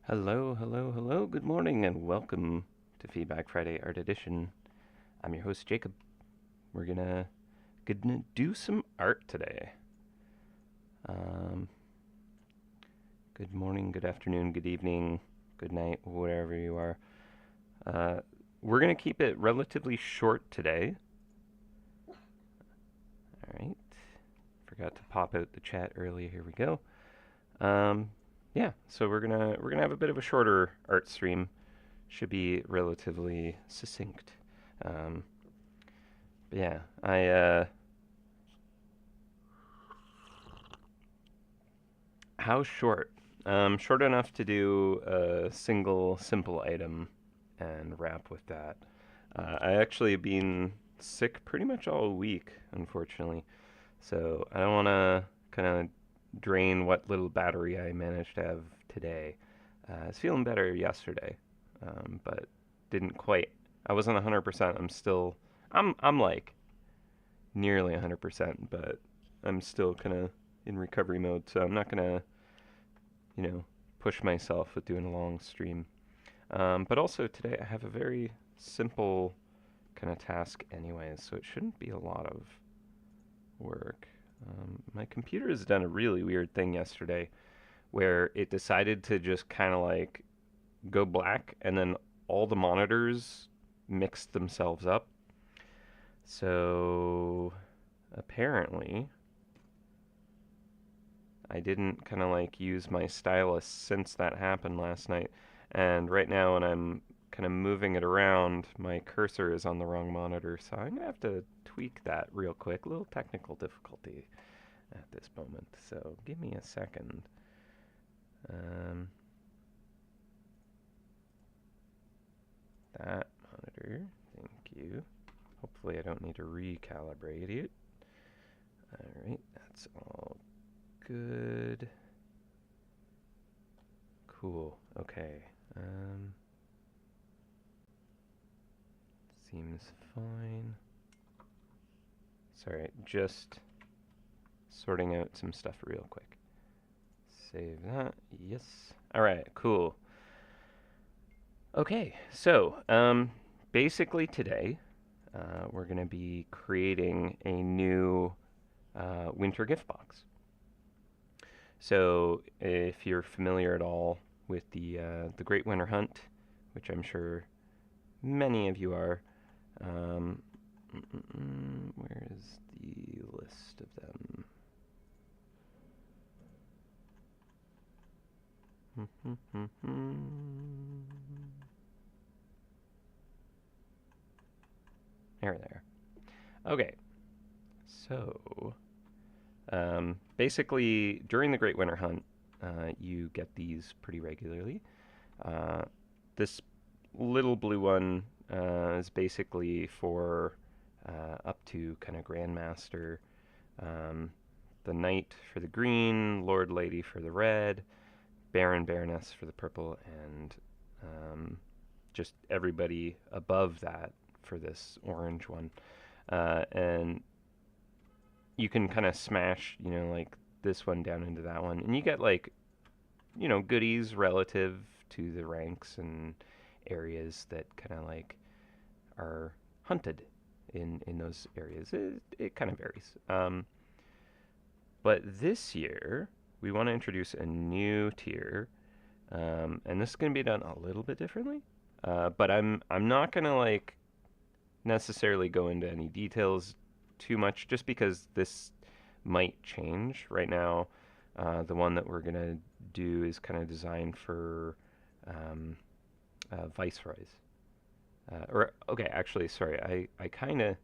Hello, hello, hello. Good morning and welcome to Feedback Friday Art Edition. I'm your host Jacob. We're gonna do some art today. Um, Good morning, good afternoon, good evening, good night, wherever you are. Uh, we're gonna keep it relatively short today. All right. Forgot to pop out the chat earlier. Here we go. Um, yeah. So we're gonna have a bit of a shorter art stream. Should be relatively succinct. Um, Yeah, how short? Short enough to do a single simple item and wrap with that. I actually been sick pretty much all week, unfortunately. So I don't want to kind of drain what little battery I managed to have today. I was feeling better yesterday, but didn't quite. I wasn't 100%. I'm like nearly 100%, but I'm still kind of in recovery mode, so I'm not gonna, you know, push myself with doing a long stream. But also today I have a very simple kind of task, anyways, so it shouldn't be a lot of work. My computer has done a really weird thing yesterday where it decided to just kind of like go black and then all the monitors mixed themselves up. So apparently I didn't kind of like use my stylus since that happened last night. And right now, when I'm kind of moving it around, my cursor is on the wrong monitor. So I'm going to have to tweak that real quick. A little technical difficulty at this moment. So give me a second. Um, that monitor. Thank you. Hopefully, I don't need to recalibrate it. All right, that's all good. Cool. Okay. Um, Seems fine. Sorry, just sorting out some stuff real quick. Save that. Yes. All right, cool. Okay, so basically today we're going to be creating a new winter gift box. So if you're familiar at all with the Great Winter Hunt, which I'm sure many of you are, um, where is the list of them? There, there. Okay, so basically during the Great Winter Hunt, you get these pretty regularly. Uh, this little blue one is basically for up to kind of Grandmaster. Um, the Knight for the green, Lord Lady for the red, Baron Baroness for the purple, and just everybody above that for this orange one. And you can kind of smash, like this one down into that one, and you get like, goodies relative to the ranks and areas that kind of like are hunted in those areas. It kind of varies. But this year we want to introduce a new tier, and this is going to be done a little bit differently. But I'm not going to like necessarily go into any details too much, just because this might change. Right now, the one that we're going to do is kind of designed for um, viceroys. Okay, actually, sorry, I kind of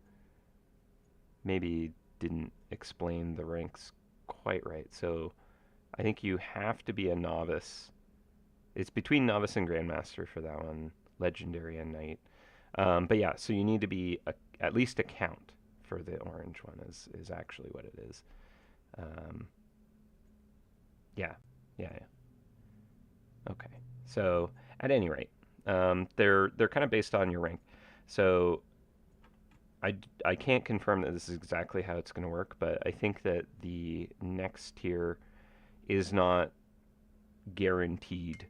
maybe didn't explain the ranks quite right. So I think you have to be a novice. It's between novice and grandmaster for that one, legendary and knight. But yeah, so you need to be at least a count for the orange one is actually what it is. Um, yeah, yeah, yeah. Okay. So at any rate, they're kind of based on your rank. So I can't confirm that this is exactly how it's going to work, but I think that the next tier is not guaranteed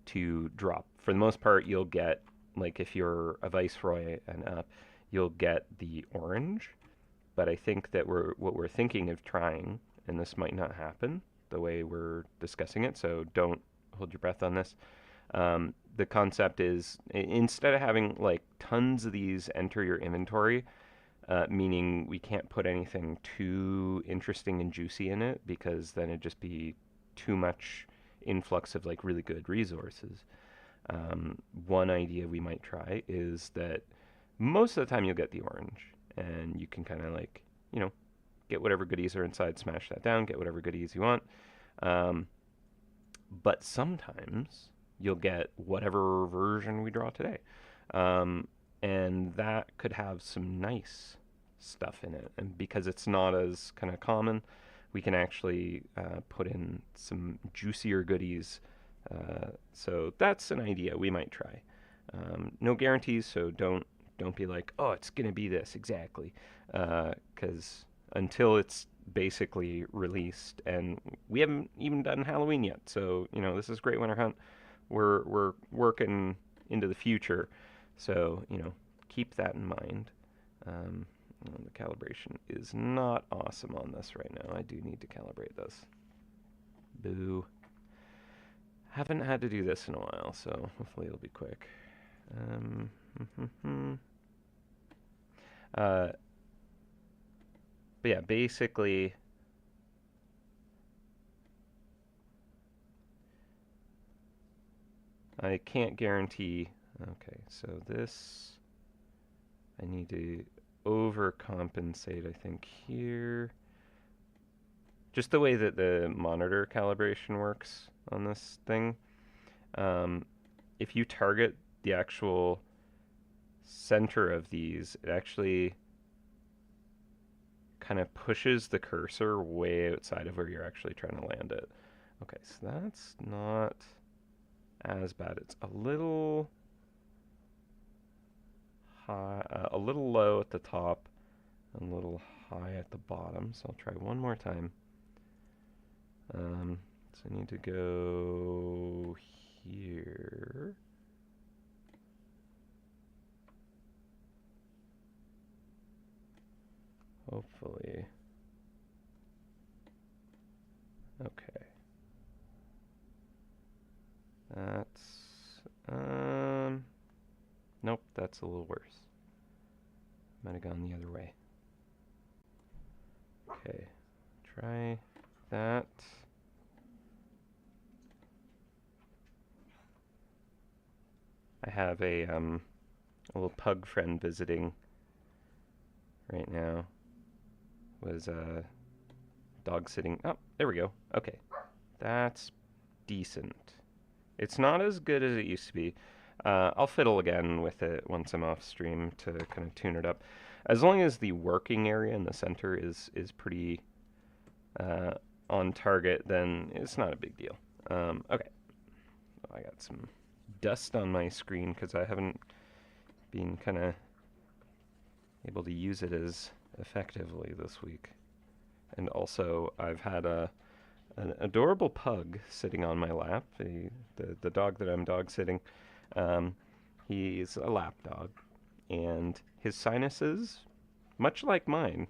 to drop. For the most part, you'll get, like if you're a Viceroy and up, you'll get the orange. But I think that what we're thinking of trying, and this might not happen the way we're discussing it, so don't hold your breath on this. The concept is instead of having like tons of these enter your inventory, meaning we can't put anything too interesting and juicy in it because then it'd just be too much influx of like really good resources. One idea we might try is that most of the time you'll get the orange and you can kind of like, you know, get whatever goodies are inside, smash that down, get whatever goodies you want. Um, but sometimes you'll get whatever version we draw today. Um, and that could have some nice stuff in it. And because it's not as kind of common, we can actually put in some juicier goodies. So that's an idea we might try. No guarantees, so don't be like, oh, it's gonna be this exactly, because until it's basically released, and we haven't even done Halloween yet. So this is Great Winter Hunt. We're working into the future, so keep that in mind. The calibration is not awesome on this right now. I do need to calibrate this. Boo. Haven't had to do this in a while, so hopefully it'll be quick. But yeah, basically, I can't guarantee. Okay, so this, I need to overcompensate, I think, here. Just the way that the monitor calibration works on this thing. If you target the actual center of these, it actually kind of pushes the cursor way outside of where you're actually trying to land it. Okay, so that's not as bad. It's a little high, a little low at the top, and a little high at the bottom. So I'll try one more time. So I need to go here. Hopefully. Okay. That's, nope, that's a little worse. Might have gone the other way. Okay, try that. I have a little pug friend visiting right now. Was dog sitting. Oh, there we go. Okay, that's decent. It's not as good as it used to be. I'll fiddle again with it once I'm off stream to kind of tune it up. As long as the working area in the center is pretty on target, then it's not a big deal. Okay, I got some dust on my screen because I haven't been kind of able to use it as effectively this week. And also, I've had an adorable pug sitting on my lap. The dog that I'm dog sitting, he's a lap dog, and his sinuses, much like mine,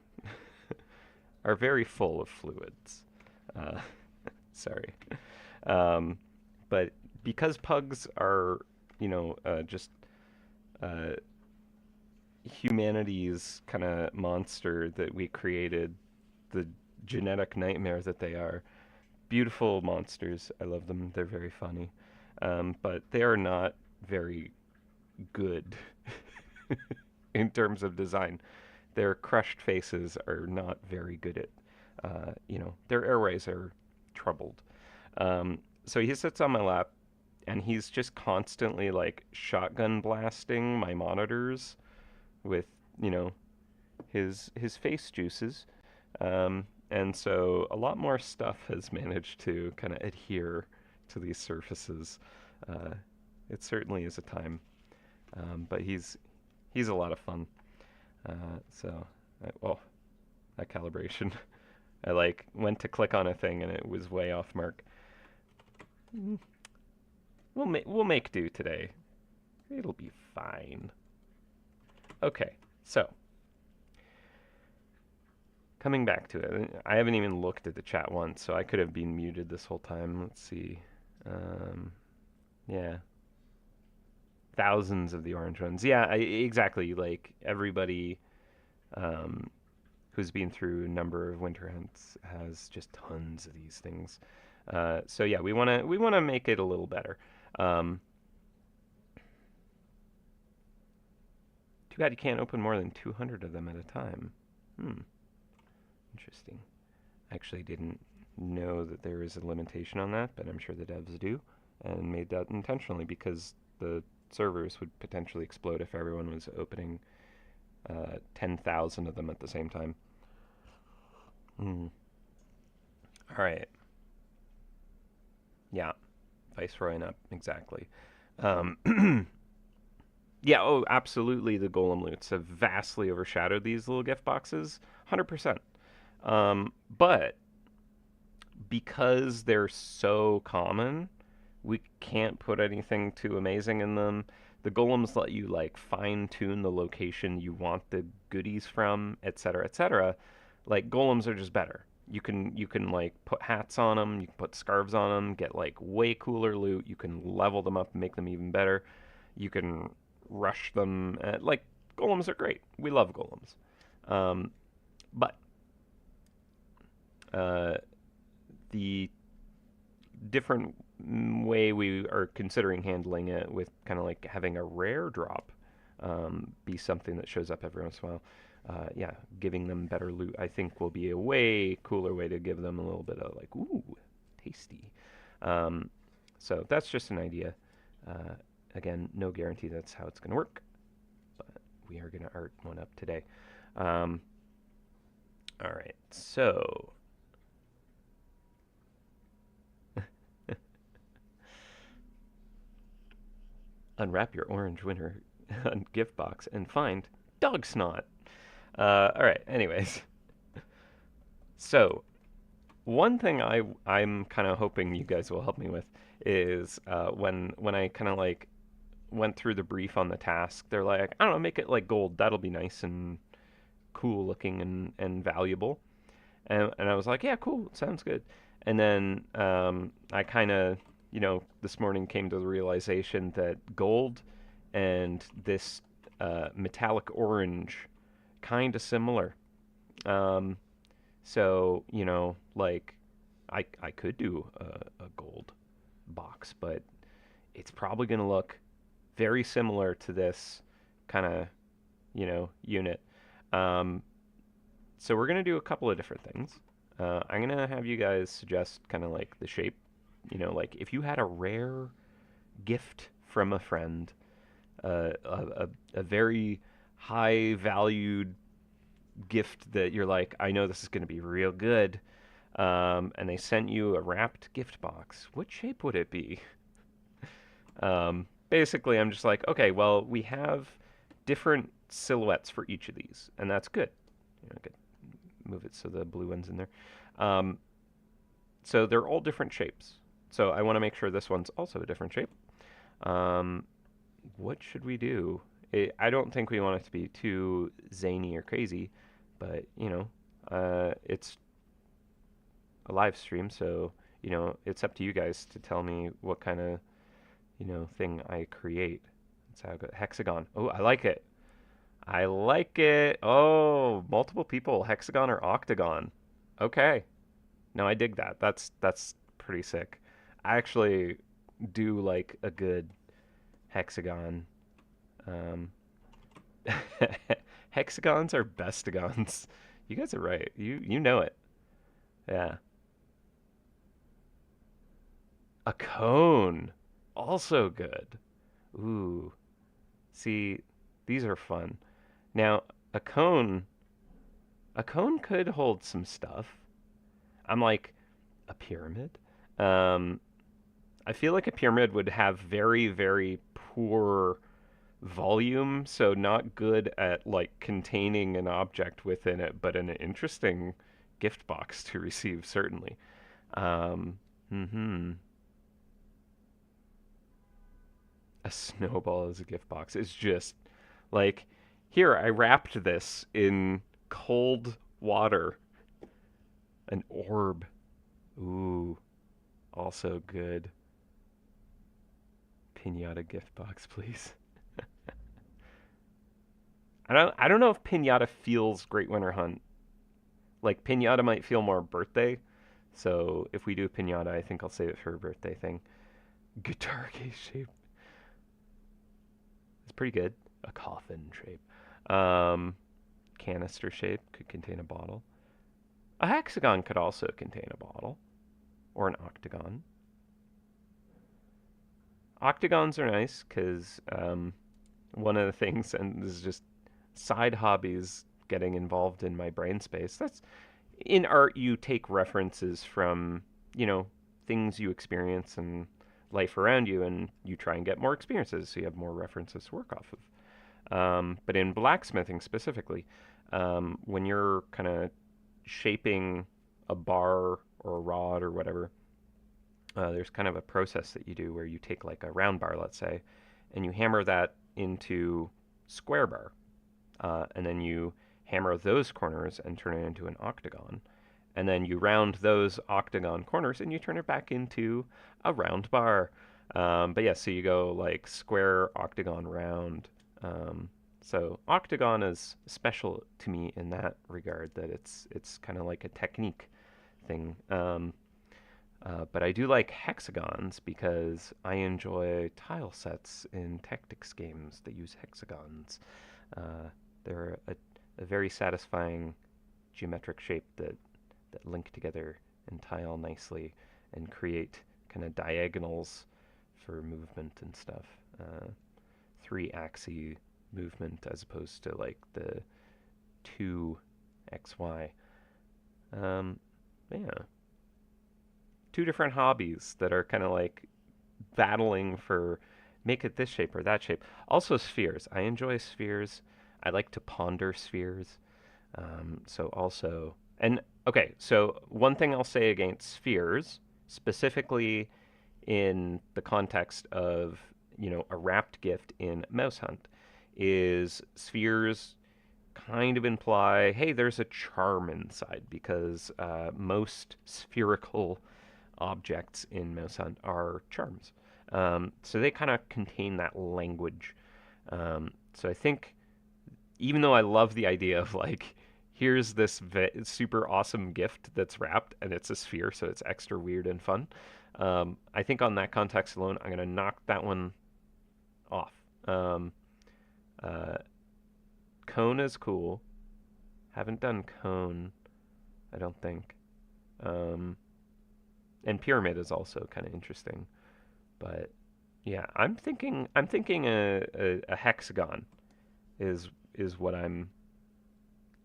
are very full of fluids. Sorry. But because pugs are, just humanity's kind of monster that we created, the genetic nightmare that they are, beautiful monsters. I love them. They're very funny. But they are not very good in terms of design. Their crushed faces are not very good at, their airways are troubled. So he sits on my lap and he's just constantly like shotgun blasting my monitors with, his face juices. And so a lot more stuff has managed to kind of adhere to these surfaces. It certainly is a time, but he's a lot of fun. That calibration, I went to click on a thing and it was way off mark. we'll make do today. It'll be fine. Okay, so coming back to it, I haven't even looked at the chat once, so I could have been muted this whole time. Let's see. Um, yeah, thousands of the orange ones. Yeah, exactly. Like everybody um, who's been through a number of winter hunts has just tons of these things. So yeah, we wanna make it a little better. Um, Too bad you can't open more than 200 of them at a time. Hmm, interesting. I actually didn't know that there is a limitation on that, but I'm sure the devs do, and made that intentionally because the servers would potentially explode if everyone was opening 10,000 of them at the same time. Mm. All right. Yeah. Viceroy and up. Exactly. Um, yeah, oh, absolutely. The golem loots have vastly overshadowed these little gift boxes. 100%. But because they're so common, we can't put anything too amazing in them. The golems let you like fine tune the location you want the goodies from, etc., etc. Like golems are just better. You can like put hats on them, you can put scarves on them, get like way cooler loot. You can level them up and make them even better. You can rush them. Like golems are great. We love golems. But uh, the different way we are considering handling it with kind of like having a rare drop be something that shows up every once in a while. Yeah, giving them better loot, I think, will be a way cooler way to give them a little bit of like, ooh, tasty. Um, so that's just an idea. Uh, Again, no guarantee that's how it's going to work, but we are going to art one up today. Um, all right, so unwrap your orange winter gift box and find dog snot. All right. Anyways, so one thing I'm kind of hoping you guys will help me with is when I kind of like went through the brief on the task, they're like, I don't know, make it like gold. That'll be nice and cool looking and valuable. And I was like, yeah, cool, sounds good. And then I kind of, this morning came to the realization that gold and this metallic orange kind of similar. Um, so, like I could do a gold box, but it's probably going to look very similar to this kind of, unit. Um, so we're going to do a couple of different things. I'm going to have you guys suggest kind of like the shape, like if you had a rare gift from a friend, a very high valued gift that you're like, I know this is going to be real good, and they sent you a wrapped gift box, what shape would it be? Basically, I'm just like, okay, well, we have different silhouettes for each of these, and that's good. I could move it so the blue one's in there. Um, so they're all different shapes. So I want to make sure this one's also a different shape. Um, what should we do? I don't think we want it to be too zany or crazy, but it's a live stream, so it's up to you guys to tell me what kind of thing I create. That's how I go. Hexagon. Oh, I like it. I like it. Oh, multiple people, hexagon or octagon. Okay. No, I dig that. That's pretty sick. I actually do like a good hexagon. Um, Hexagons are bestagons. You guys are right. You know it. Yeah. A cone. Also good. Ooh. See, these are fun. Now, a cone a cone could hold some stuff. I'm like a pyramid. Um I feel like a pyramid would have very, very poor volume, so not good at like containing an object within it, but an interesting gift box to receive, certainly. Um, hmm A snowball as a gift box is just like, here, I wrapped this in cold water. An orb. Ooh, also good. Pinata gift box, please. I don't know if pinata feels Great Winter Hunt. Like pinata might feel more birthday. So if we do a pinata, I think I'll save it for a birthday thing. Guitar case shape. It's pretty good. A coffin shape. Um, Canister shape could contain a bottle. A hexagon could also contain a bottle. Or an octagon. Octagons are nice because one of the things, and this is just side hobbies getting involved in my brain space. That's in art, you take references from, you know, things you experience and life around you, and you try and get more experiences so you have more references to work off of. But in blacksmithing specifically, when you're kind of shaping a bar or a rod or whatever, there's kind of a process that you do where you take like a round bar, let's say, and you hammer that into square bar, and then you hammer those corners and turn it into an octagon. And then you round those octagon corners and you turn it back into a round bar. But yeah, so you go like square, octagon, round. So octagon is special to me in that regard, that it's kind of like a technique thing. But I do like hexagons because I enjoy tile sets in tactics games that use hexagons. They're a very satisfying geometric shape that link together and tile nicely and create kind of diagonals for movement and stuff. 3-axis movement as opposed to like the 2xy. Yeah. Two different hobbies that are kind of like battling for make it this shape or that shape. Also spheres. I enjoy spheres. I like to ponder spheres. So also, and okay, so one thing I'll say against spheres, specifically in the context of, you know, a wrapped gift in MouseHunt, is spheres kind of imply, hey, there's a charm inside because most spherical objects in MouseHunt are charms. So they kind of contain that language. So I think, even though I love the idea of like, here's this super awesome gift that's wrapped and it's a sphere, so it's extra weird and fun. I think on that context alone, I'm gonna knock that one off. Uh, Cone is cool. Haven't done cone, I don't think. And pyramid is also kind of interesting. But yeah, I'm thinking a hexagon is what I'm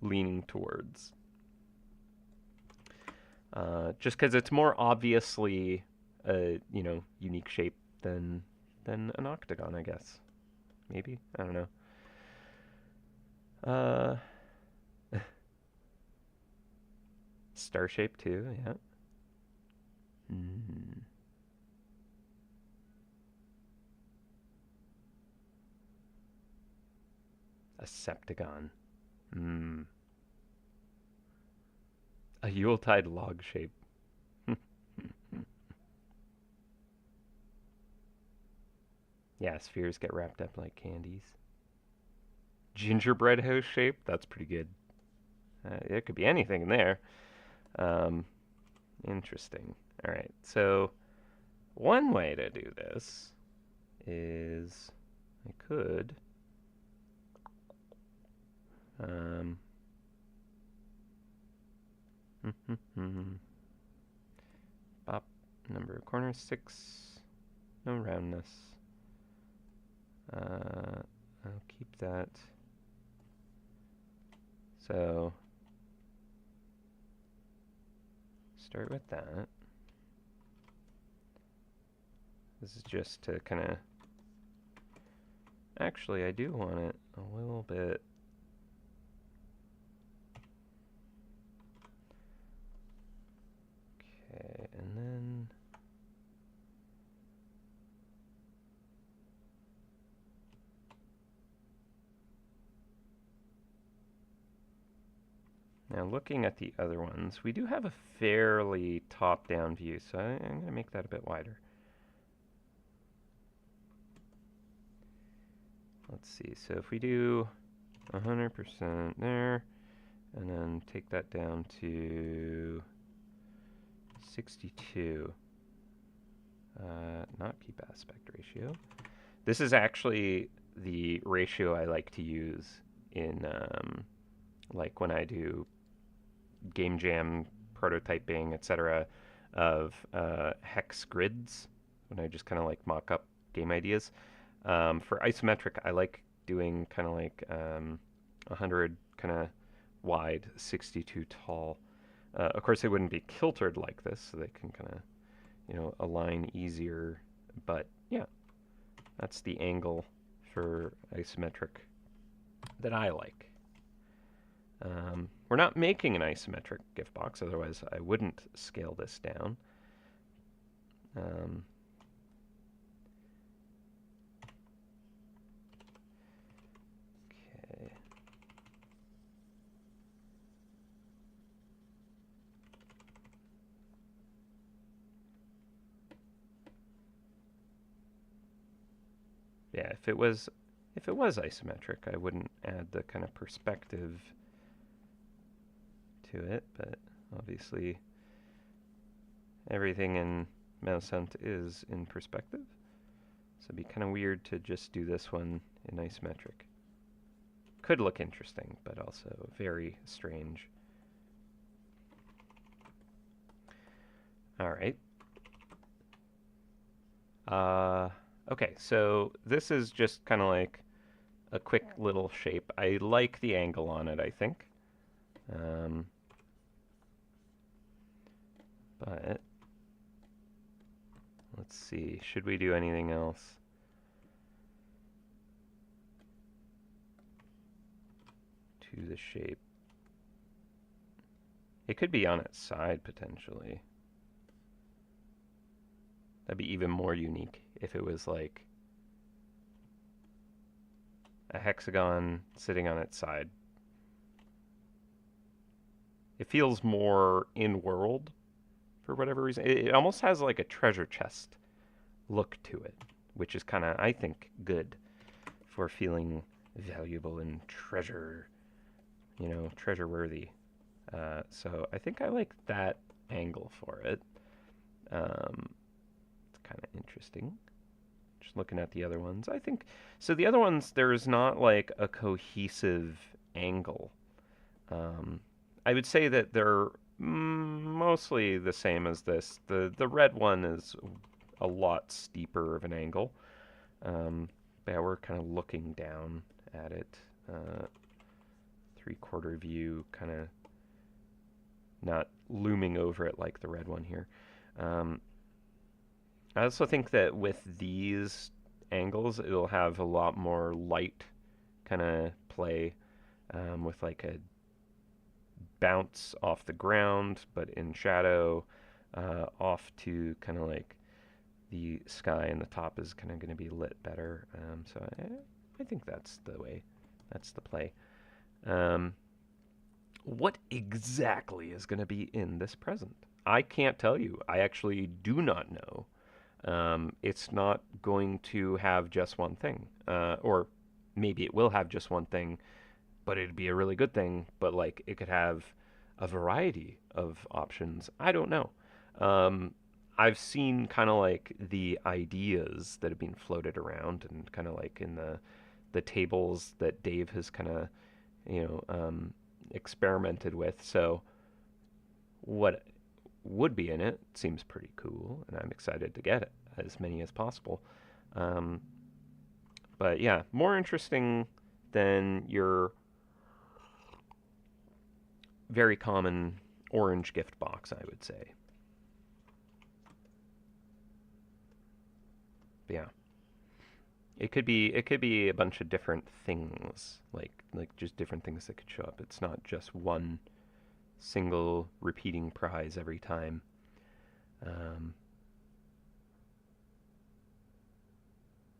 leaning towards. Just because it's more obviously a, you know, unique shape than an octagon, I guess. Maybe, I don't know. Uh, Star shape too, yeah. Mm. A septagon. Mm. A Yuletide log shape. Yeah, spheres get wrapped up like candies. Gingerbread house shape. That's pretty good. It could be anything in there. Um, Interesting. All right. So one way to do this is I could um, pop number of corners 6. No roundness. I'll keep that. So start with that. This is just to kind of, actually I do want it a little bit. Okay, and then Now looking at the other ones, we do have a fairly top-down view, so I'm going to make that a bit wider. Let's see, so if we do 100% there, and then take that down to 62, not keep aspect ratio. This is actually the ratio I like to use in like when I do game jam prototyping, etc., of hex grids, when I just kind of like mock up game ideas. For isometric, I like doing kind of like 100 kind of wide, 62 tall. Of course, they wouldn't be kiltered like this, so they can kind of, you know, align easier. But yeah, that's the angle for isometric that I like. We're not making an isometric gift box, otherwise I wouldn't scale this down. Okay. Yeah, if it was isometric, I wouldn't add the kind of perspective to it, but obviously everything in MouseHunt is in perspective. So it'd be kind of weird to just do this one in isometric. Could look interesting, but also very strange. All right. Okay, so this is just kind of like a quick little shape. I like the angle on it, I think. But let's see, should we do anything else? To the shape. It could be on its side, potentially. That'd be even more unique if it was like a hexagon sitting on its side. It feels more in-world for whatever reason. It almost has like a treasure chest look to it, which is kind of, I think, good for feeling valuable and treasure, you know, treasure-worthy. So I think I like that angle for it. It's kind of interesting. Just looking at the other ones, I think so. The other ones, there is not like a cohesive angle. I would say that they're mostly the same as this. The red one is a lot steeper of an angle. Yeah, we're kind of looking down at it. 3/4 view, kind of not looming over it like the red one here. I also think that with these angles, it'll have a lot more light kind of play with like a bounce off the ground, but in shadow, off to kind of like the sky, and the top is kind of going to be lit better. So I think that's the way, that's the play. What exactly is going to be in this present? I can't tell you. I actually do not know. It's not going to have just one thing, or maybe it will have just one thing, but it'd be a really good thing. But like it could have a variety of options. I don't know. I've seen kind of like the ideas that have been floated around, and kind of like in the tables that Dave has kind of, you know, experimented with. So what would be in it seems pretty cool, and I'm excited to get it, as many as possible. But yeah, more interesting than your very common orange gift box, I would say. But yeah, it could be a bunch of different things, like just different things that could show up. It's not just one single repeating prize every time.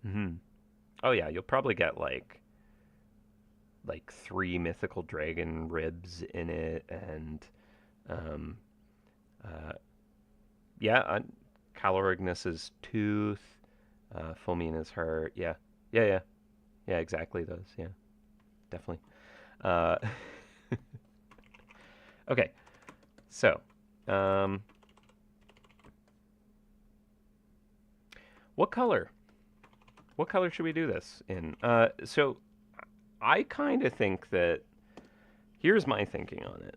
Mm-hmm. Oh yeah, you'll probably get like like 3 mythical dragon ribs in it, and um, uh, yeah, Calorignus's tooth, Fulmina's heart. Yeah, yeah, yeah, yeah. Exactly those. Yeah, definitely. Uh, okay, so um, what color? What color should we do this in? So I kind of think that here's my thinking on it.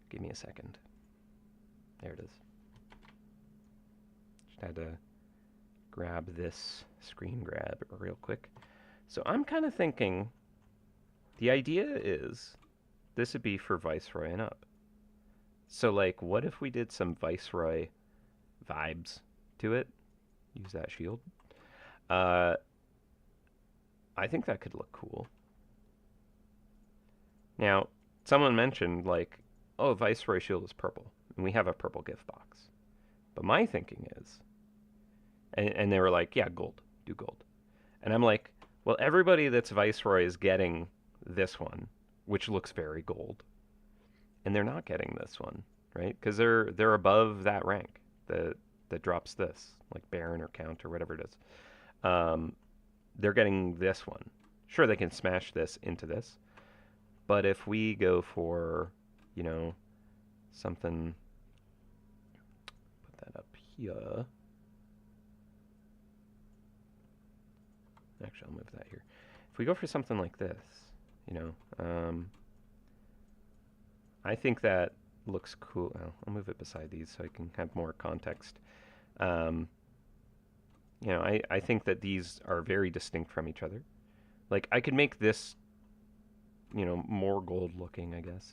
Give me a second. There it is. Just had to grab this screen grab real quick. So I'm kind of thinking the idea is this would be for Viceroy and up. So, like, what if we did some Viceroy vibes to it? Use that shield. Uh, I think that could look cool. Now, someone mentioned, like, oh, Viceroy shield is purple, and we have a purple gift box. But my thinking is, and they were like, yeah, gold, do gold. And I'm like, well, everybody that's Viceroy is getting this one, which looks very gold, and they're not getting this one, right? Because they're above that rank that drops this, like Baron or Count or whatever it is. Um, they're getting this one. Sure, they can smash this into this, but if we go for, you know, something, put that up here. Actually, I'll move that here. If we go for something like this, you know, I think that looks cool. Well, I'll move it beside these so I can have more context. Um, you know, I think that these are very distinct from each other. Like, I could make this, you know, more gold looking, I guess.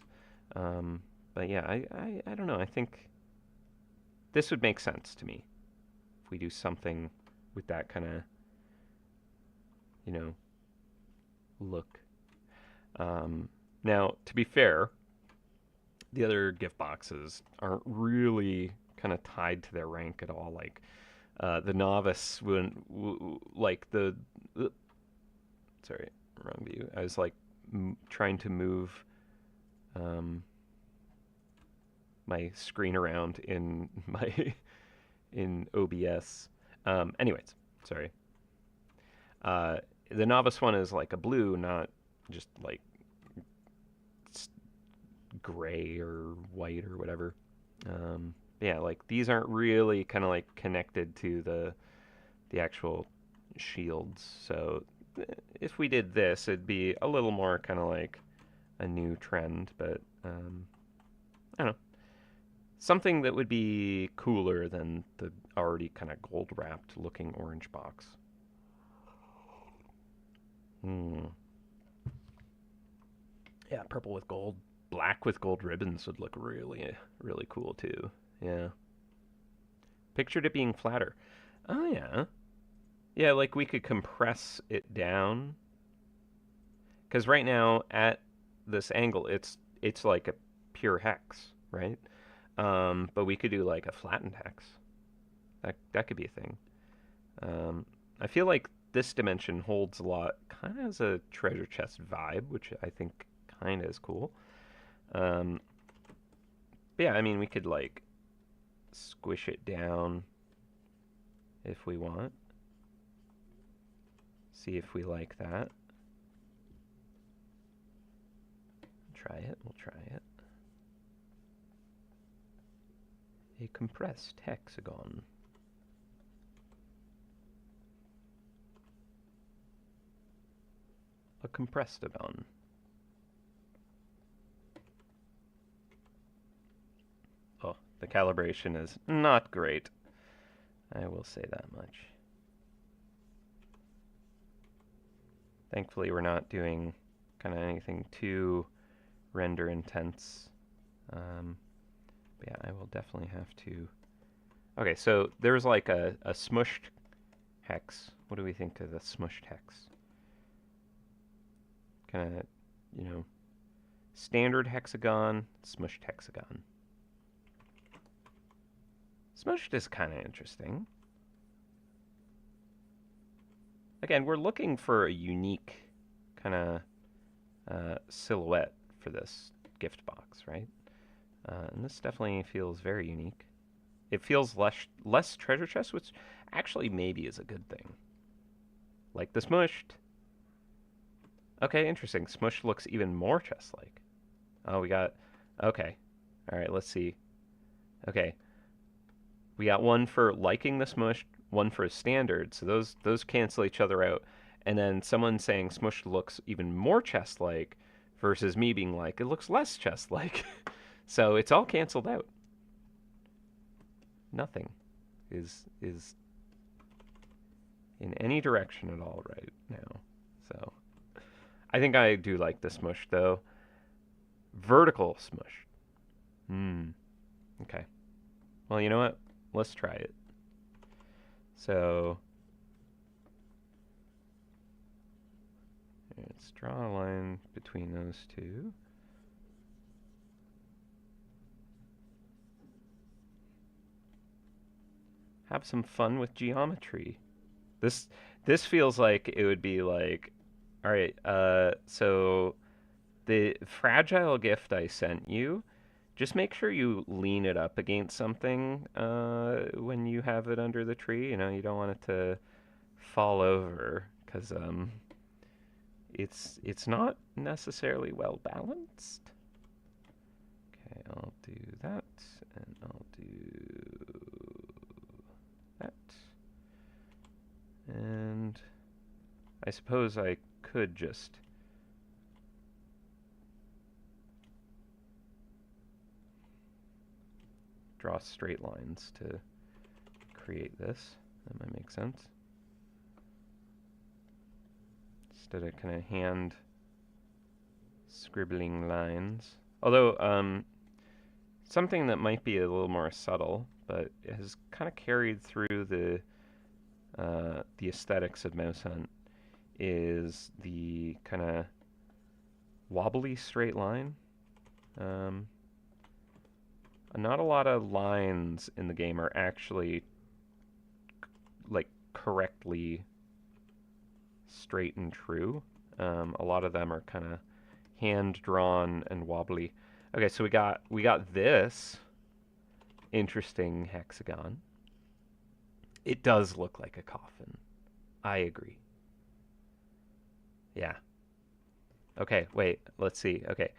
But yeah, I don't know. I think this would make sense to me if we do something with that kind of, you know, look. Now, to be fair, the other gift boxes aren't really kind of tied to their rank at all. Like the novice wouldn't like the. Sorry, wrong view. I was like trying to move my screen around in my in OBS. Anyways, sorry. The novice one is like a blue, not just like gray or white or whatever. Yeah, like these aren't really kind of like connected to the actual shields. So if we did this, it'd be a little more kind of like a new trend, but I don't know. Something that would be cooler than the already kind of gold wrapped looking orange box. Yeah, purple with gold. Black with gold ribbons would look really, really cool too. Yeah. Pictured it being flatter. Oh, yeah. Yeah, like we could compress it down. Because right now, at this angle, it's like a pure hex, right? But we could do like a flattened hex. That could be a thing. I feel like this dimension holds a lot, kind of as a treasure chest vibe, which I think kind of is cool. But yeah, I mean, we could like squish it down if we want. See if we like that. Try it. We'll try it. A compressed hexagon. A compressed-agon. Oh, the calibration is not great. I will say that much. Thankfully, we're not doing kind of anything too render intense. But yeah, I will definitely have to. Okay, so there's like a smushed hex. What do we think of the smushed hex? Kind of, you know, standard hexagon, smushed hexagon. Smushed is kind of interesting. Again, we're looking for a unique kind of silhouette for this gift box, right? And this definitely feels very unique. It feels less treasure chest, which actually maybe is a good thing. Like the smushed. Okay, interesting. Smush looks even more chest-like. Oh, we got... Okay. All right, let's see. Okay. We got one for liking the smush, one for standard, so those cancel each other out. And then someone saying smush looks even more chest-like versus me being like, it looks less chest-like. So it's all canceled out. Nothing is in any direction at all right now. So I think I do like the smush though. Vertical smush. Okay. Well, you know what? Let's try it. So let's draw a line between those two. Have some fun with geometry. This feels like it would be like, all right, so the fragile gift I sent you, just make sure you lean it up against something when you have it under the tree. You know, you don't want it to fall over because it's not necessarily well balanced. Okay, I'll do that, and I'll do that. And I suppose I could just draw straight lines to create this. That might make sense. Instead of kind of hand scribbling lines. Although, something that might be a little more subtle, but it has kind of carried through the aesthetics of MouseHunt is the kind of wobbly straight line. Not a lot of lines in the game are actually like correctly straight and true. A lot of them are kind of hand drawn and wobbly. Okay, so we got this interesting hexagon. It does look like a coffin. I agree. Yeah. Okay, wait, let's see. Okay.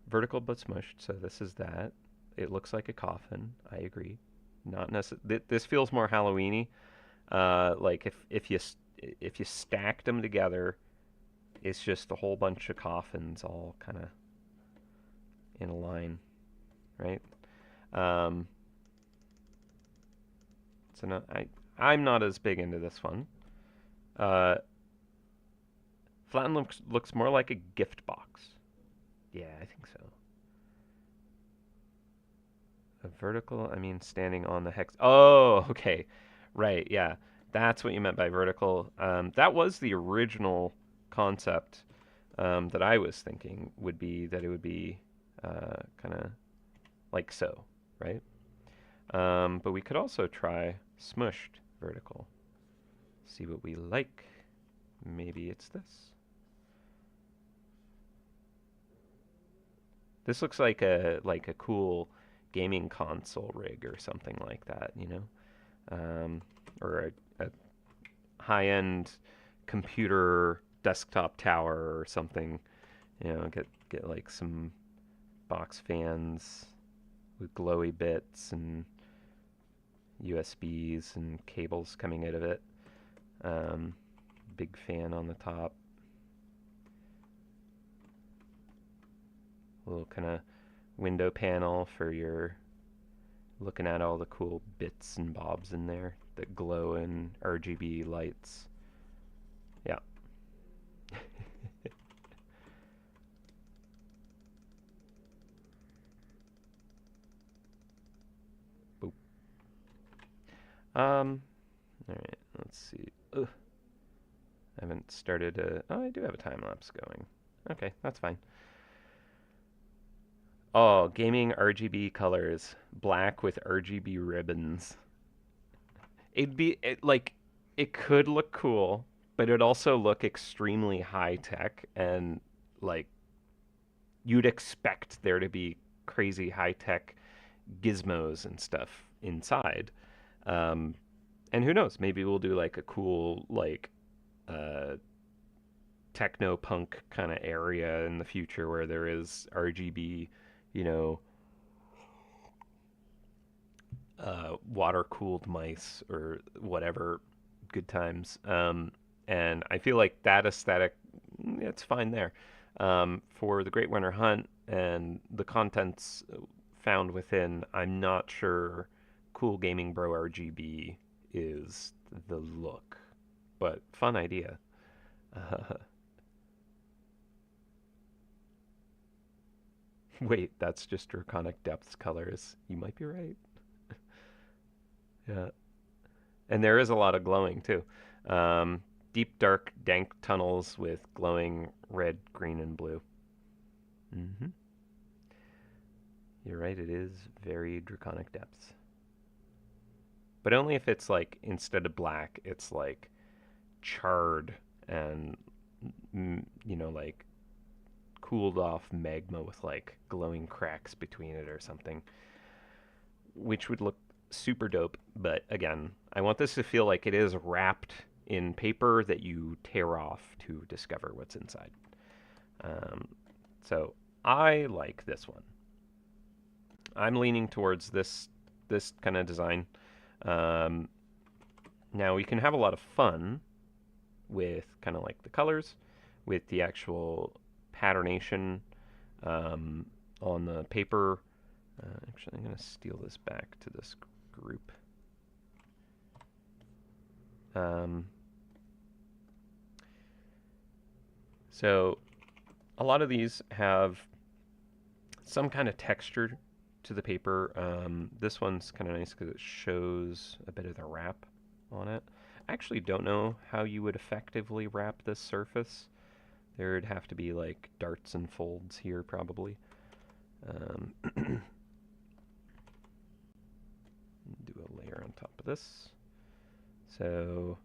Vertical but smushed, so this is that. It looks like a coffin. I agree. Not necessarily. This feels more Halloweeny. Like if you stacked them together, it's just a whole bunch of coffins all kind of in a line, right? So no, I'm not as big into this one. Flatten looks more like a gift box. Yeah, I think so. A vertical, I mean standing on the hex. Oh, okay. Right, yeah. That's what you meant by vertical. That was the original concept that I was thinking would be that it would be kind of like so, right? But we could also try smushed vertical. See what we like. Maybe it's this. This looks like a cool gaming console rig or something like that, you know, or a high-end computer desktop tower or something. You know, get like some box fans with glowy bits and USBs and cables coming out of it. Big fan on the top. A little kind of window panel for your looking at all the cool bits and bobs in there that glow in RGB lights. Yeah. Boop. All right, let's see. Ugh. I haven't started a... Oh, I do have a time lapse going. Okay, that's fine. Oh, gaming RGB colors. Black with RGB ribbons. Like, it could look cool, but it'd also look extremely high tech and like you'd expect there to be crazy high tech gizmos and stuff inside. Um, and who knows? Maybe we'll do like a cool like uh, techno punk kind of area in the future where there is RGB, you know, water cooled mice or whatever. Good times. And I feel like that aesthetic, it's fine there. For the Great Winter Hunt and the contents found within, I'm not sure Cool Gaming Bro RGB is the look, but fun idea. Uh, Wait, that's just Draconic Depths colors. You might be right. Yeah. And there is a lot of glowing too. Um, Deep, dark, dank tunnels with glowing red, green, and blue. Hmm. You're right, it is very Draconic Depths. But only if it's like, instead of black, it's like charred and, like cooled off magma with like glowing cracks between it or something, which would look super dope. But again, I want this to feel like it is wrapped in paper that you tear off to discover what's inside. Um, so I like this one. I'm leaning towards this kind of design. Um, Now we can have a lot of fun with kind of like the colors, with the actual patternation um, on the paper. Actually, I'm going to steal this back to this group. So a lot of these have some kind of texture to the paper. This one's kind of nice because it shows a bit of the wrap on it. I actually don't know how you would effectively wrap this surface. There'd have to be like darts and folds here probably. Do a layer on top of this. So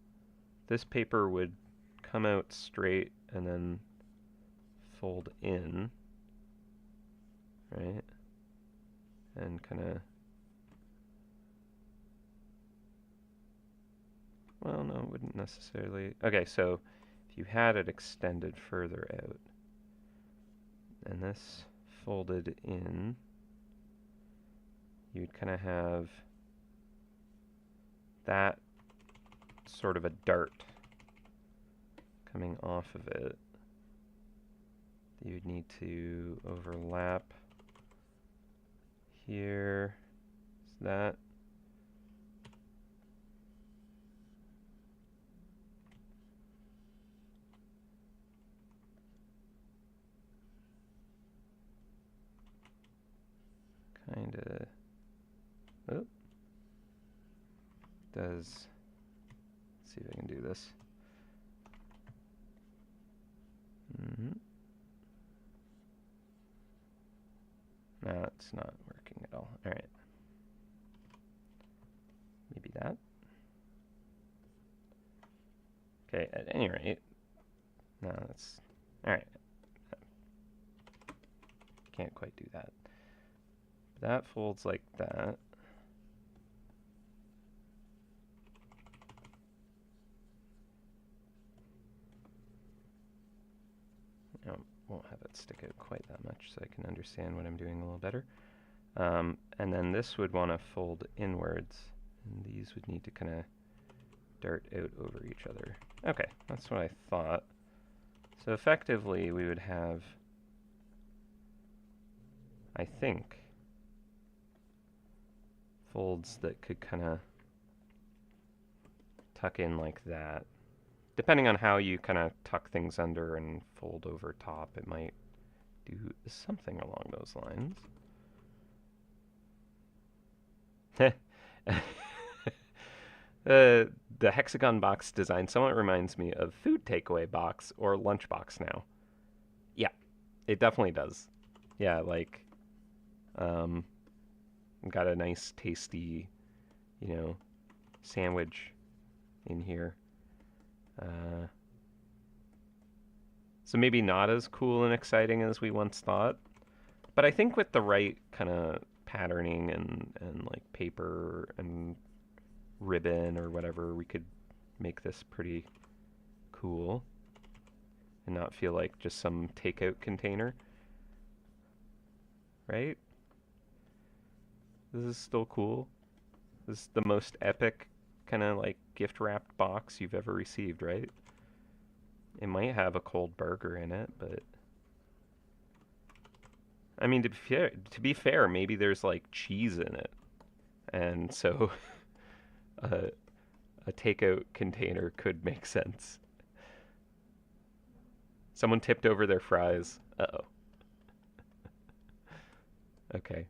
this paper would come out straight and then fold in, right? And kind of, well, no, it wouldn't necessarily. Okay, so if you had it extended further out, and this folded in, you'd kind of have that sort of a dart coming off of it. You'd need to overlap here. Is that? Kinda. Oh. Does. Let's see if I can do this. No, it's not working at all. All right. Maybe that. Okay, at any rate. No, that's. All right. Can't quite do that. That folds like that. Won't have it stick out quite that much so I can understand what I'm doing a little better. And then this would want to fold inwards, and these would need to kind of dart out over each other. Okay, that's what I thought. So effectively we would have, I think, folds that could kind of tuck in like that. Depending on how you kind of tuck things under and fold over top, it might do something along those lines. The hexagon box design somewhat reminds me of food takeaway box or lunchbox now. Yeah, it definitely does. Yeah, like, got a nice tasty, sandwich in here. So maybe not as cool and exciting as we once thought. But I think with the right kind of patterning and like paper and ribbon or whatever, we could make this pretty cool and not feel like just some takeout container, right? This is still cool. This is the most epic kind of like gift wrapped box you've ever received, right? It might have a cold burger in it, but I mean to be fair, maybe there's like cheese in it. And so a, a takeout container could make sense. Someone tipped over their fries. Uh-oh. Okay.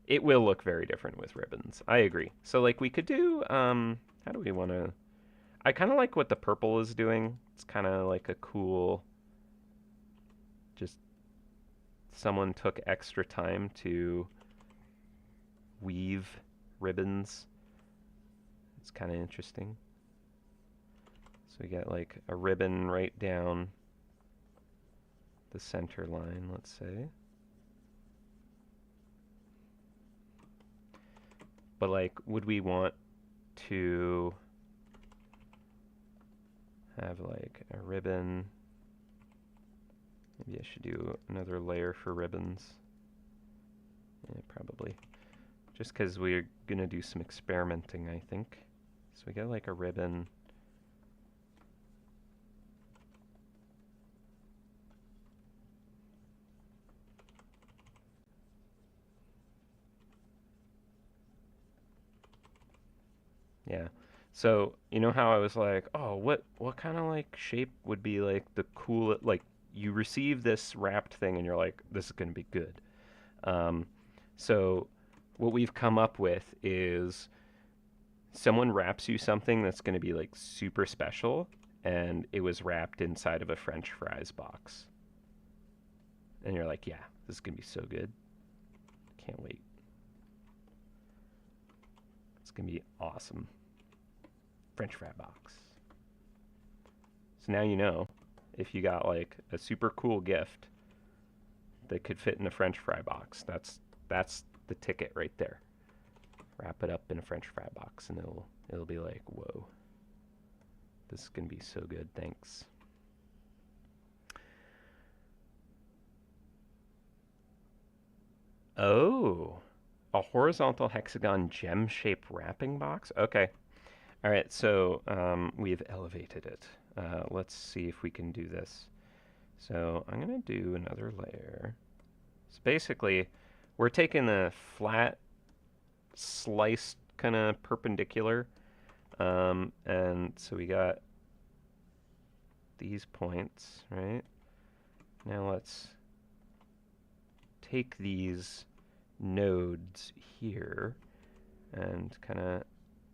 It will look very different with ribbons. I agree. So like we could do how do we want to I kind of like what the purple is doing. It's kind of like a cool just someone took extra time to weave ribbons. It's kind of interesting. So we get like a ribbon right down the center line, let's say. But like, would we want to have like a ribbon? Maybe I should do another layer for ribbons. Yeah, probably. Just because we're going to do some experimenting, I think. So we get like a ribbon. Yeah. So, you know how I was like, oh, what kind of like shape would be like the cool, like you receive this wrapped thing and you're like, this is going to be good. Um, so what we've come up with is someone wraps you something that's going to be like super special, and it was wrapped inside of a French fries box. And you're like, yeah, this is going to be so good. Can't wait. It's going to be awesome. French fry box. So now you know if you got like a super cool gift that could fit in a French fry box, that's the ticket right there. Wrap it up in a French fry box and it'll be like, whoa. This is going to be so good. Thanks. Oh, a horizontal hexagon gem-shaped wrapping box? Okay. All right, so we've elevated it. Let's see if we can do this. So I'm going to do another layer. So basically, we're taking a flat, sliced kind of perpendicular. And so we got these points, right? Now let's take these nodes here and kind of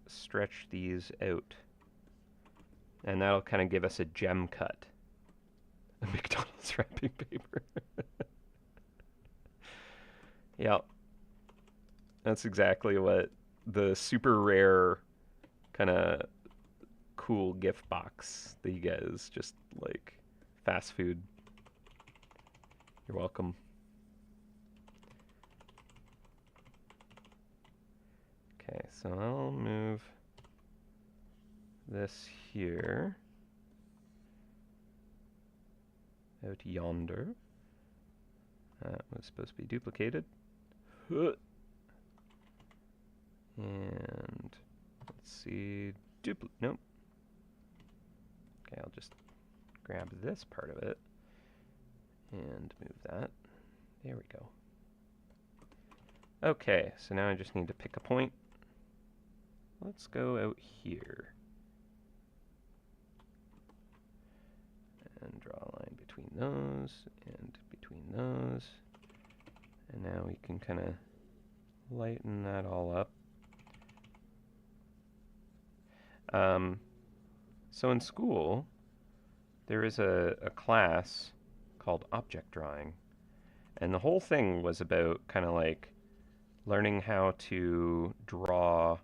stretch these out. And that'll kind of give us a gem cut. A McDonald's wrapping paper. Yep. That's exactly what the super rare kind of cool gift box that you get is just like fast food. You're welcome. Okay, so I'll move this here out yonder. That was supposed to be duplicated. And let's see, nope. Okay, I'll just grab this part of it and move that. There we go. Okay, so now I just need to pick a point. Let's go out here. And draw a line between those and between those. And now we can kind of lighten that all up. So in school, there is a class called object drawing. And the whole thing was about kind of like learning how to draw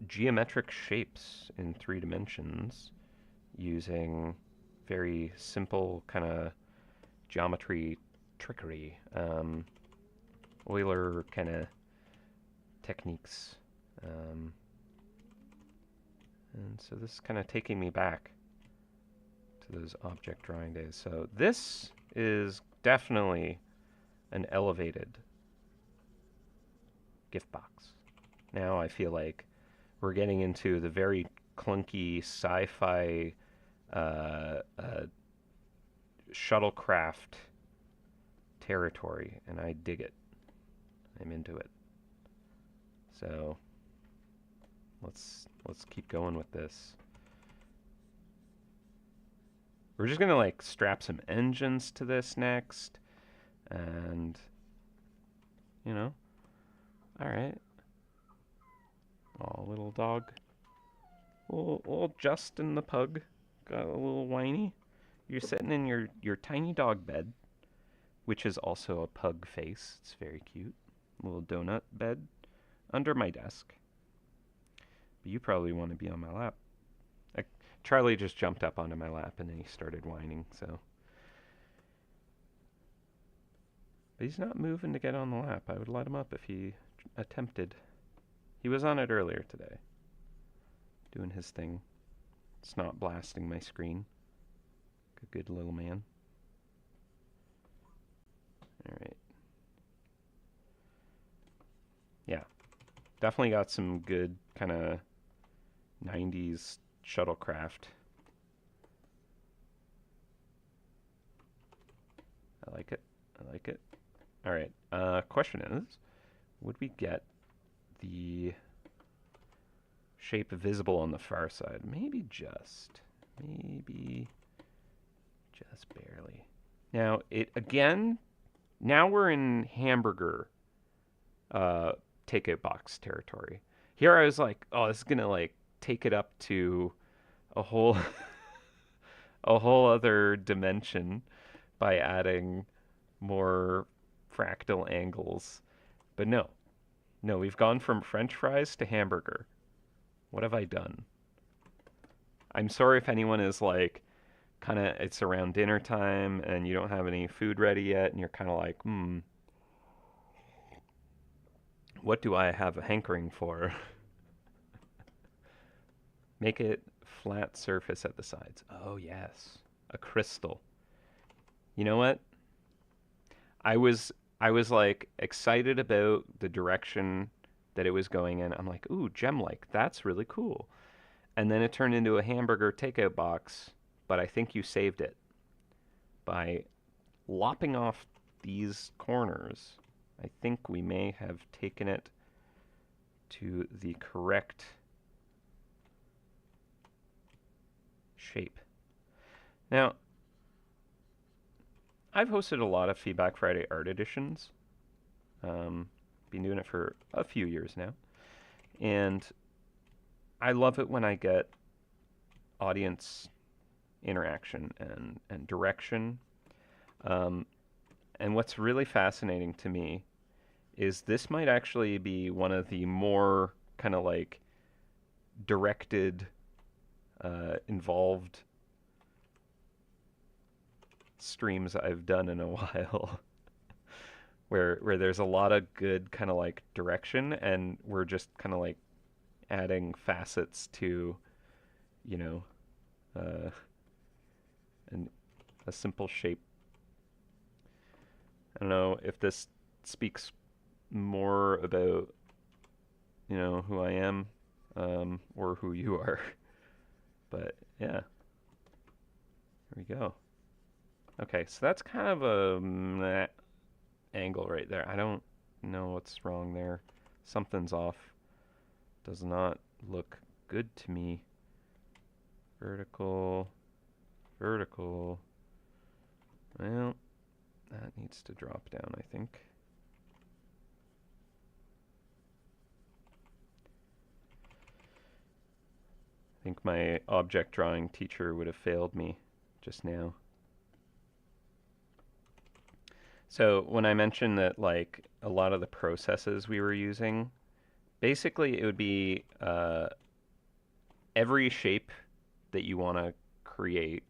geometric shapes in 3 dimensions using very simple kind of geometry trickery, Euler kind of techniques. And so this is kind of taking me back to those object drawing days. So this is definitely an elevated gift box. Now I feel like we're getting into the very clunky sci-fi shuttlecraft territory, and I dig it. I'm into it. So let's keep going with this. We're just gonna like strap some engines to this next, and you know, all right. Oh, little dog, little Justin the pug, got a little whiny. You're sitting in your tiny dog bed, which is also a pug face. It's very cute. Little donut bed under my desk. But you probably want to be on my lap. Charlie just jumped up onto my lap and then he started whining, so. But he's not moving to get on the lap. I would let him up if he attempted. He was on it earlier today, doing his thing. It's not blasting my screen. Good little man. Alright. Yeah. Definitely got some good kind of 90s shuttlecraft. I like it. I like it. Alright. Question is, would we get the shape visible on the far side? Maybe just barely. Now, now we're in hamburger takeout box territory. Here I was like, oh, this is gonna like take it up to a whole a whole other dimension by adding more fractal angles. But no, we've gone from French fries to hamburger. What have I done? I'm sorry if anyone is like, it's around dinner time and you don't have any food ready yet and you're kind of like, what do I have a hankering for? Make it flat surface at the sides. Oh yes, a crystal. You know what? I was like excited about the direction that it was going in. I'm like, ooh, gem-like. That's really cool. And then it turned into a hamburger takeout box, but I think you saved it by lopping off these corners. I think we may have taken it to the correct shape. Now, I've hosted a lot of Feedback Friday art editions. Been doing it for a few years now. And I love it when I get audience interaction and direction. And what's really fascinating to me is this might actually be one of the more kind of like directed, involved streams I've done in a while. where there's a lot of good kind of like direction and we're just kind of like adding facets to, you know, a simple shape. I don't know if this speaks more about, you know, who I am, or who you are. But yeah, here we go. Okay, so that's kind of a angle right there. I don't know what's wrong there. Something's off. Does not look good to me. Vertical. Vertical. Well, that needs to drop down, I think. I think my object drawing teacher would have failed me just now. So when I mentioned that like a lot of the processes we were using, basically it would be every shape that you want to create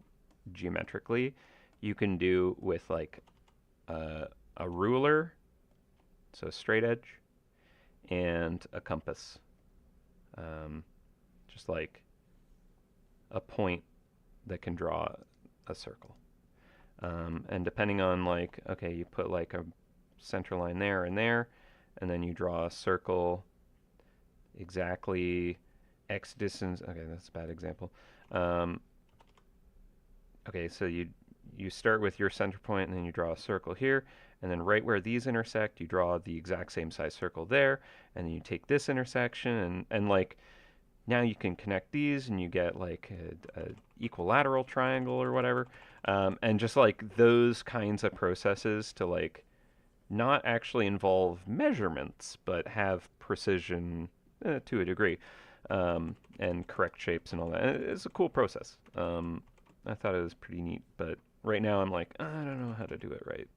geometrically, you can do with like a ruler, so a straight edge, and a compass. Um, just like a point that can draw a circle. And depending on like, okay, you put like a center line there, and then you draw a circle exactly X distance. Okay, that's a bad example. Um, okay, so you start with your center point, and then you draw a circle here, and then right where these intersect, you draw the exact same size circle there, and then you take this intersection, and like now you can connect these, and you get like a equilateral triangle or whatever, and just like those kinds of processes to like not actually involve measurements, but have precision to a degree, and correct shapes and all that. It's a cool process. I thought it was pretty neat, but right now I'm like, I don't know how to do it right.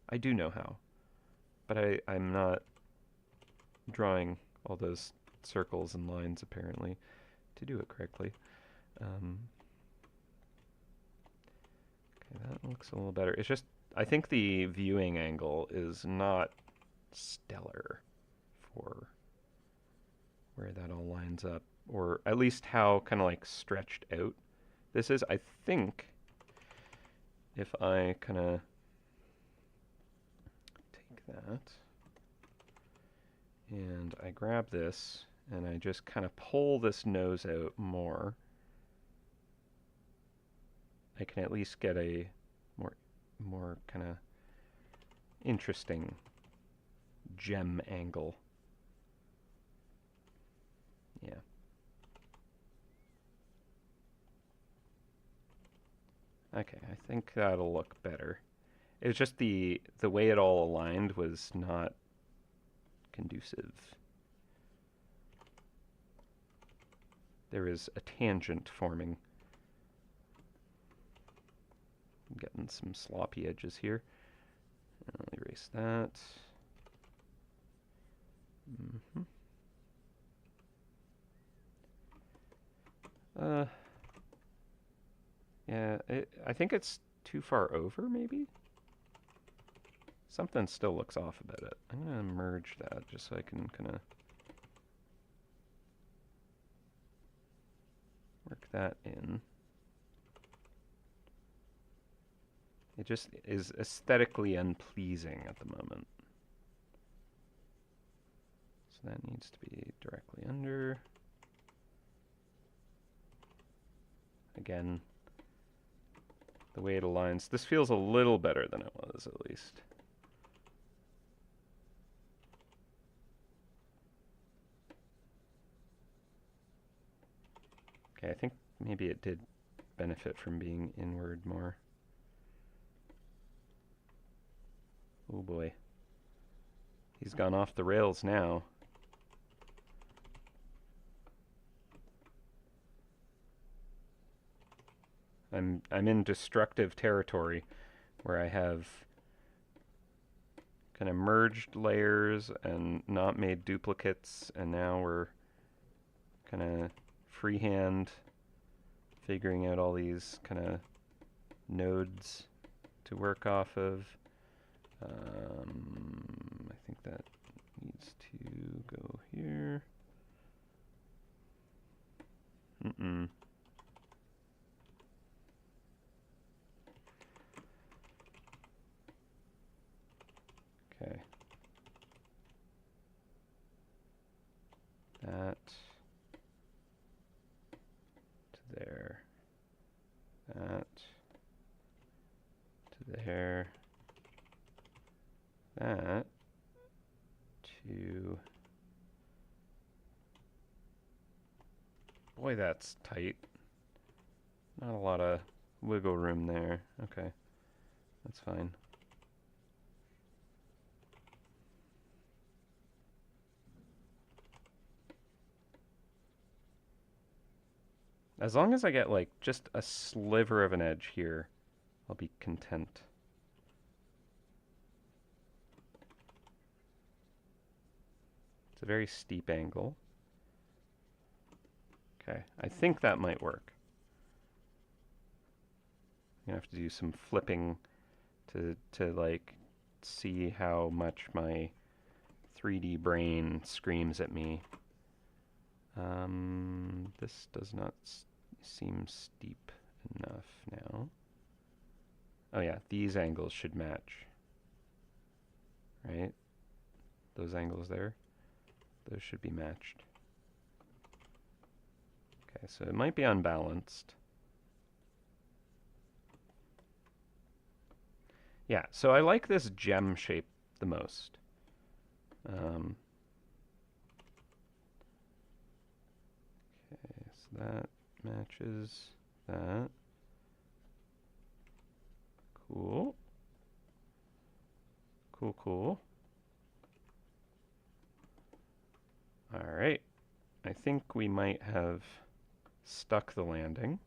I do know how, but I'm not drawing all those circles and lines apparently to do it correctly. Um, okay, that looks a little better. It's just, I think the viewing angle is not stellar for where that all lines up, or at least how kind of like stretched out this is. I think if I kind of take that and I grab this and I just kind of pull this nose out more, I can at least get a more kind of interesting gem angle. Yeah. Okay, I think that'll look better. It was just the way it all aligned was not conducive. There is a tangent forming. I'm getting some sloppy edges here. I'll erase that. Mm-hmm. Yeah, I think it's too far over, maybe? Something still looks off about it. I'm going to merge that just so I can kind of work that in. It just is aesthetically unpleasing at the moment. So that needs to be directly under. Again, the way it aligns. This feels a little better than it was, at least. Okay, I think maybe it did benefit from being inward more. Oh boy. He's gone off the rails now. I'm in destructive territory where I have kind of merged layers and not made duplicates, and now we're kind of freehand figuring out all these kind of nodes to work off of. I think that needs to go here. Okay. That to there. That to there. That to... Boy, that's tight. Not a lot of wiggle room there. Okay, that's fine. As long as I get like just a sliver of an edge here, I'll be content. It's a very steep angle. Okay, I think that might work. gonna have to do some flipping to like see how much my 3D brain screams at me. This does not seem steep enough now. Oh yeah, these angles should match. Right? Those angles there, those should be matched. Okay, so it might be unbalanced. Yeah, so I like this gem shape the most. Okay, so that matches that. Cool. Cool, cool. All right. I think we might have stuck the landing.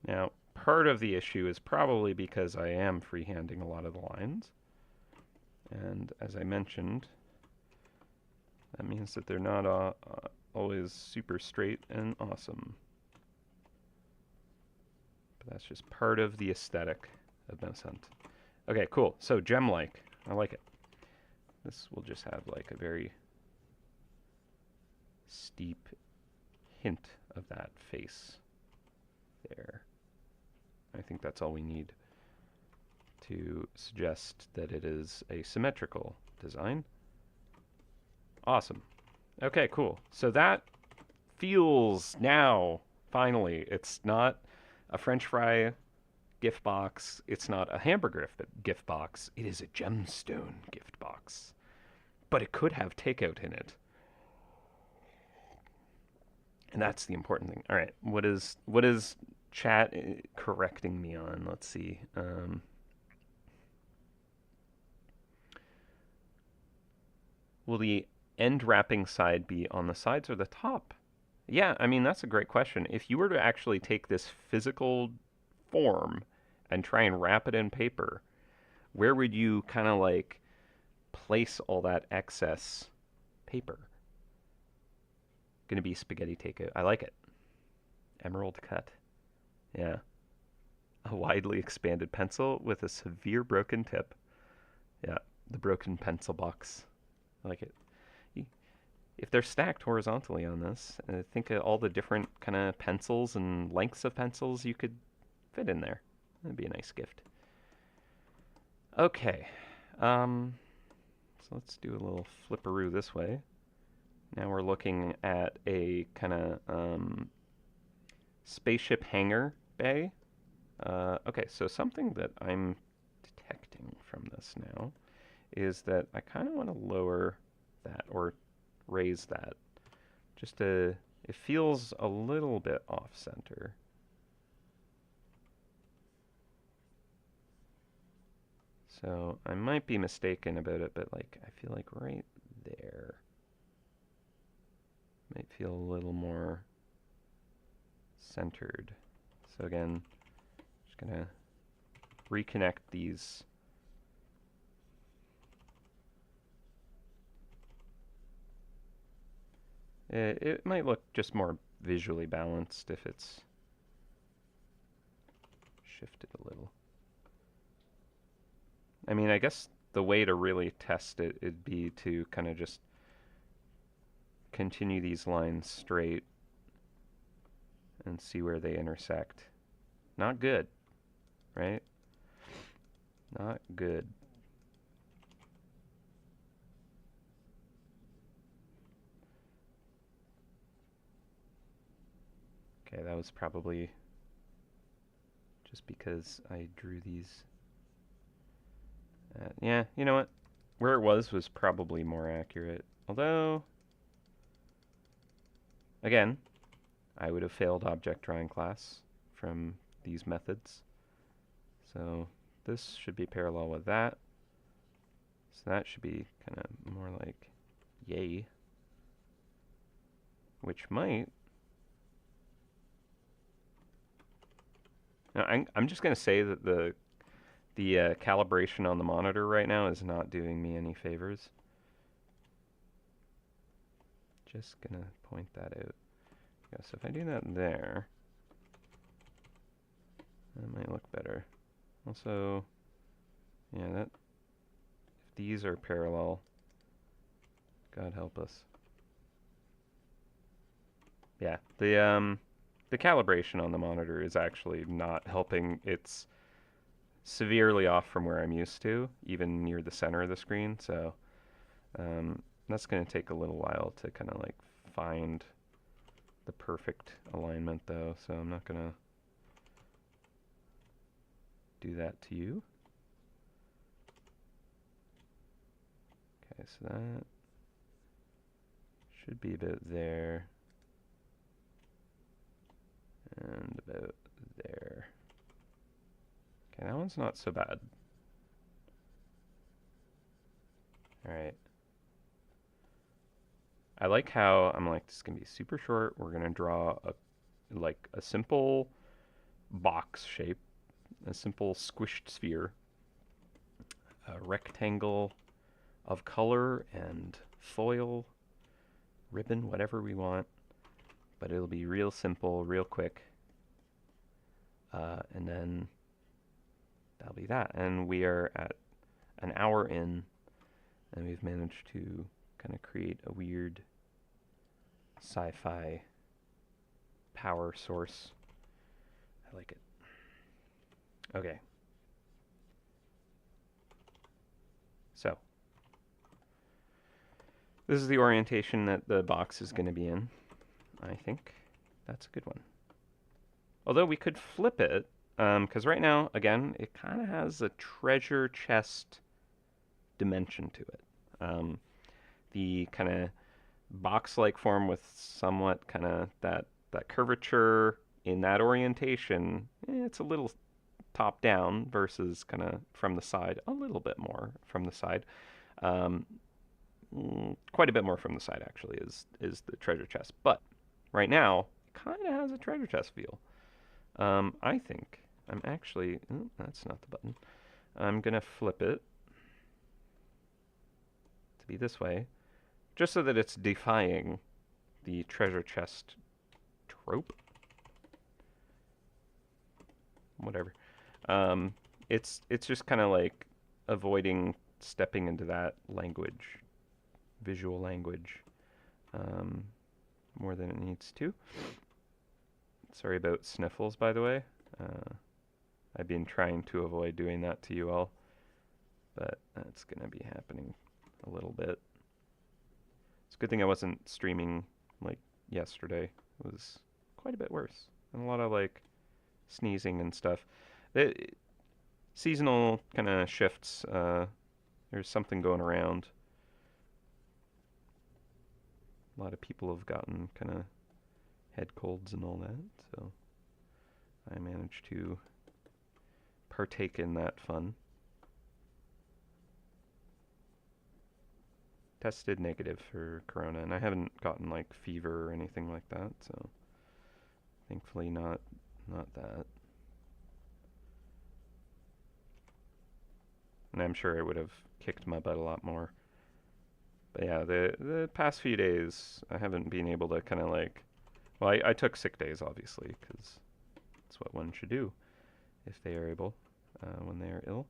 Now, part of the issue is probably because I am freehanding a lot of the lines. And as I mentioned, that means that they're not always super straight and awesome. But that's just part of the aesthetic of MouseHunt. Okay, cool. So gem-like. I like it. This will just have like a very steep hint of that face there. I think that's all we need to suggest that it is a symmetrical design. Awesome. Okay, cool. So that feels now, finally, it's not a French fry gift box. It's not a hamburger gift box. It is a gemstone gift box. But it could have takeout in it. And that's the important thing. All right, what is chat correcting me on? Let's see. Will the end wrapping side be on the sides or the top? Yeah, I mean, that's a great question. If you were to actually take this physical form and try and wrap it in paper, where would you kind of like place all that excess paper? Gonna be spaghetti takeout. I like it. Emerald cut. Yeah. A widely expanded pencil with a severe broken tip. Yeah, the broken pencil box. I like it. If they're stacked horizontally on this, think of all the different kind of pencils and lengths of pencils you could fit in there. That'd be a nice gift. Okay. So let's do a little flipperoo this way. Now we're looking at a kind of spaceship hangar bay. Okay, so something that I'm detecting from this now is that I kind of want to lower that or raise that. Just to, it feels a little bit off center. So I might be mistaken about it, but like I feel like right there might feel a little more centered. So again, just gonna reconnect these. It might look just more visually balanced if it's shifted a little. I mean, I guess the way to really test it would be to kind of just continue these lines straight and see where they intersect. Not good, right? Not good. Okay, that was probably just because I drew these. Yeah, you know what? Where it was probably more accurate. Although, again, I would have failed object drawing class from these methods. So this should be parallel with that. So that should be kind of more like yay. Which might... Now, I'm just going to say that the calibration on the monitor right now is not doing me any favors. Just going to point that out. Yeah, so if I do that there, That might look better. Also, yeah, that if these are parallel, God help us. Yeah, the calibration on the monitor is actually not helping. It's severely off from where I'm used to, even near the center of the screen. So that's going to take a little while to kind of like find the perfect alignment, though. So I'm not going to do that to you. Okay, so that should be about there. And about there. Okay, that one's not so bad. Alright. I like how I'm like, this is gonna be super short. We're gonna draw a simple box shape, a simple squished sphere, a rectangle of color and foil, ribbon, whatever we want. But it'll be real simple, real quick. And then that'll be that. And we are at an hour in, and we've managed to kind of create a weird sci-fi power source. I like it. Okay. So, this is the orientation that the box is going to be in. I think that's a good one. Although we could flip it, because right now, again, it kind of has a treasure chest dimension to it. The kind of box-like form with somewhat kind of that curvature in that orientation, it's a little top-down versus kind of from the side, a little bit more from the side. Quite a bit more from the side, actually, is the treasure chest. But right now, it kind of has a treasure chest feel. I think I'm actually, that's not the button. I'm going to flip it to be this way, just so that it's defying the treasure chest trope. Whatever. It's just kind of like avoiding stepping into that language, visual language, more than it needs to. Sorry about sniffles, by the way. I've been trying to avoid doing that to you all, but that's going to be happening a little bit. It's a good thing I wasn't streaming like yesterday. It was quite a bit worse. And a lot of like sneezing and stuff. Seasonal kind of shifts. There's something going around. A lot of people have gotten kind of head colds and all that, so I managed to partake in that fun. Tested negative for corona, and I haven't gotten like fever or anything like that, so thankfully not that. And I'm sure it would have kicked my butt a lot more. But yeah, the past few days I haven't been able to kind of like, well, I took sick days obviously because that's what one should do if they are able when they are ill.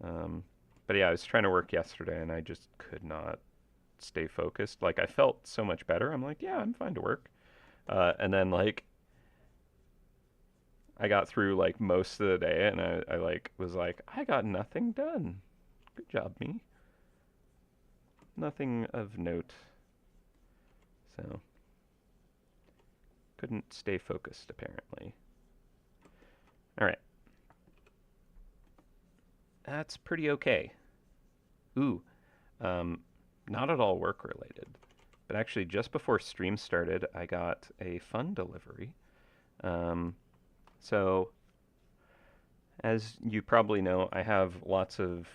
But yeah, I was trying to work yesterday and I just could not stay focused. Like I felt so much better. I'm like, yeah, I'm fine to work. And then like I got through like most of the day and I like was like, I got nothing done. Good job, me. Nothing of note. So couldn't stay focused apparently. All right. That's pretty okay. Ooh, not at all work related, but actually just before stream started, I got a fun delivery. So, as you probably know, I have lots of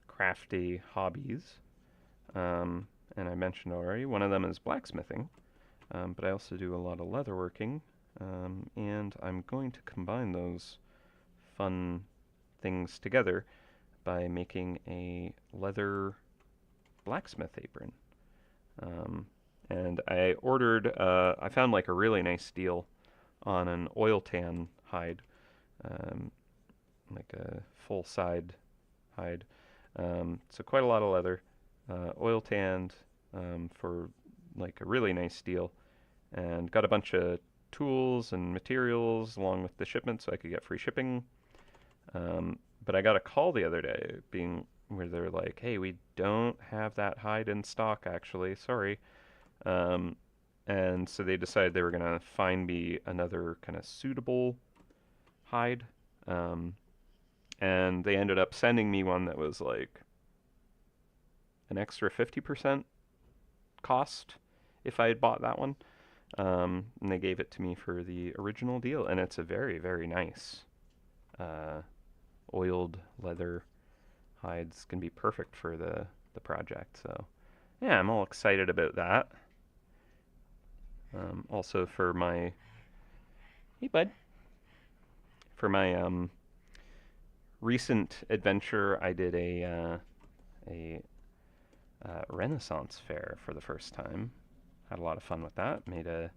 crafty hobbies, and I mentioned already, one of them is blacksmithing, but I also do a lot of leatherworking, and I'm going to combine those fun things together by making a leather blacksmith apron. And I ordered, I found like a really nice deal on an oil tan hide, um, like a full side hide. So quite a lot of leather, oil tanned for like a really nice deal, and got a bunch of tools and materials along with the shipment so I could get free shipping. But I got a call the other day being where they're like, "Hey, we don't have that hide in stock actually. Sorry." Um, and so they decided they were gonna find me another kind of suitable hide. Um, and they ended up sending me one that was like an extra 50% cost if I had bought that one. And they gave it to me for the original deal, and it's a very, very nice uh, oiled leather hide. It's gonna be perfect for the project. So yeah, I'm all excited about that. Also for my hey bud, for my recent adventure, I did a Renaissance fair for the first time. Had a lot of fun with that. Made a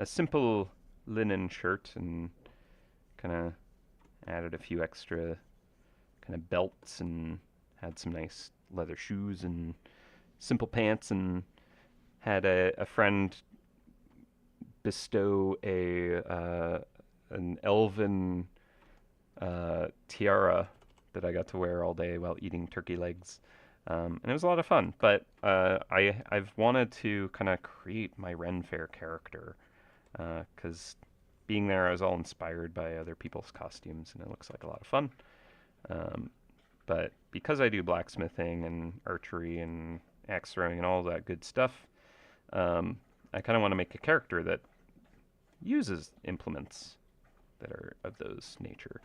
simple linen shirt and kind of added a few extra kind of belts and had some nice leather shoes and simple pants and had a friend bestow a an elven tiara that I got to wear all day while eating turkey legs. And it was a lot of fun. But I've wanted to kind of create my Ren Fair character because being there, I was all inspired by other people's costumes, and it looks like a lot of fun. Um, but because I do blacksmithing and archery and axe throwing and all that good stuff, I kind of want to make a character that uses implements that are of those nature.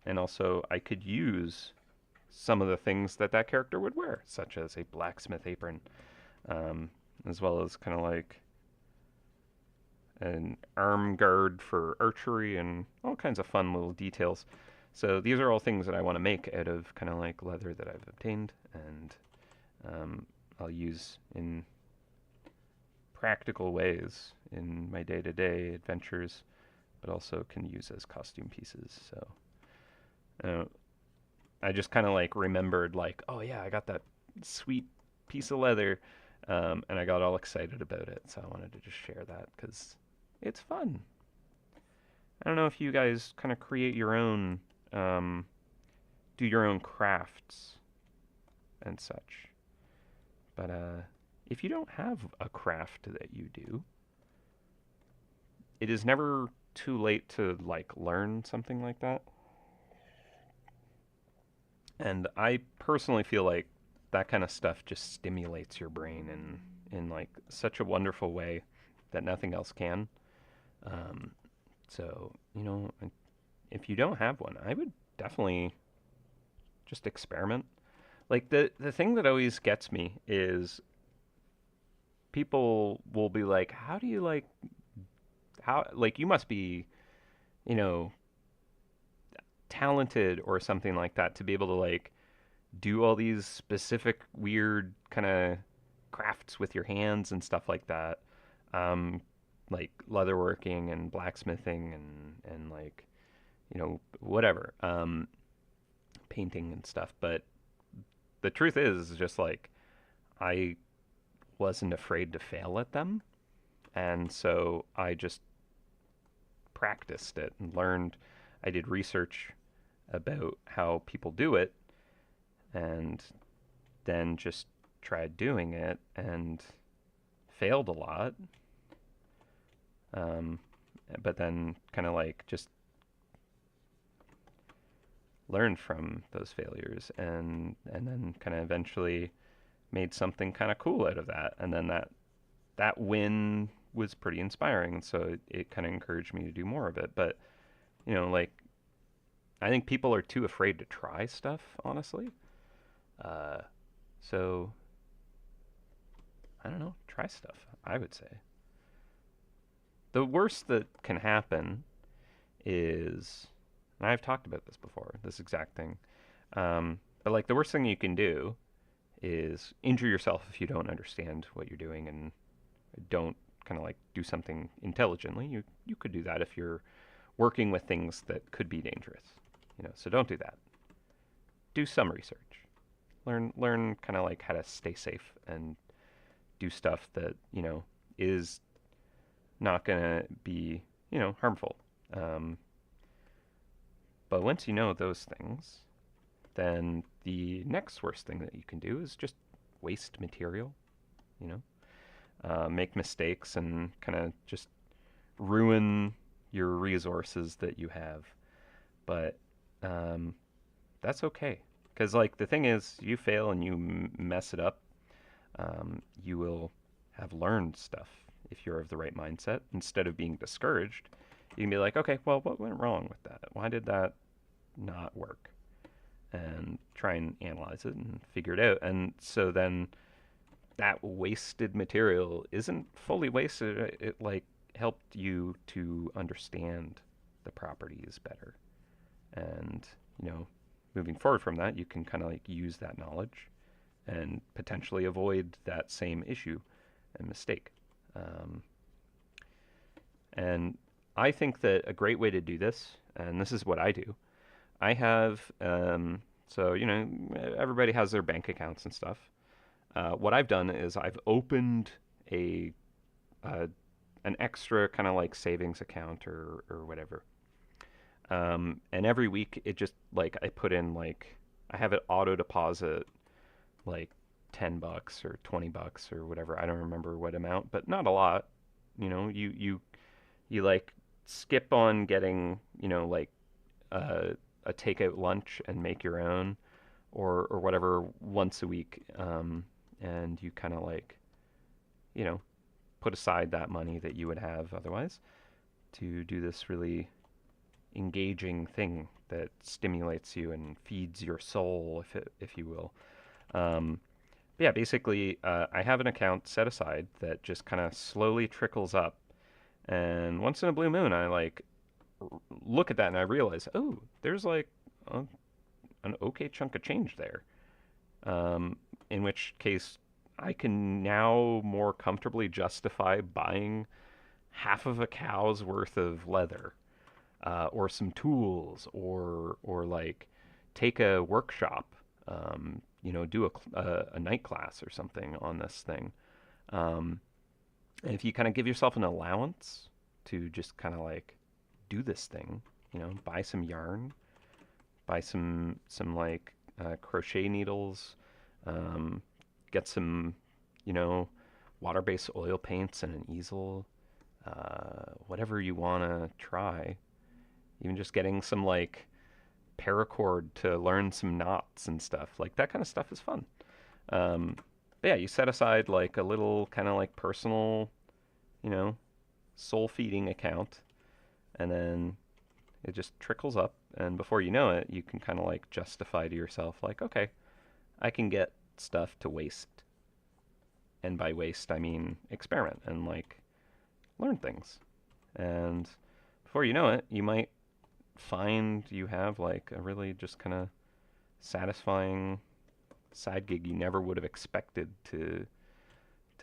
And also, I could use some of the things that that character would wear, such as a blacksmith apron, um, as well as kind of like an arm guard for archery and all kinds of fun little details. So these are all things that I want to make out of kind of like leather that I've obtained, and I'll use in practical ways in my day-to-day adventures, but also can use as costume pieces. So uh, I just kind of like remembered like, oh yeah, I got that sweet piece of leather, and I got all excited about it. So I wanted to just share that because it's fun. I don't know if you guys kind of create your own, do your own crafts and such, but if you don't have a craft that you do, it is never too late to like learn something like that. And I personally feel like that kind of stuff just stimulates your brain in like such a wonderful way that nothing else can. Um, so if you don't have one, I would definitely just experiment. Like the thing that always gets me is people will be like, "How do you like how like you must be, you know, talented or something like that to be able to like do all these specific weird kind of crafts with your hands and stuff like that. Um, like leatherworking and blacksmithing and like whatever, painting and stuff. But the truth is just like I wasn't afraid to fail at them, and so I just practiced it and learned. I did research about how people do it, and then just tried doing it and failed a lot. Um, but then kind of like just learned from those failures and then kind of eventually made something kind of cool out of that. And then that win was pretty inspiring, and so it kind of encouraged me to do more of it. But like I think people are too afraid to try stuff, honestly. Uh, so I don't know, try stuff. I would say the worst that can happen is, and I've talked about this before, this exact thing. But like the worst thing you can do is injure yourself if you don't understand what you're doing and don't kind of like do something intelligently, you could do that if you're working with things that could be dangerous. So don't do that. Do some research. Learn kind of like how to stay safe and do stuff that, is not going to be, harmful. Um, but once you know those things, then the next worst thing that you can do is just waste material, you know, make mistakes and kind of just ruin your resources that you have. But um, that's okay. Because, like, the thing is, you fail and you mess it up, you will have learned stuff if you're of the right mindset. Instead of being discouraged, you can be like, okay, well, what went wrong with that? Why did that not work? And try and analyze it and figure it out. And so then that wasted material isn't fully wasted. It like helped you to understand the properties better. And, moving forward from that, you can kind of like use that knowledge and potentially avoid that same issue and mistake. Um, and I think that a great way to do this, and this is what I do, I have, so, everybody has their bank accounts and stuff. What I've done is I've opened a, uh, an extra kind of like savings account or whatever. And every week it just like I put in like I have it auto deposit like $10 or $20 or whatever. I don't remember what amount, but not a lot. You like skip on getting like a, a takeout lunch and make your own or whatever once a week, and you kind of like you know put aside that money that you would have otherwise to do this really engaging thing that stimulates you and feeds your soul, if you will. But yeah, basically, I have an account set aside that just kind of slowly trickles up, and once in a blue moon, I like look at that and I realize, oh, there's like a, an okay chunk of change there. In which case, I can now more comfortably justify buying half of a cow's worth of leather, or some tools, or like take a workshop, do a night class or something on this thing. Um, and if you kind of give yourself an allowance to just kind of like do this thing, buy some yarn, buy some like crochet needles, um, get some, you know, water-based oil paints and an easel, whatever you want to try. Even just getting some like paracord to learn some knots and stuff. Like that kind of stuff is fun. But yeah, you set aside like a little kind of like personal, you know, soul feeding account, and then it just trickles up. And before you know it, you can kind of like justify to yourself, like, okay, I can get stuff to waste. And by waste, I mean experiment and like learn things. And before you know it, you might find you have like a really just kind of satisfying side gig you never would have expected to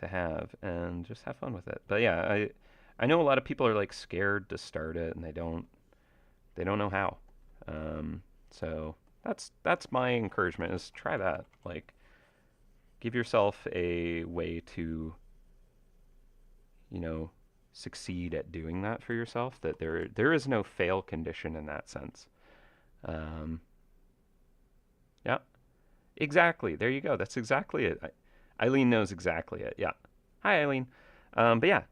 have, and just have fun with it. But yeah, I know a lot of people are like scared to start it and they don't know how. So that's my encouragement, is try that. Like give yourself a way to, you know, succeed at doing that for yourself, that there is no fail condition in that sense. Um, yeah, exactly. There you go. That's exactly it. Eileen knows exactly it. Yeah. Hi, Eileen. But yeah,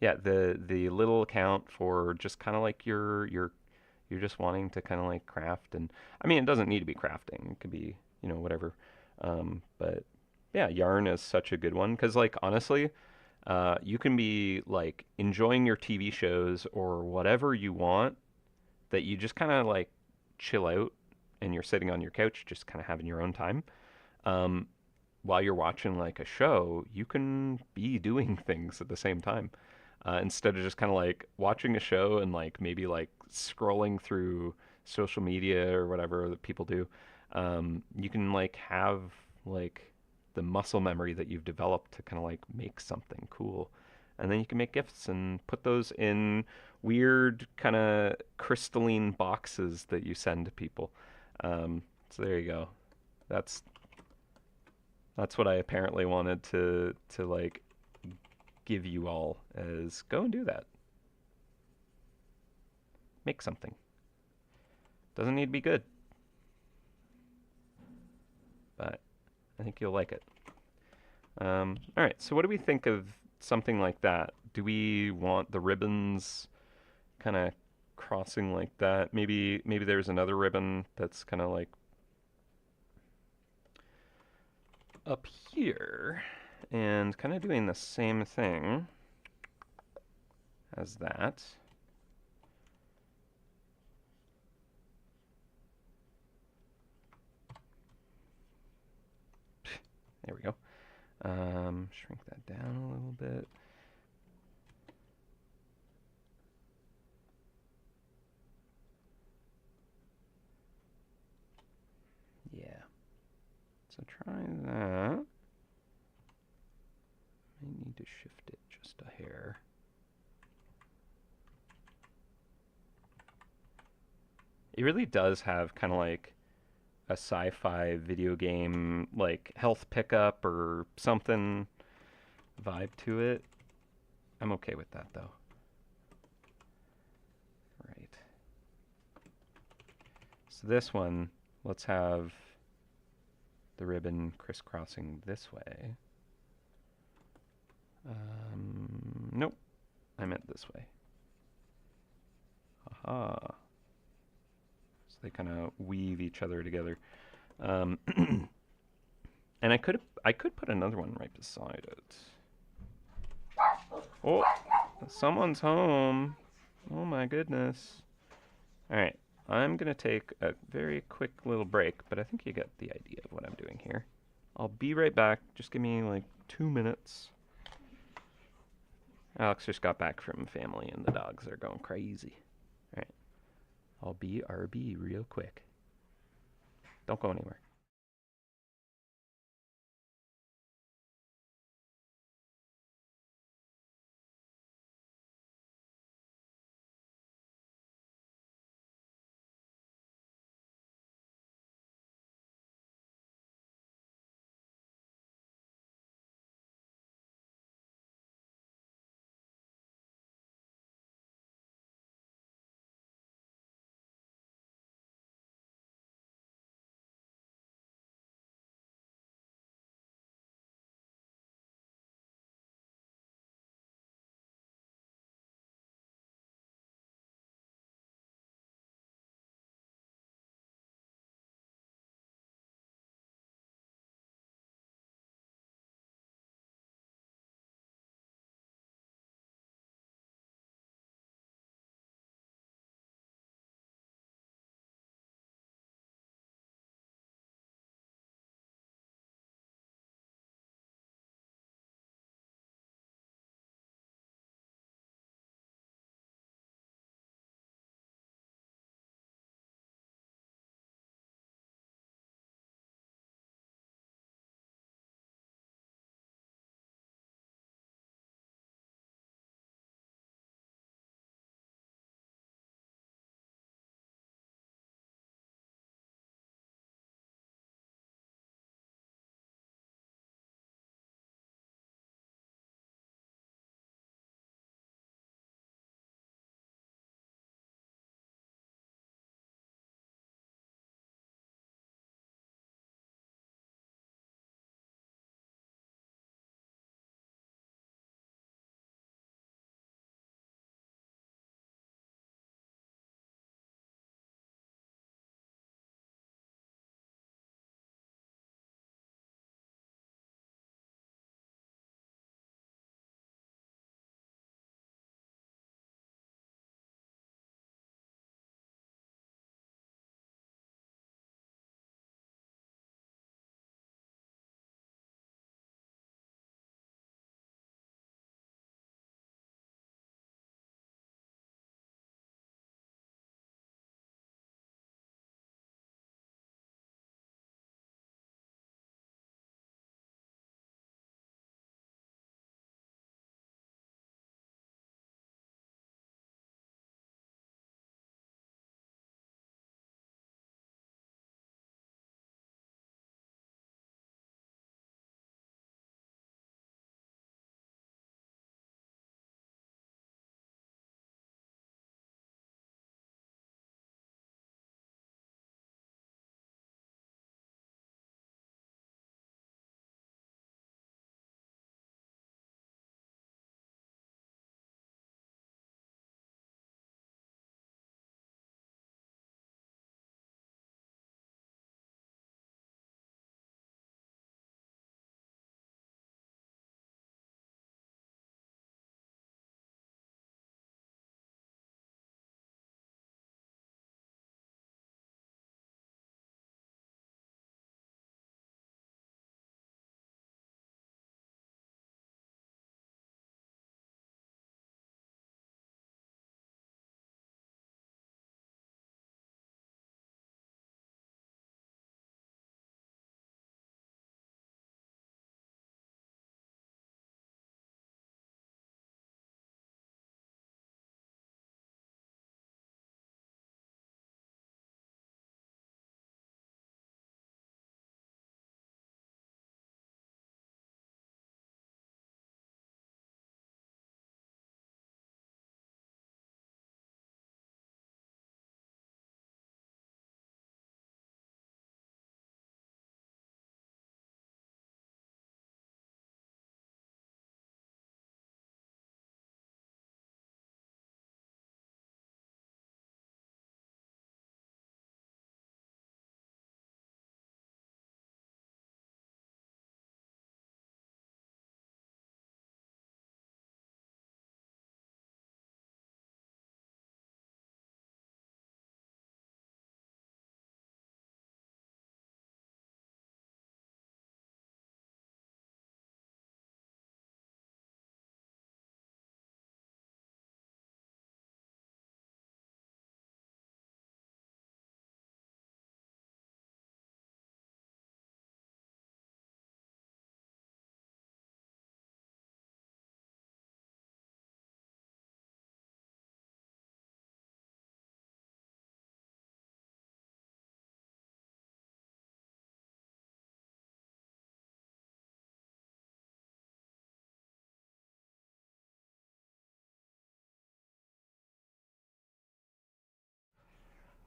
yeah. The little account for just kind of like you're just wanting to kind of like craft, and I mean it doesn't need to be crafting. It could be whatever. But yeah, yarn is such a good one because like honestly, you can be like enjoying your TV shows or whatever you want, that you just kind of like chill out and you're sitting on your couch just kind of having your own time. Um, while you're watching like a show, you can be doing things at the same time. Instead of just kind of like watching a show and like maybe like scrolling through social media or whatever that people do, you can like have like the muscle memory that you've developed to kind of like make something cool. and then you can make gifts and put those in weird kind of crystalline boxes that you send to people. So there you go. That's that's what I apparently wanted to like give you all is go and do that. Make something. Doesn't need to be good, but I think you'll like it. All right, so what do we think of something like that? Do we want the ribbons kind of crossing like that? Maybe there's another ribbon that's kind of like up here and kind of doing the same thing as that. There we go. Shrink that down a little bit. Yeah. So try that. I need to shift it just a hair. It really does have kind of like a sci-fi video game, like health pickup or something vibe to it. I'm okay with that though. Right. So this one, let's have the ribbon crisscrossing this way. Nope. I meant this way. Aha. So they kind of weave each other together. And I could put another one right beside it. Oh, someone's home. Oh my goodness. All right. I'm going to take a very quick little break, but I think you get the idea of what I'm doing here. I'll be right back. Just give me like 2 minutes. Alex just got back from family and the dogs are going crazy. All right. I'll be RB real quick. Don't go anywhere.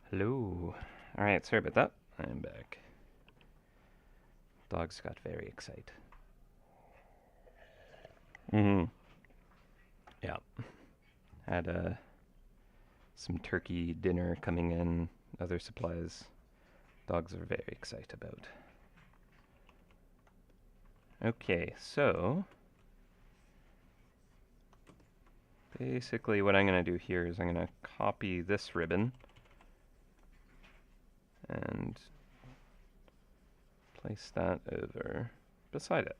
Hello. Alright, sorry about that. I'm back. Dogs got very excited. Mm-hmm. Yeah. Had some turkey dinner coming in, other supplies. Dogs are very excited about. Okay, so basically what I'm going to do here is I'm going to copy this ribbon and place that over beside it.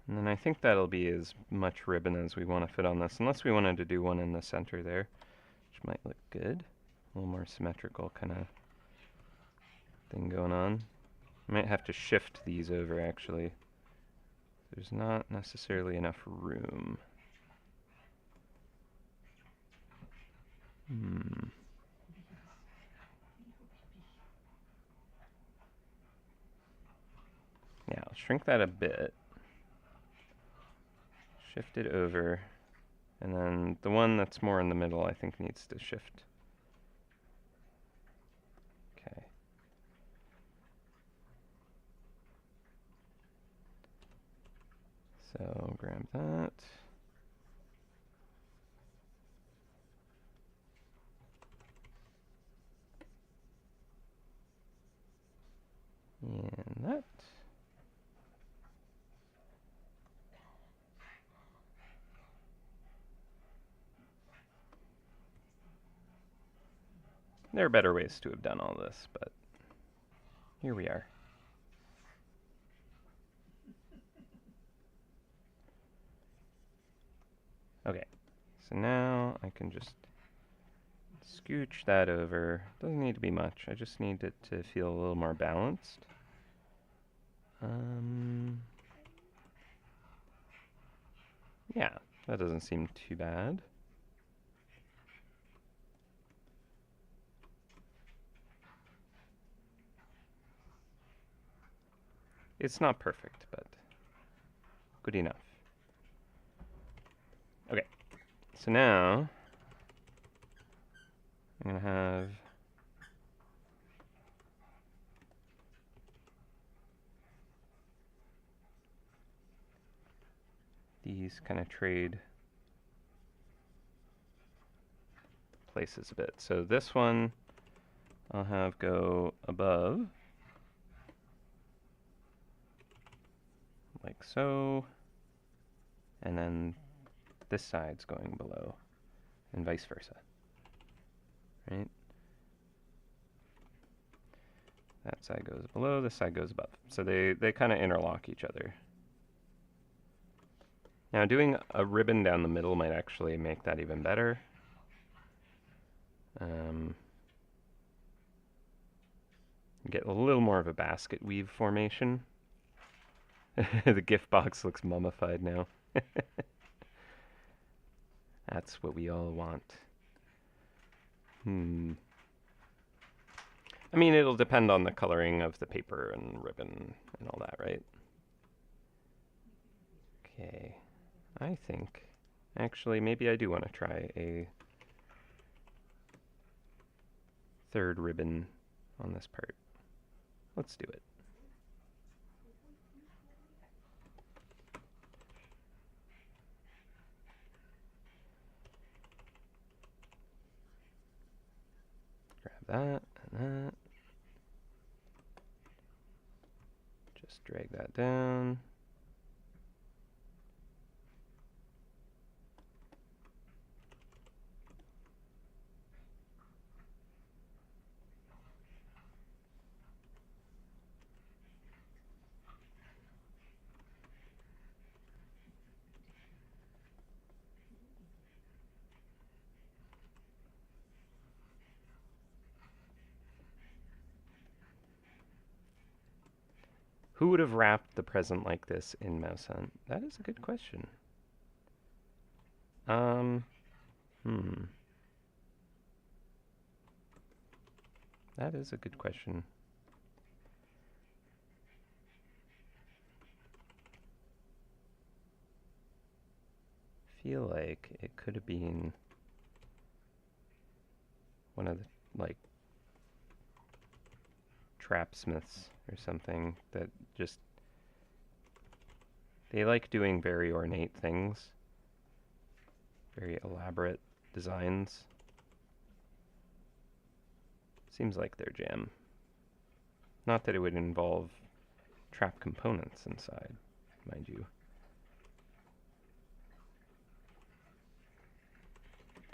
And then I think that'll be as much ribbon as we want to fit on this, unless we wanted to do one in the center there, which might look good. A little more symmetrical kind of thing going on. I might have to shift these over actually. There's not necessarily enough room. Yeah, I'll shrink that a bit. Shift it over. And then the one that's more in the middle I think needs to shift. Okay. So grab that. And that. There are better ways to have done all this, but here we are. Okay, so now I can just scooch that over. Doesn't need to be much. I just need it to feel a little more balanced. Yeah, that doesn't seem too bad. It's not perfect, but good enough. Okay, so now I'm going to have these kind of trade places a bit. So this one I'll have go above, like so, and then this side's going below, and vice versa, right? That side goes below, this side goes above. So they kind of interlock each other. Now doing a ribbon down the middle might actually make that even better. Get a little more of a basket weave formation. The gift box looks mummified now. That's what we all want. I mean, it'll depend on the coloring of the paper and ribbon and all that, right? Okay, I think, actually, maybe I do want to try a third ribbon on this part. Let's do it. Grab that and that. Just drag that down. Who would have wrapped the present like this in MouseHunt? That is a good question. That is a good question. Feel like it could have been one of the, like, trapsmiths or something that just, they like doing very ornate things, very elaborate designs. Seems like their jam. Not that it would involve trap components inside, mind you.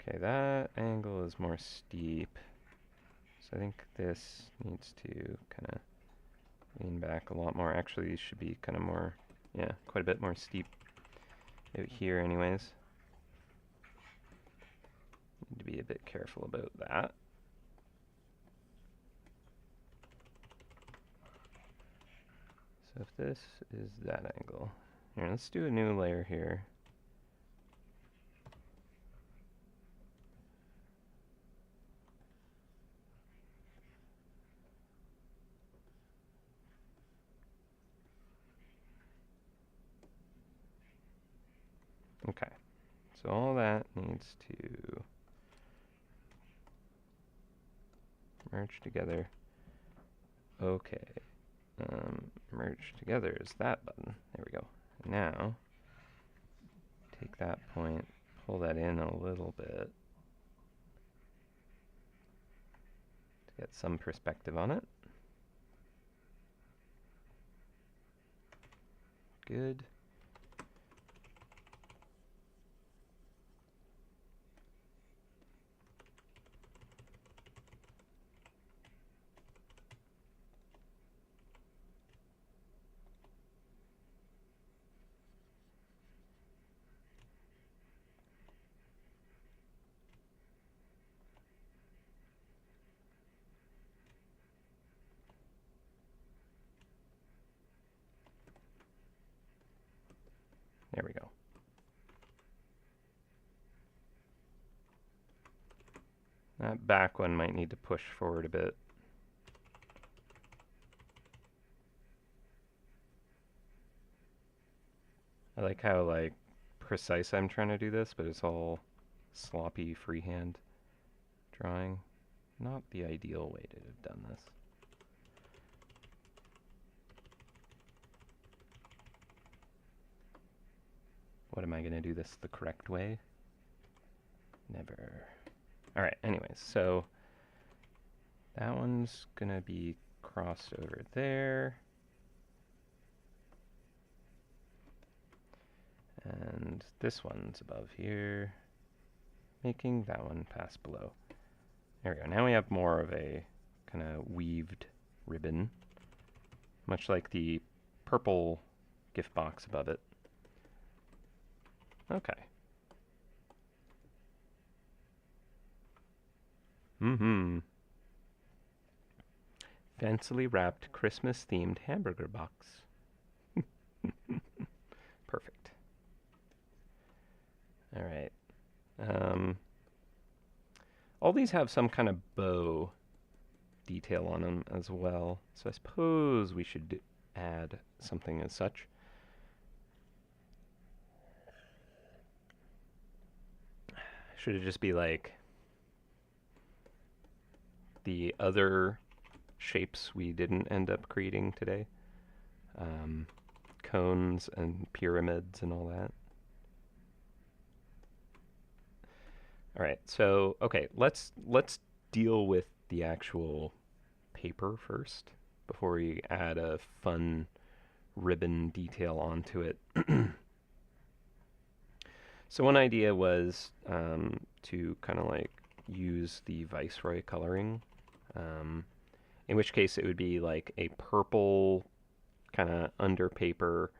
Okay, that angle is more steep. So I think this needs to kind of lean back a lot more. Actually, these should be kind of more, yeah, quite a bit more steep out here anyways. Need to be a bit careful about that. So if this is that angle, here, let's do a new layer here. Okay, so all that needs to merge together. Okay, merge together is that button. There we go. Now, take that point, pull that in a little bit to get some perspective on it. Good. There we go. That back one might need to push forward a bit. I like how, like, precise I'm trying to do this, but it's all sloppy freehand drawing. Not the ideal way to have done this. What, am I going to do this the correct way? Never. Alright, anyways, so that one's going to be crossed over there. And this one's above here, making that one pass below. There we go. Now we have more of a kind of weaved ribbon, much like the purple gift box above it. Okay. Fancily wrapped Christmas-themed hamburger box. Perfect. All right. All these have some kind of bow detail on them as well, so I suppose we should add something as such. Should it just be like the other shapes we didn't end up creating today? Cones and pyramids and all that. All right, so okay, let's deal with the actual paper first before we add a fun ribbon detail onto it. So one idea was to kind of like use the Viceroy coloring, in which case it would be like a purple kind of under paper,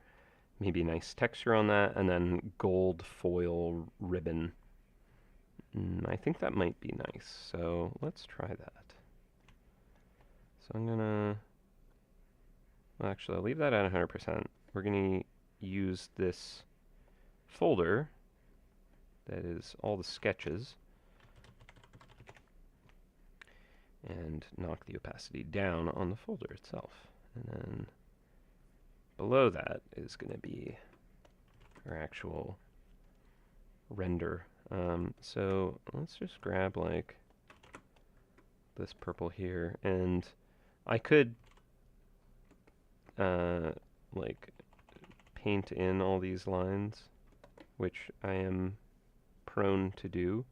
maybe nice texture on that, and then gold foil ribbon. I think that might be nice, so let's try that. So I'm gonna, well, actually I'll leave that at 100%. We're gonna use this folder that is all the sketches and knock the opacity down on the folder itself. And then below that is going to be our actual render. So let's just grab like this purple here, and I could like paint in all these lines, which I am prone to do,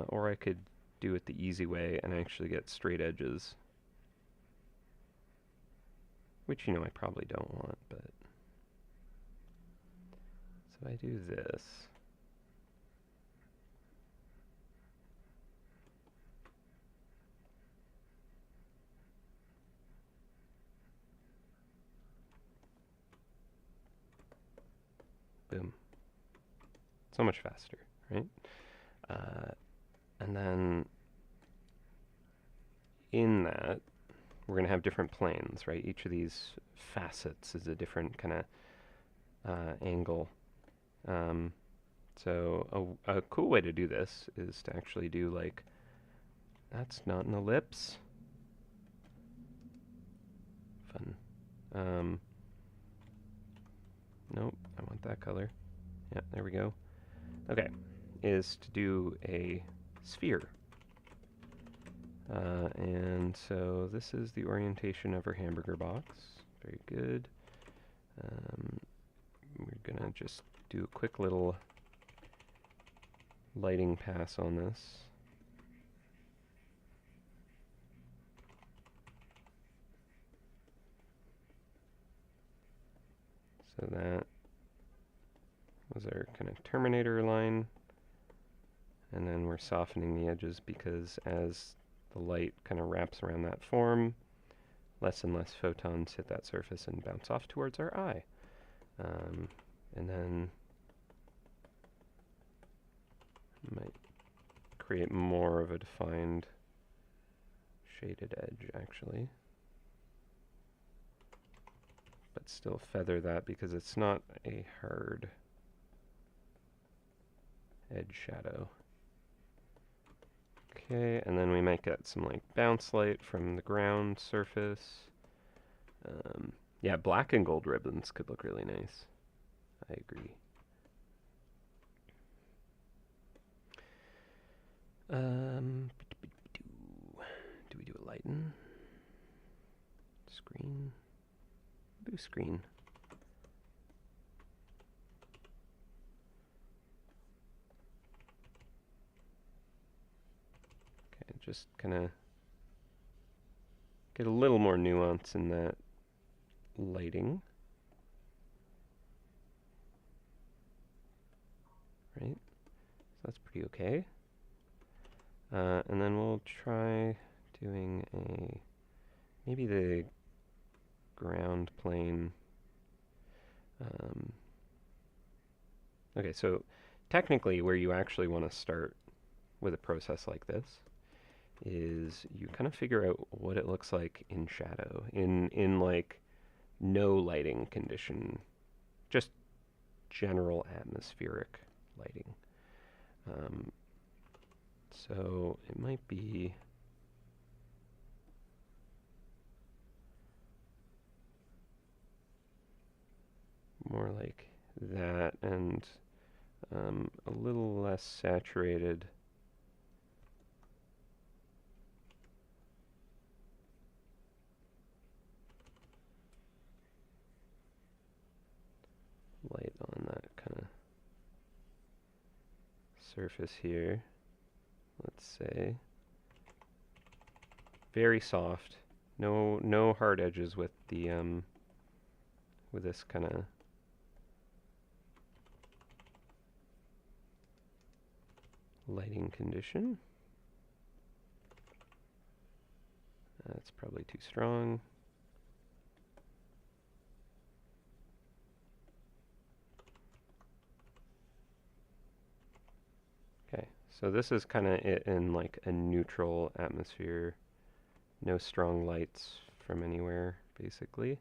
or I could do it the easy way and actually get straight edges, which, you know, I probably don't want, but so I do this. Boom. So much faster, right? And then in that, we're going to have different planes, right? Each of these facets is a different kind of angle. So a cool way to do this is to actually do like, that's not an ellipse. Fun. Nope, I want that color. Yeah, there we go. Okay, is to do a sphere. And so this is the orientation of our hamburger box. Very good. We're gonna just do a quick little lighting pass on this. So that was our kind of terminator line. And then we're softening the edges because as the light kind of wraps around that form, less and less photons hit that surface and bounce off towards our eye. And then might create more of a defined shaded edge, actually. But still feather that because it's not a hard edge shadow. Okay, and then we might get some like bounce light from the ground surface. Yeah, black and gold ribbons could look really nice. I agree. Do we do a lighten? Screen? Do screen. Okay, just kind of get a little more nuance in that lighting. Right? So that's pretty okay. And then we'll try doing maybe the ground plane. Okay, so technically where you actually want to start with a process like this is you kind of figure out what it looks like in shadow, in like no lighting condition, just general atmospheric lighting. So it might be more like that and a little less saturated. Light on that kind of surface here. Let's say very soft. No hard edges with the with this kind of lighting condition. That's probably too strong. Okay, so this is kind of it in like a neutral atmosphere. No strong lights from anywhere, basically.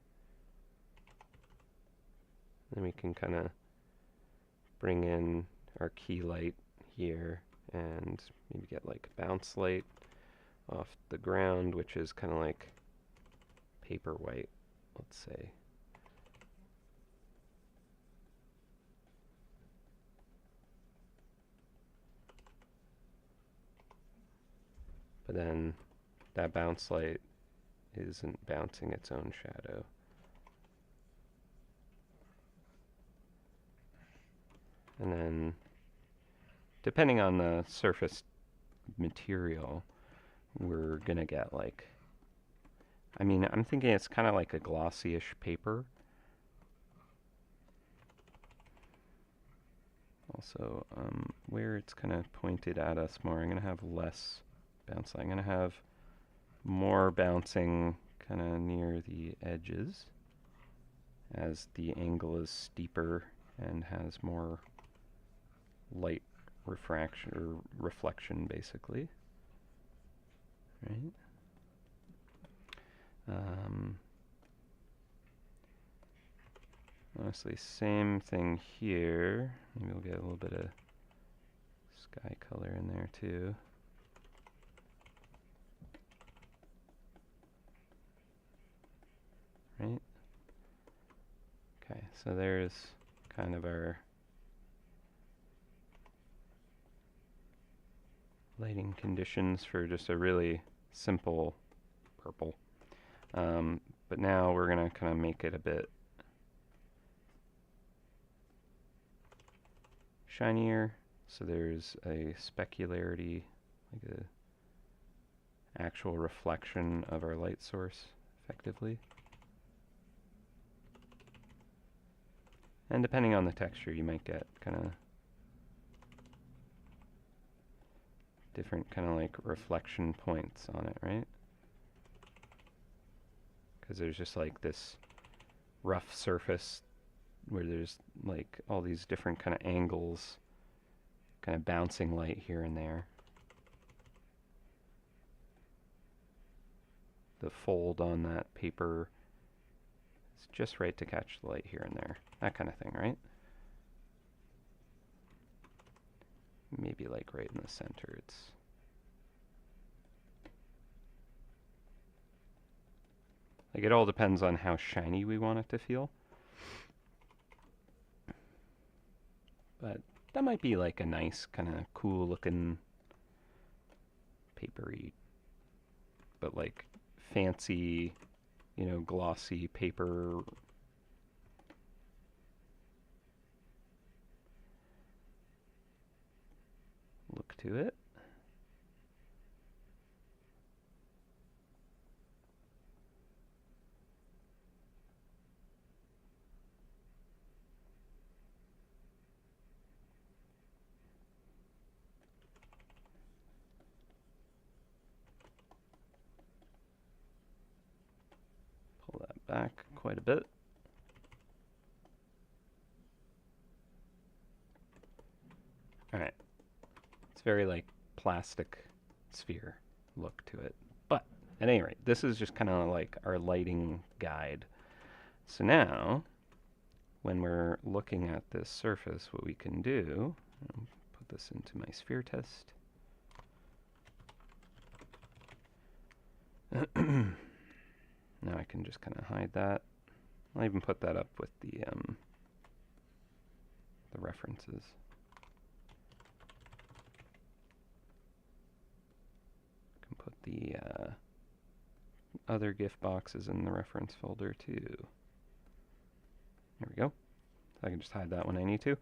Then we can kind of bring in our key light here and maybe get like bounce light off the ground, which is kind of like paper white, let's say. but then that bounce light isn't bouncing its own shadow. And then, depending on the surface material, we're gonna get like, I mean, I'm thinking it's kind of like a glossy-ish paper. Also, where it's kind of pointed at us more, I'm gonna have less bounce. I'm gonna have more bouncing kind of near the edges as the angle is steeper and has more light refraction or reflection, basically. Right? Honestly, same thing here. Maybe we'll get a little bit of sky color in there too. Right? Okay, so there's kind of our lighting conditions for just a really simple purple. But now we're going to kind of make it a bit shinier. So there's a specularity, like a actual reflection of our light source, effectively. And depending on the texture, you might get kind of different kind of like reflection points on it, right? Because there's just like this rough surface where there's like all these different kind of angles, kind of bouncing light here and there. The fold on that paper is just right to catch the light here and there. That kind of thing, right? Maybe like right in the center. It's like it all depends on how shiny we want it to feel. But that might be like a nice kind of cool looking papery, but like fancy, you know, glossy paper. Look to it. Pull that back quite a bit. Alright. It's very like plastic sphere look to it. But at any rate, this is just kind of like our lighting guide. So now, when we're looking at this surface, what we can do, I'll put this into my sphere test. Now I can just kind of hide that. I'll even put that up with the references. Can put the other GIF boxes in the reference folder too. There we go. So I can just hide that when I need to.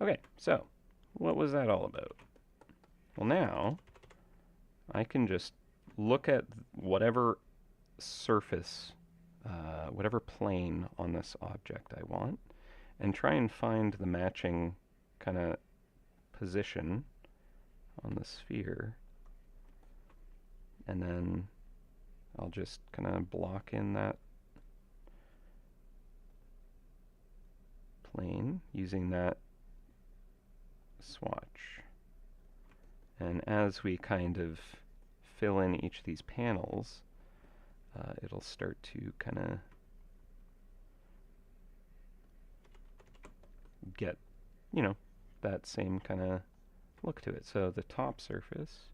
Okay, so what was that all about? Well, now I can just look at whatever surface, whatever plane on this object I want, and try and find the matching kind of position on the sphere. And then I'll just kind of block in that plane using that swatch. And as we kind of fill in each of these panels, it'll start to kind of get, you know, that same kind of look to it. So the top surface,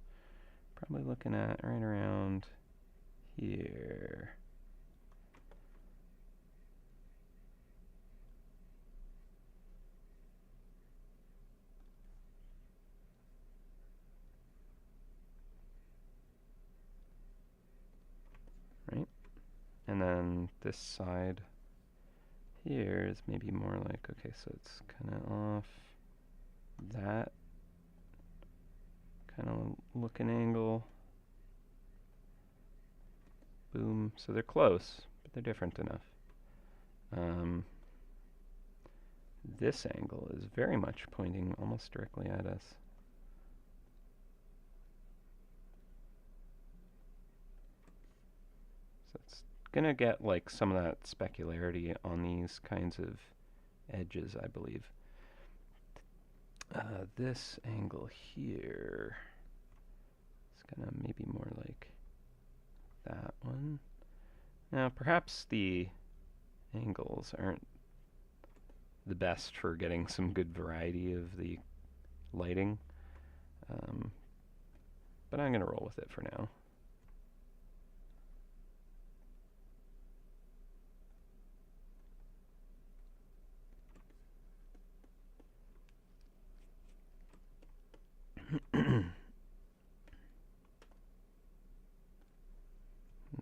probably looking at right around here. And then this side here is maybe more like, okay, so it's kind of off that kind of looking angle. Boom. So they're close, but they're different enough. This angle is very much pointing almost directly at us. So it's gonna get like some of that specularity on these kinds of edges, I believe. This angle here is gonna maybe more like that one. Now perhaps the angles aren't the best for getting some good variety of the lighting, but I'm gonna roll with it for now.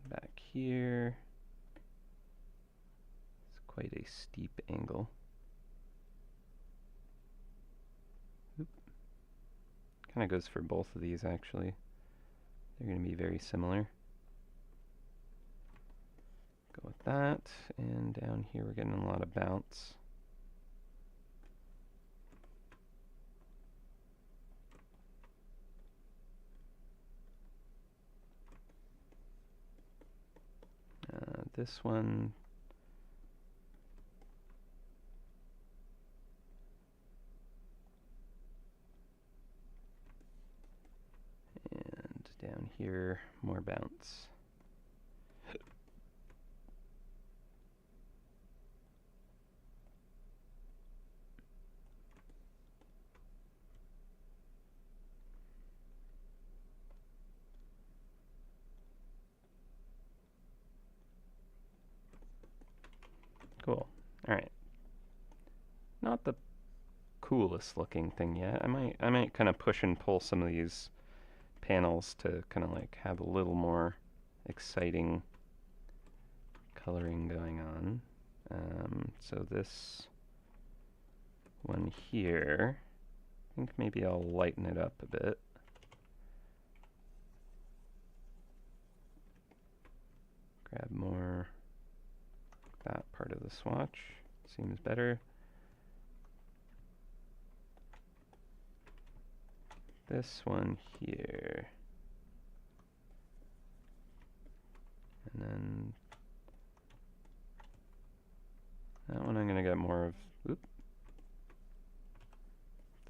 Back here, it's quite a steep angle. Kind of goes for both of these actually. They're going to be very similar. Go with that, and down here we're getting a lot of bounce. This one, and down here, more bounce. Cool. Alright. Not the coolest looking thing yet. I might kind of push and pull some of these panels to kind of like have a little more exciting coloring going on. So this one here, I think maybe I'll lighten it up a bit. Grab more that part of the swatch. Seems better. This one here. And then that one I'm going to get more of the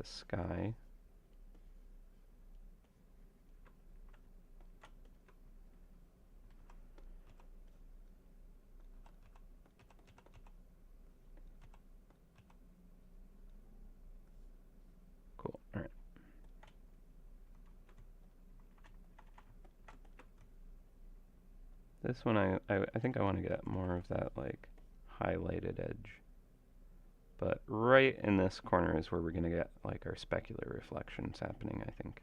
sky. Cool. All right. This one I think I want to get more of that like highlighted edge. But right in this corner is where we're going to get like our specular reflections happening, I think.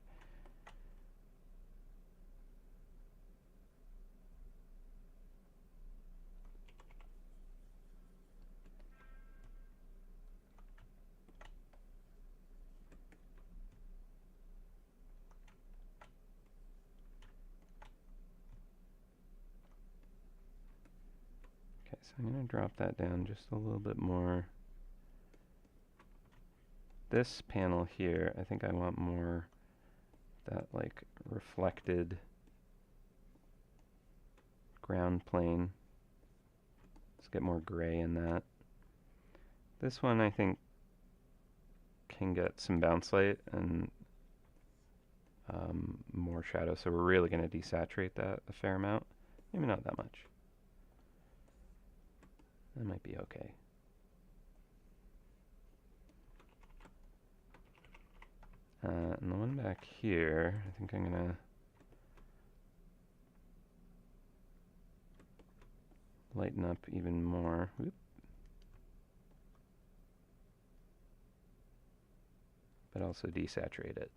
Okay, so I'm going to drop that down just a little bit more. This panel here, I think I want more that like reflected ground plane. Let's get more gray in that. This one I think can get some bounce light and more shadow, so we're really going to desaturate that a fair amount. Maybe not that much. That might be okay. And the one back here, I think I'm going to lighten up even more. Whoop. But also desaturate it.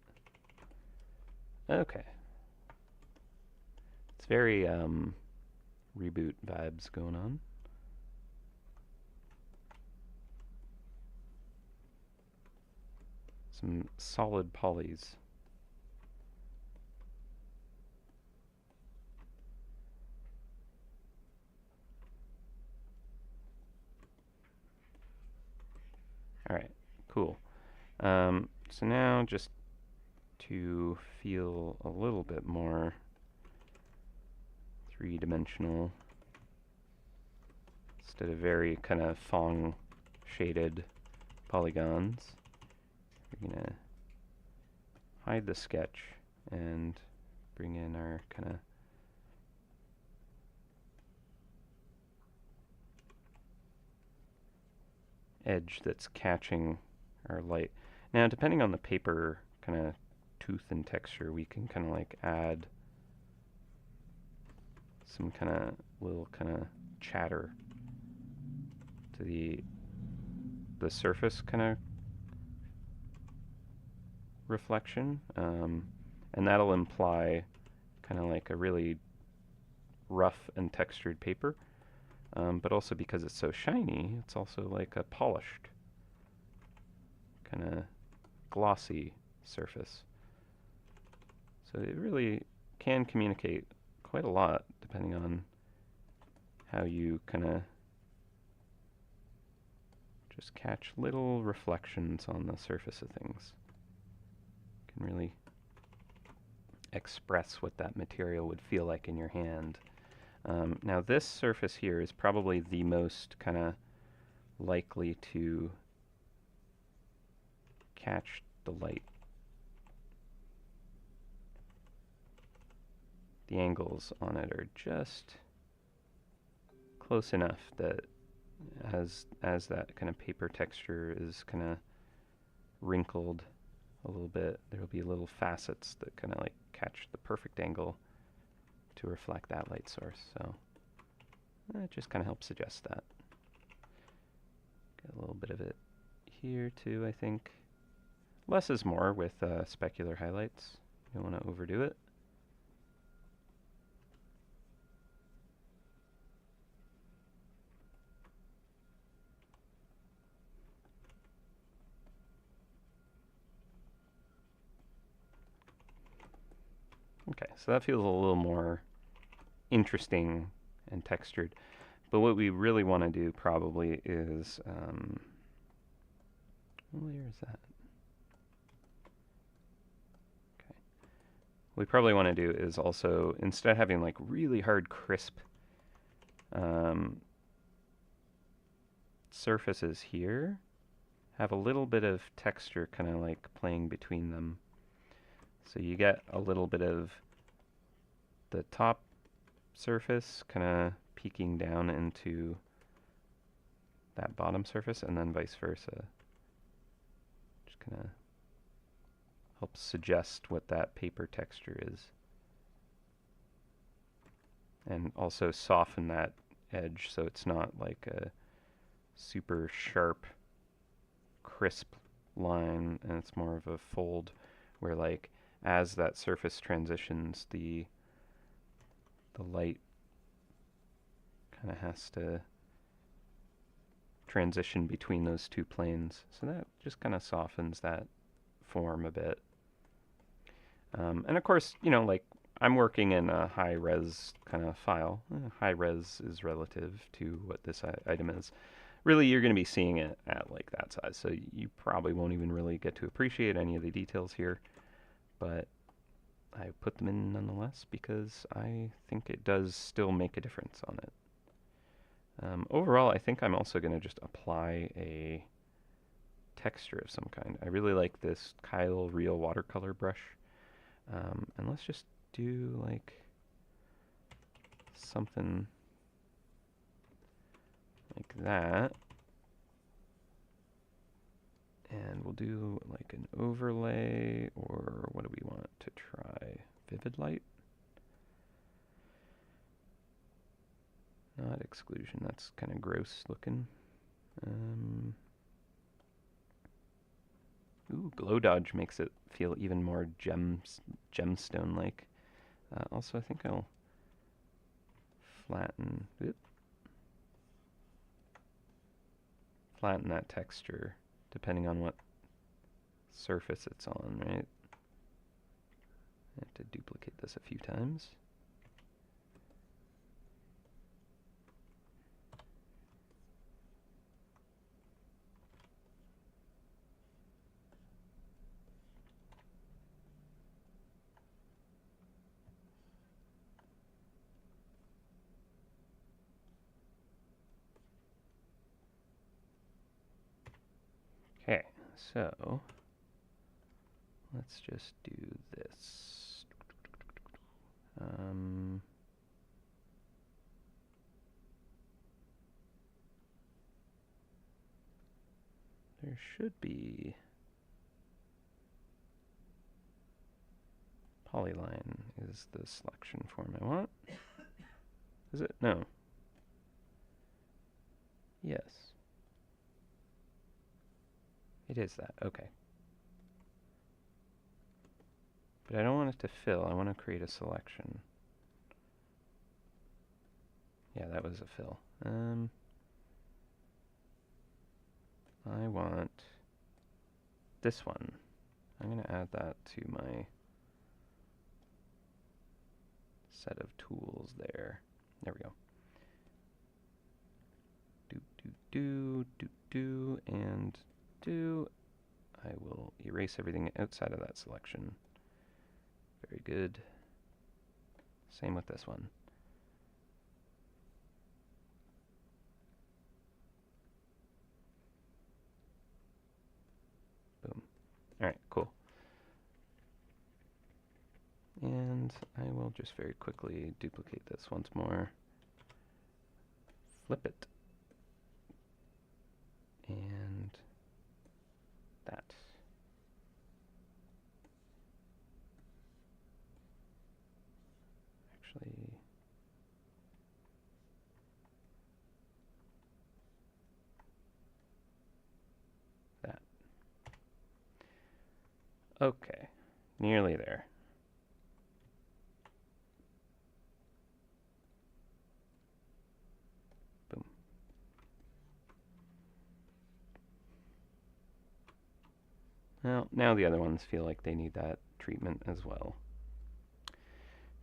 Okay. It's very reboot vibes going on. Some solid polys. Alright, cool. So now just to feel a little bit more three-dimensional instead of very kind of Phong shaded polygons, we're gonna hide the sketch and bring in our kind of edge that's catching our light. Now, depending on the paper kind of tooth and texture, we can kind of like add some kind of little kind of chatter to the surface kind of reflection, and that'll imply kind of like a really rough and textured paper. But also because it's so shiny, it's also like a polished, kind of glossy surface. So it really can communicate quite a lot depending on how you kind of just catch little reflections on the surface of things. Can really express what that material would feel like in your hand. Now this surface here is probably the most kind of likely to catch the light. The angles on it are just close enough that as that kind of paper texture is kind of wrinkled a little bit, there will be little facets that kind of like catch the perfect angle to reflect that light source. So it just kind of helps suggest that. Get a little bit of it here too, I think. Less is more with specular highlights. You don't want to overdo it. Okay, so that feels a little more interesting and textured. But what we really want to do probably is, what layer is that? Okay. What we probably want to do is also, instead of having like really hard, crisp surfaces here, have a little bit of texture kind of like playing between them. So you get a little bit of the top surface kind of peeking down into that bottom surface, and then vice versa. Just kind of helps suggest what that paper texture is. And also soften that edge so it's not like a super sharp, crisp line, and it's more of a fold where like as that surface transitions, the light kind of has to transition between those two planes. So that just kind of softens that form a bit. And of course, you know, like I'm working in a high res kind of file. High res is relative to what this item is. Really, you're going to be seeing it at like that size, so you probably won't even really get to appreciate any of the details here. But I put them in nonetheless because I think it does still make a difference on it. Overall, I think I'm also going to just apply a texture of some kind. I really like this Kyle Real watercolor brush. And let's just do like something like that. And we'll do like an overlay, or what do we want to try? Vivid light? Not exclusion, that's kind of gross looking. Ooh, glow dodge makes it feel even more gemstone-like. Also, I think I'll flatten that texture depending on what surface it's on, right? I have to duplicate this a few times. Okay, so let's just do this. There should be polyline is the selection form I want. Is it? No. Yes. It is that. Okay. But I don't want it to fill. I want to create a selection. Yeah, that was a fill. I want this one. I'm going to add that to my set of tools there. There we go. And I will erase everything outside of that selection. Very good. Same with this one. Boom. Alright, cool. And I will just very quickly duplicate this once more. Flip it. And that. Actually, that. Okay, nearly there. Boom. Well, now the other ones feel like they need that treatment as well.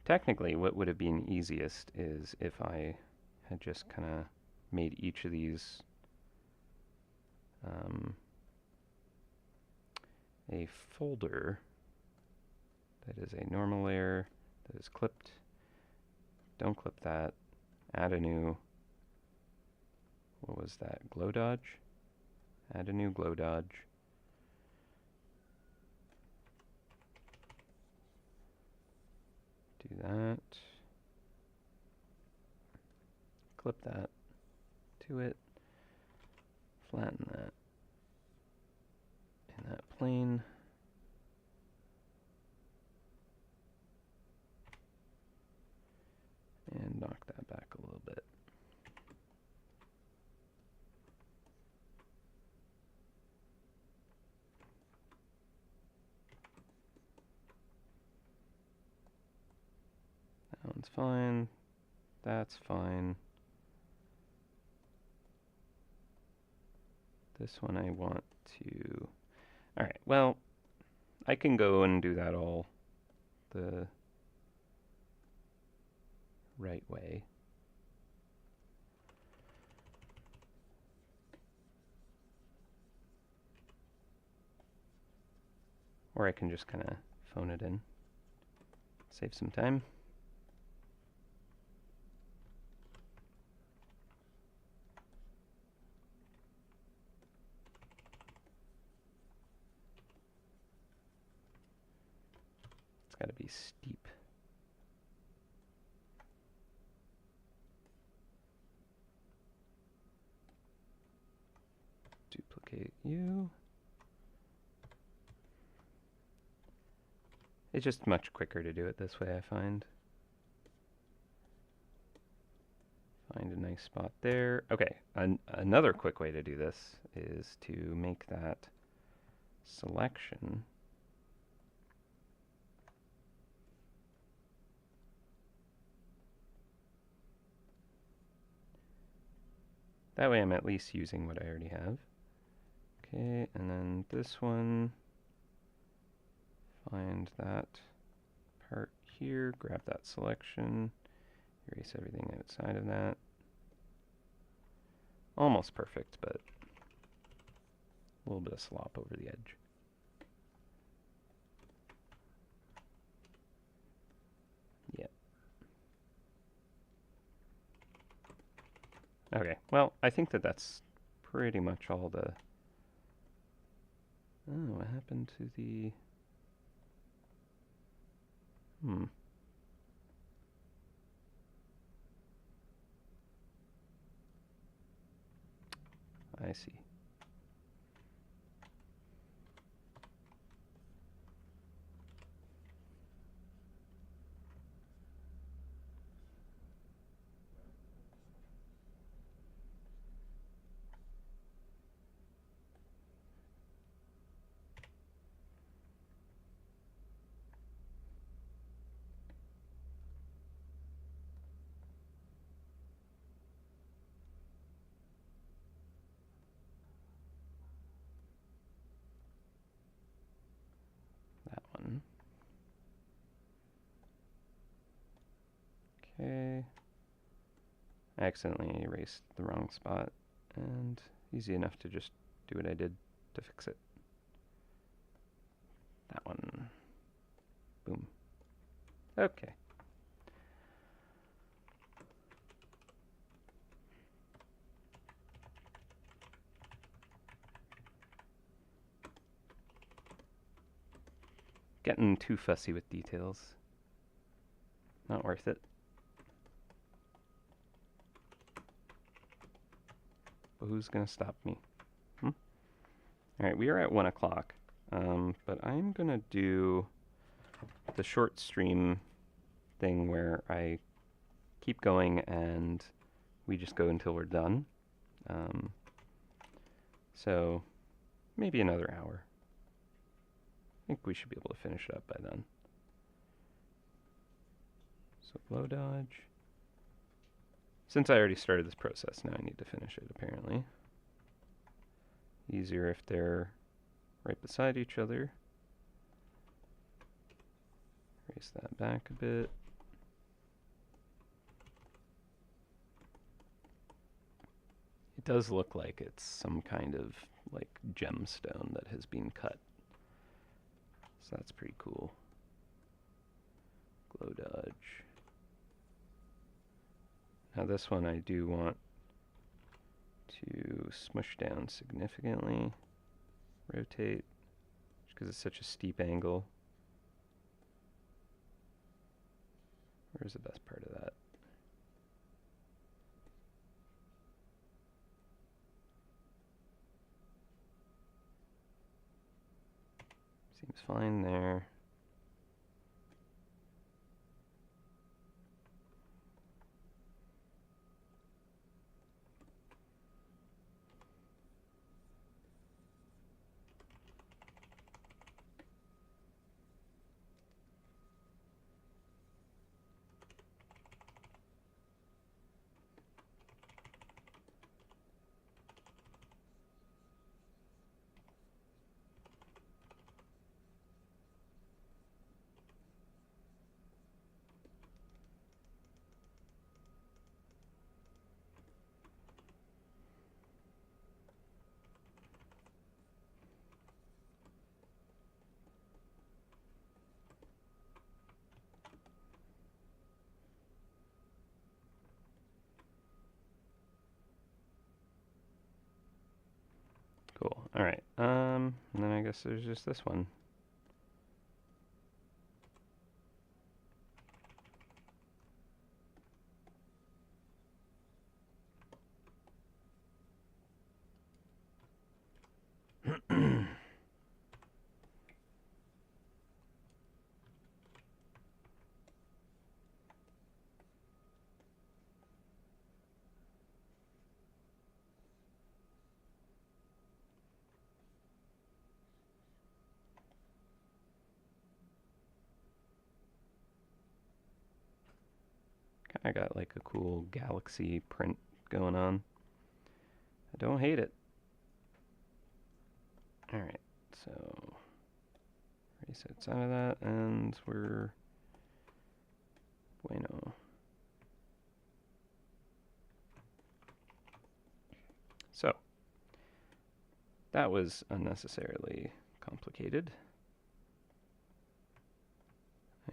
Technically, what would have been easiest is if I had just kind of made each of these a folder that is a normal layer that is clipped. Don't clip that. Add a new, what was that, glow dodge? Add a new glow dodge. Do that. Clip that to it. Flatten that in that plane. And knock that back a little bit. That one's fine. That's fine. This one I want to... Alright, well, I can go and do that all the right way. Or I can just kind of phone it in. Save some time. It's got to be steep. Duplicate you. It's just much quicker to do it this way, I find. Find a nice spot there. Okay, another quick way to do this is to make that selection That way I'm at least using what I already have. Okay, and then this one, find that part here, grab that selection, erase everything outside of that. Almost perfect, but a little bit of slop over the edge. Yeah. Okay, well, I think that that's pretty much all the... Oh, what happened to the... I see. That one. Okay. I accidentally erased the wrong spot, and easy enough to just do what I did to fix it. That one. Boom. Okay. Getting too fussy with details. Not worth it. But who's gonna stop me? Alright, we are at 1 o'clock. But I'm gonna do the short stream thing where I keep going and we just go until we're done. So maybe another hour. I think we should be able to finish it up by then. So blow dodge. Since I already started this process, now I need to finish it apparently. Easier if they're right beside each other. Raise that back a bit. It does look like it's some kind of like gemstone that has been cut. So that's pretty cool. Glow dodge. Now this one I do want to smush down significantly. Rotate, because it's such a steep angle. Where's the best part of that? Seems fine there. Cool. All right. And then I guess there's just this one. I got like a cool galaxy print going on. I don't hate it. Alright, so erase outside of that, and we're bueno. So, that was unnecessarily complicated.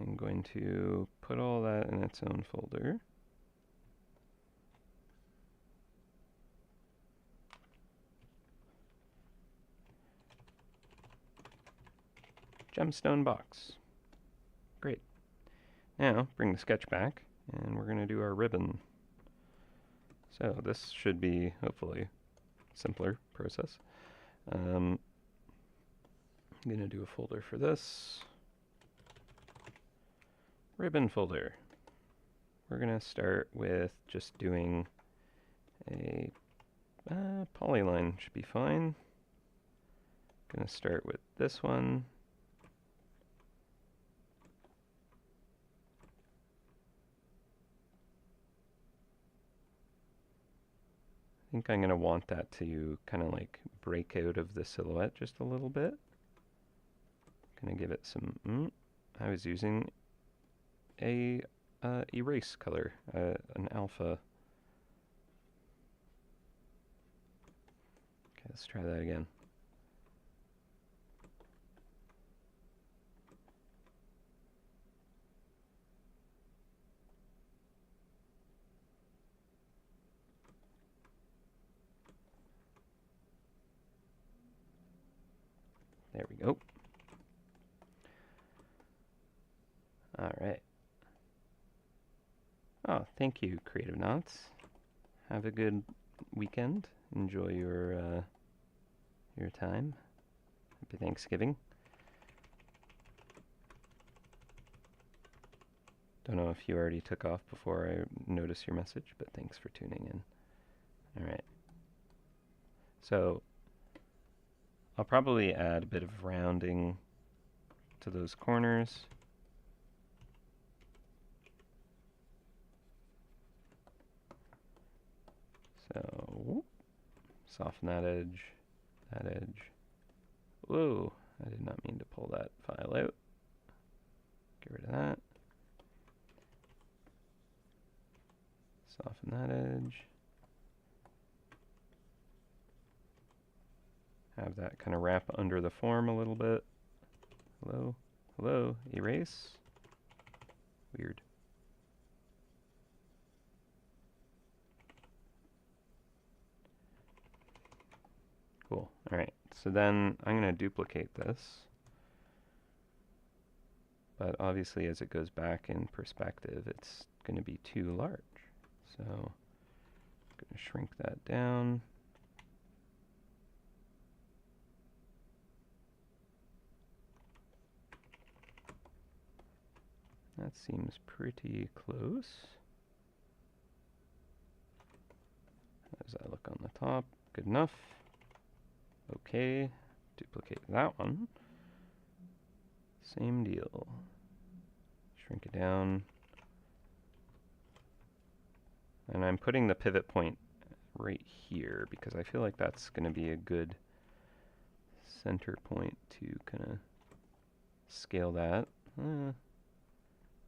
I'm going to put all that in its own folder. Gemstone box. Great. Now, bring the sketch back, and we're going to do our ribbon. So this should be, hopefully, simpler process. I'm going to do a folder for this. Ribbon folder. We're going to start with just doing a polyline should be fine. Going to start with this one. I think I'm going to want that to kind of like break out of the silhouette just a little bit. Going to give it some, I was using a erase color, an alpha. Okay, let's try that again. There we go. All right. Oh, thank you, Creative Knots. Have a good weekend. Enjoy your time. Happy Thanksgiving. Don't know if you already took off before I noticed your message, but thanks for tuning in. All right. So I'll probably add a bit of rounding to those corners. So soften that edge, that edge. Whoa, I did not mean to pull that file out. Get rid of that. Soften that edge. Have that kind of wrap under the form a little bit. Hello, hello, erase. Weird. Cool. All right, so then I'm going to duplicate this. But obviously as it goes back in perspective, it's going to be too large. So I'm going to shrink that down. That seems pretty close. How does that look on the top? Good enough. Okay, duplicate that one. Same deal. Shrink it down. And I'm putting the pivot point right here because I feel like that's going to be a good center point to kind of scale that.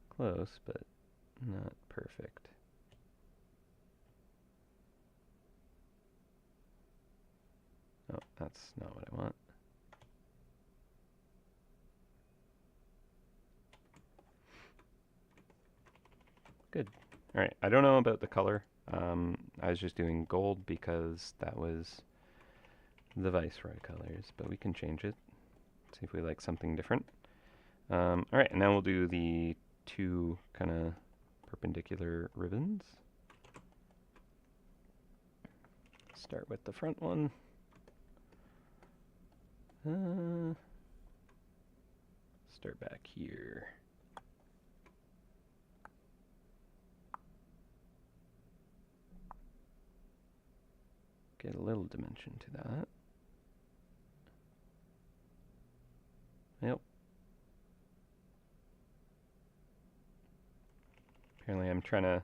Close, but not perfect. Oh, that's not what I want. Good. All right, I don't know about the color. I was just doing gold because that was the Viceroy colors, but we can change it. See if we like something different. All right, and now we'll do the two kind of perpendicular ribbons. Start with the front one. Start back here. Get a little dimension to that. Yep. Apparently I'm trying to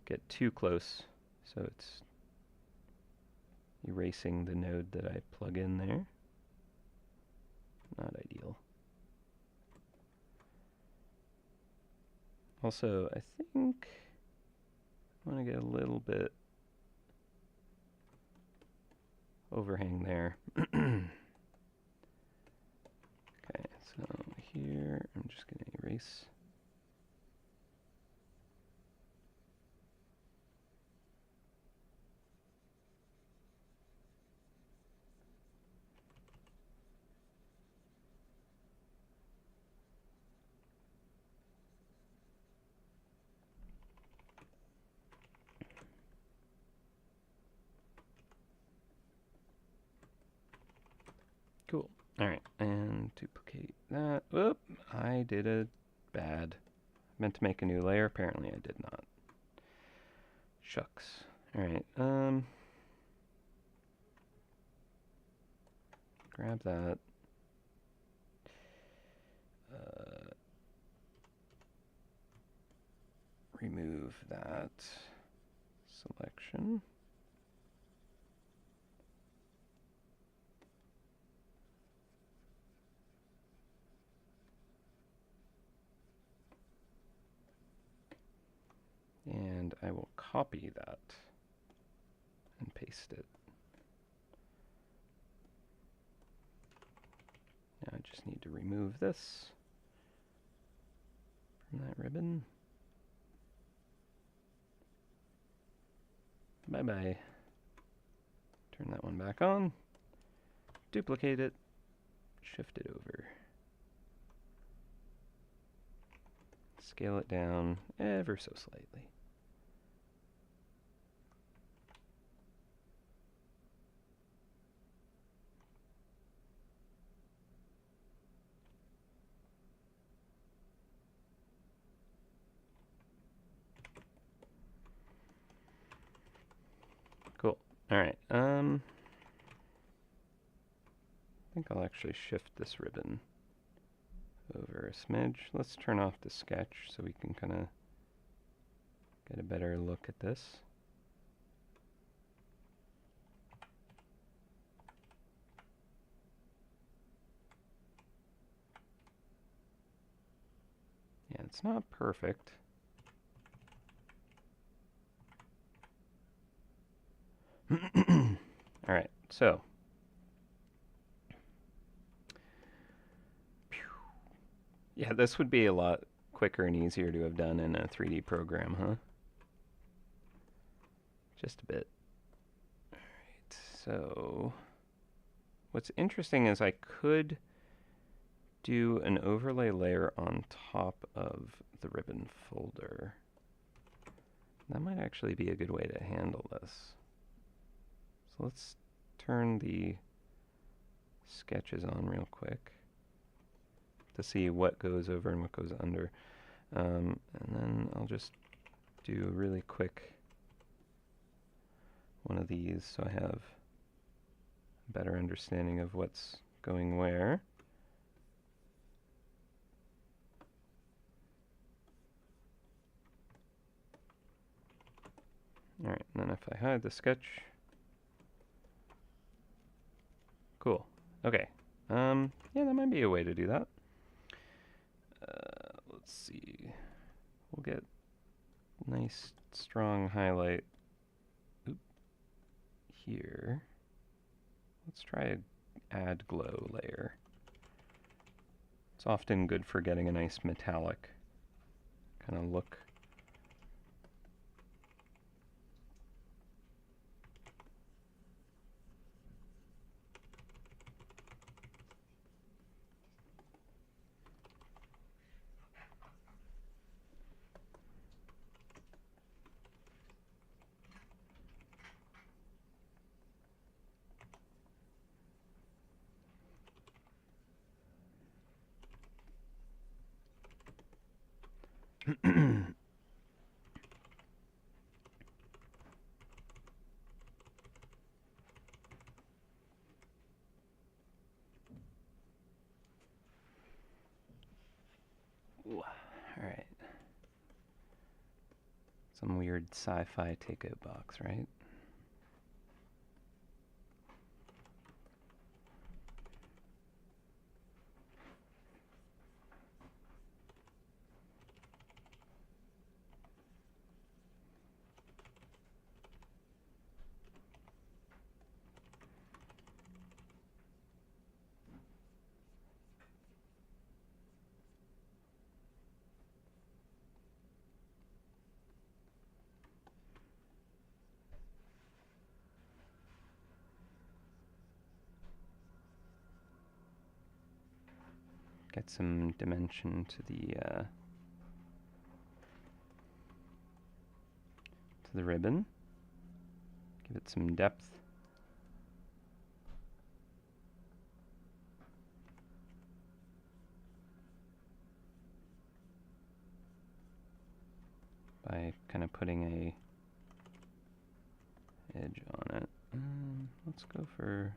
get too close, so it's, erasing the node that I plug in there. Not ideal. Also, I think I want to get a little bit overhang there. Okay, so here I'm just going to erase. Cool. All right, and duplicate that. Oop, I did it bad. Meant to make a new layer. Apparently, I did not. Shucks. All right. Grab that. Remove that selection. And I will copy that and paste it. Now I just need to remove this from that ribbon. Bye-bye. Turn that one back on. Duplicate it. Shift it over. Scale it down ever so slightly. Cool. All right. I think I'll actually shift this ribbon over a smidge. Let's turn off the sketch so we can kind of get a better look at this. Yeah, it's not perfect. All right, so yeah, this would be a lot quicker and easier to have done in a 3D program, huh? Just a bit. All right, so what's interesting is I could do an overlay layer on top of the ribbon folder. That might actually be a good way to handle this. So let's turn the sketches on real quick to see what goes over and what goes under. And then I'll just do a really quick one of these so I have a better understanding of what's going where. All right, and then if I hide the sketch, cool. Okay, yeah, that might be a way to do that. Let's see. We'll get nice strong highlight here. Let's try a add glow layer. It's often good for getting a nice metallic kind of look. Ooh, all right. Some weird sci-fi takeout box, right? get some dimension to the ribbon. Give it some depth. By kind of putting a edge on it. Let's go for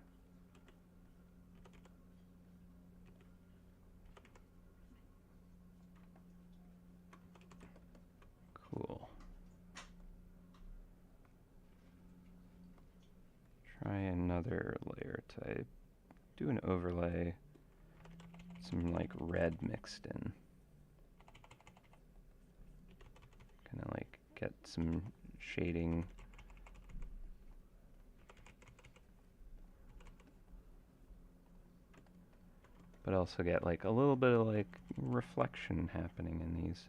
cool. Try another layer type. Do an overlay. Some like red mixed in. Kind of like get some shading. But also get like a little bit of like reflection happening in these.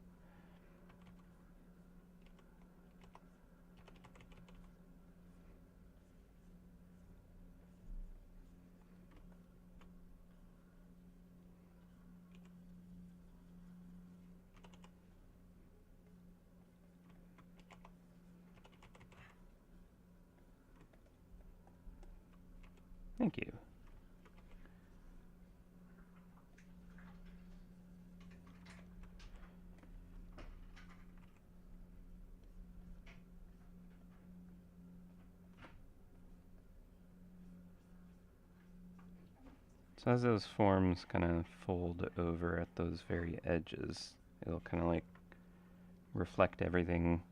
Thank you. So as those forms kind of fold over at those very edges, it'll kind of like reflect everything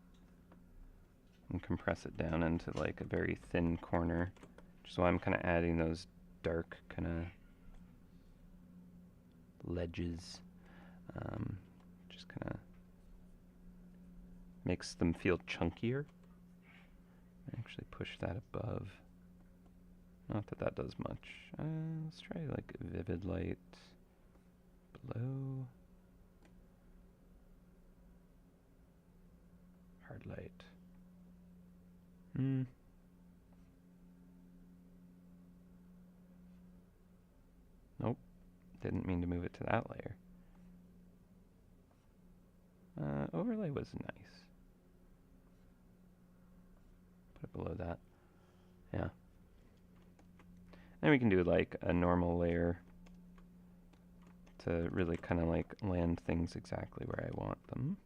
and compress it down into like a very thin corner, which is why I'm kind of adding those dark kind of ledges. Just kind of makes them feel chunkier. Actually push that above. Not that that does much. Let's try like vivid light below. Hard light. Nope. Didn't mean to move it to that layer. Overlay was nice. Put it below that. Yeah. And we can do like a normal layer to really kind of like land things exactly where I want them.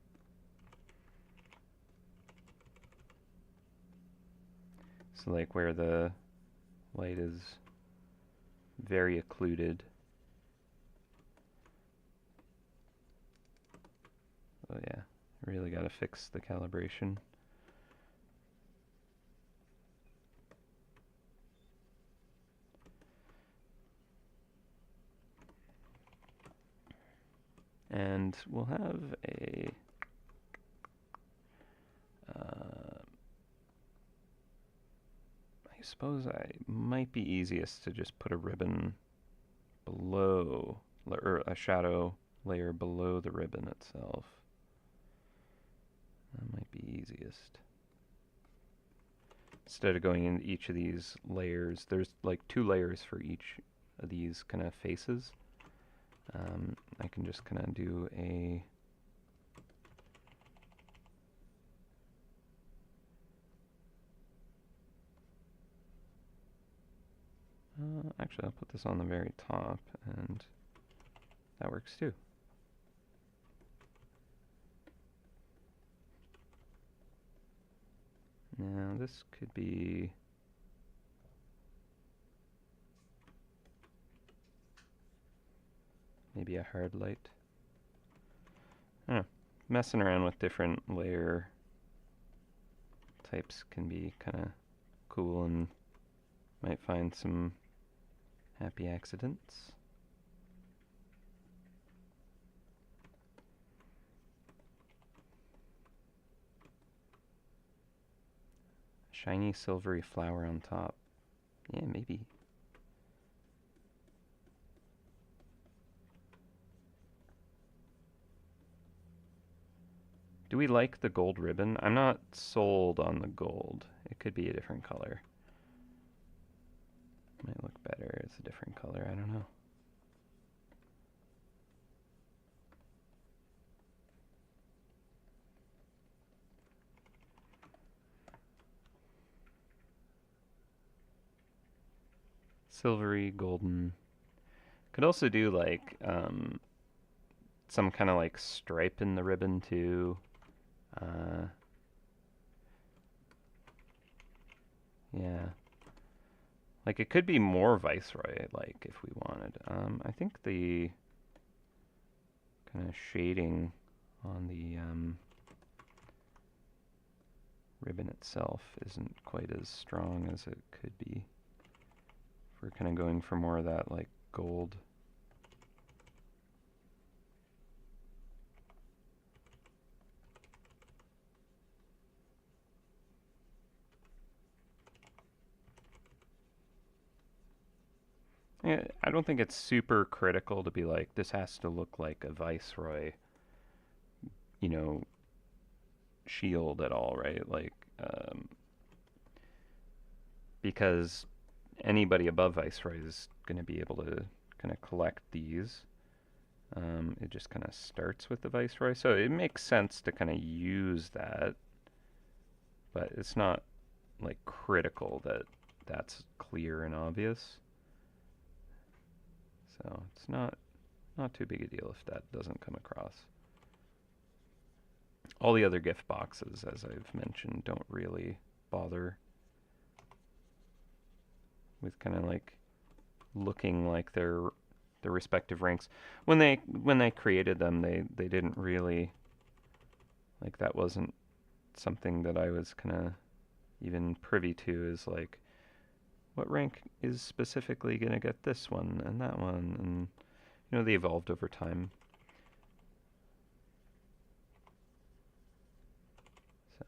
So like where the light is very occluded. Oh yeah, really got to fix the calibration. And we'll have a I suppose I might be easiest to just put a ribbon below, or a shadow layer below the ribbon itself. That might be easiest. Instead of going into each of these layers, there's like 2 layers for each of these kind of faces. I can just kind of do a actually, I'll put this on the very top, and that works too. Now this could be maybe a hard light. I don't know. Messing around with different layer types can be kind of cool, and might find some happy accidents. Shiny silvery flower on top. Yeah, maybe. Do we like the gold ribbon? I'm not sold on the gold. It could be a different color. Might look better as a different color, I don't know. silvery, golden. Could also do like some kind of like stripe in the ribbon too. Uh, yeah. Like it could be more Viceroy, like if we wanted. I think the kind of shading on the ribbon itself isn't quite as strong as it could be. If we're kind of going for more of that like gold. Yeah, I don't think it's super critical to be like, this has to look like a Viceroy, you know, shield at all, right? Like, because anybody above Viceroy is going to be able to kind of collect these. It just kind of starts with the Viceroy, so it makes sense to kind of use that, but it's not like critical that that's clear and obvious. So it's not too big a deal if that doesn't come across. All the other gift boxes, as I've mentioned, don't really bother with kind of like looking like their respective ranks. When they created them, they didn't really like, that wasn't something that I was kind of even privy to, is like what rank is specifically going to get this one and that one, and they evolved over time. So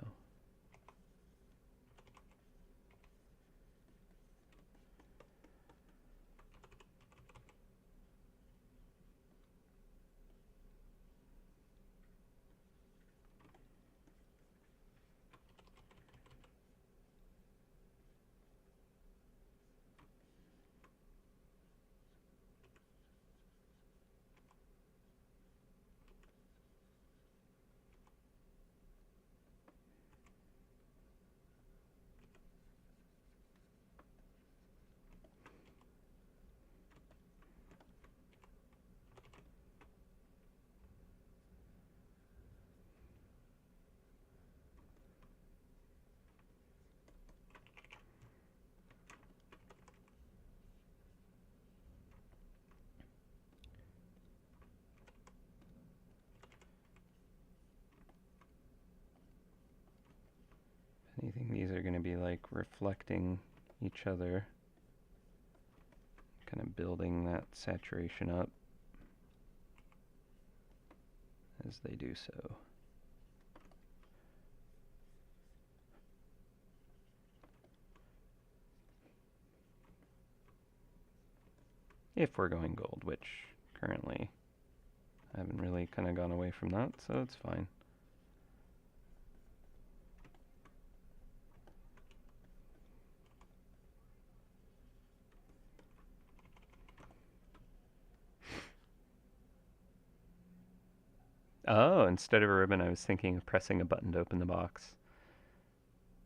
anything, these are going to be like reflecting each other, kind of building that saturation up as they do so. If we're going gold, which currently I haven't really kind of gone away from that, so it's fine. Oh, instead of a ribbon, I was thinking of pressing a button to open the box.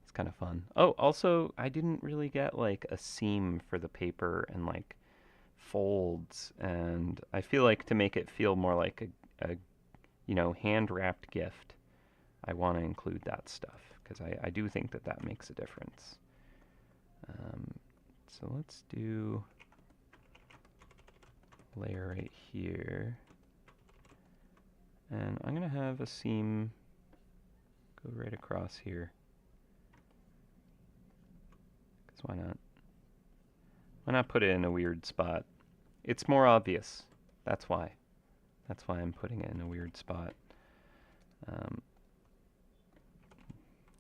It's kind of fun. Oh, also, I didn't really get like a seam for the paper and like folds, and I feel like to make it feel more like a hand-wrapped gift, I want to include that stuff because I do think that that makes a difference. So let's do layer right here. And I'm going to have a seam go right across here. Because why not? Why not put it in a weird spot? It's more obvious. That's why. That's why I'm putting it in a weird spot.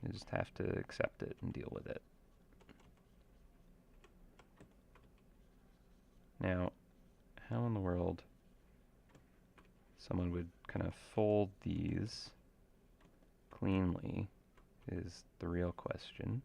You just have to accept it and deal with it. Now, how in the world someone would kind of fold these cleanly is the real question.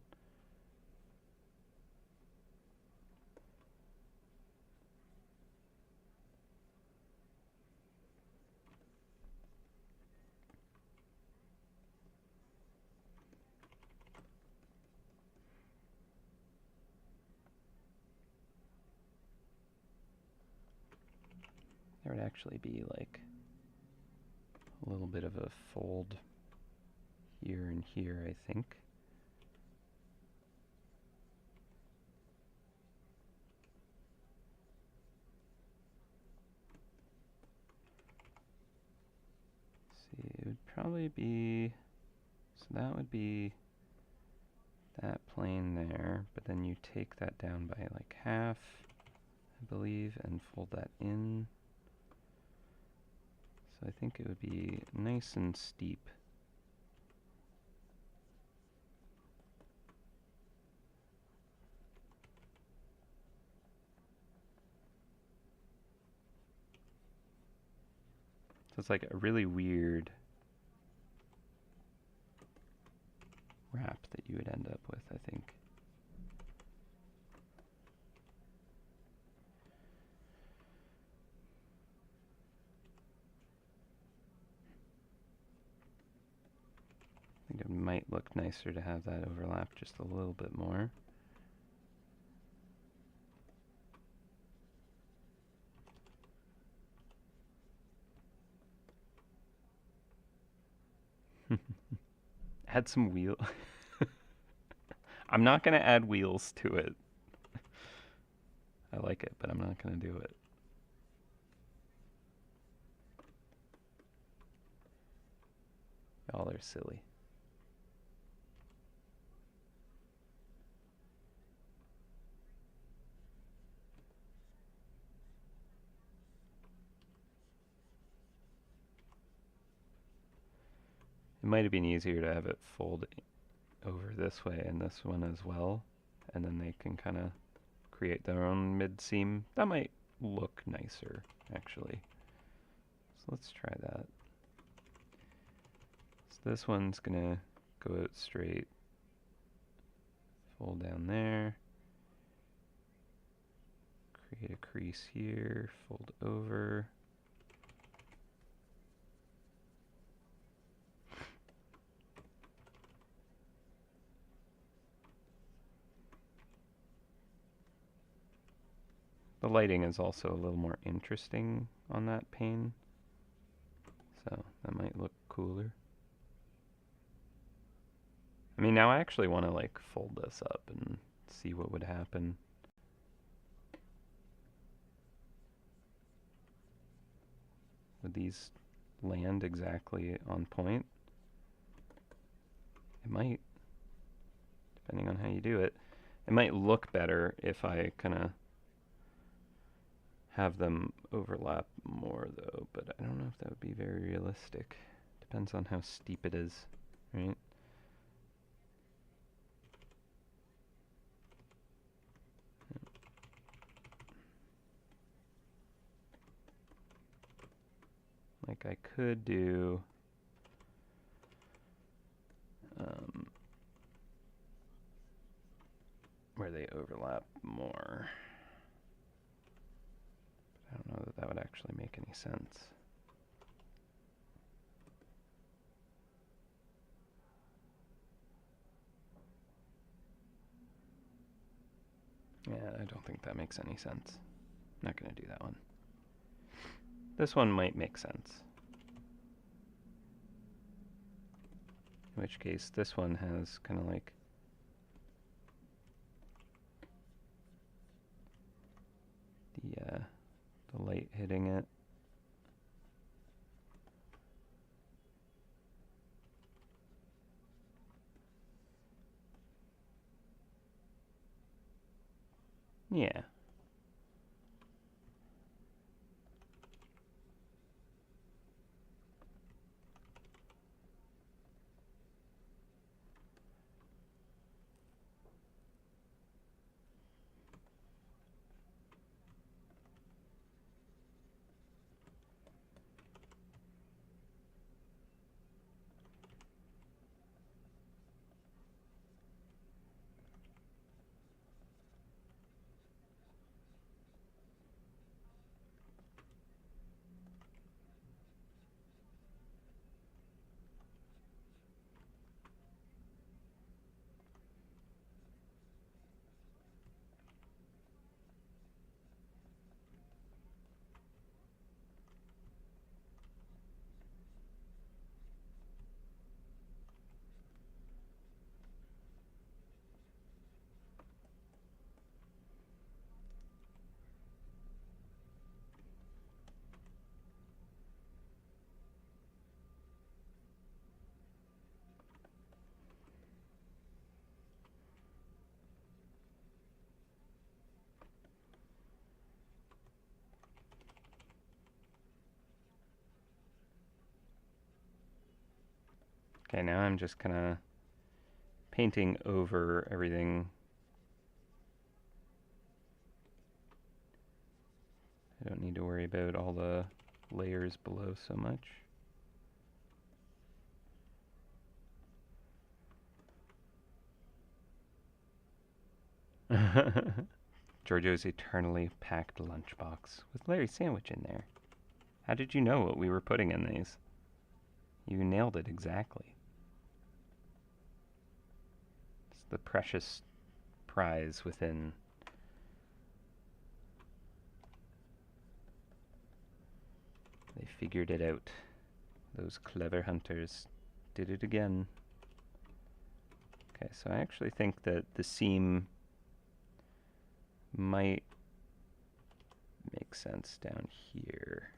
there would actually be like a little bit of a fold here and here, I think. See, it would probably be, so that would be that plane there, but then you take that down by like half, I believe, and fold that in. So I think it would be nice and steep. So it's like a really weird wrap that you would end up with, I think. I think it might look nicer to have that overlap just a little bit more. Add some wheel. I'm not going to add wheels to it. I like it, but I'm not going to do it. Y'all are silly. It might have been easier to have it fold over this way and this one as well, and then they can kind of create their own mid-seam. That might look nicer, actually. So let's try that. So this one's gonna go out straight, fold down there, create a crease here, fold over. The lighting is also a little more interesting on that pane, so that might look cooler. I mean, now I actually want to like fold this up and see what would happen. Would these land exactly on point? It might, depending on how you do it. It might look better if I kind of have them overlap more though, but I don't know if that would be very realistic. Depends on how steep it is, right? Like I could do where they overlap more. But I don't know that that would actually make any sense. Yeah, I don't think that makes any sense. Not going to do that one. This one might make sense. In which case, this one has kind of like the light hitting it. Yeah. Okay, now I'm just kind of painting over everything. I don't need to worry about all the layers below so much. Giorgio's eternally packed lunchbox with Larry's sandwich in there. How did you know what we were putting in these? You nailed it exactly. It's the precious prize within. They figured it out. Those clever hunters did it again. Okay, so I actually think that the seam might make sense down here.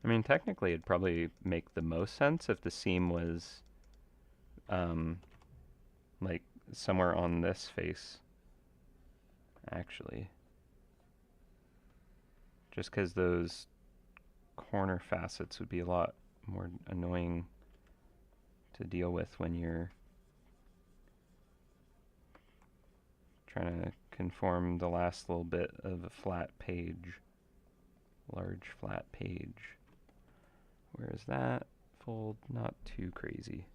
I mean, technically it'd probably make the most sense if the seam was like somewhere on this face, actually. Just because those corner facets would be a lot more annoying to deal with when you're trying to conform the last little bit of a flat page, large flat page. Whereas that fold, not too crazy.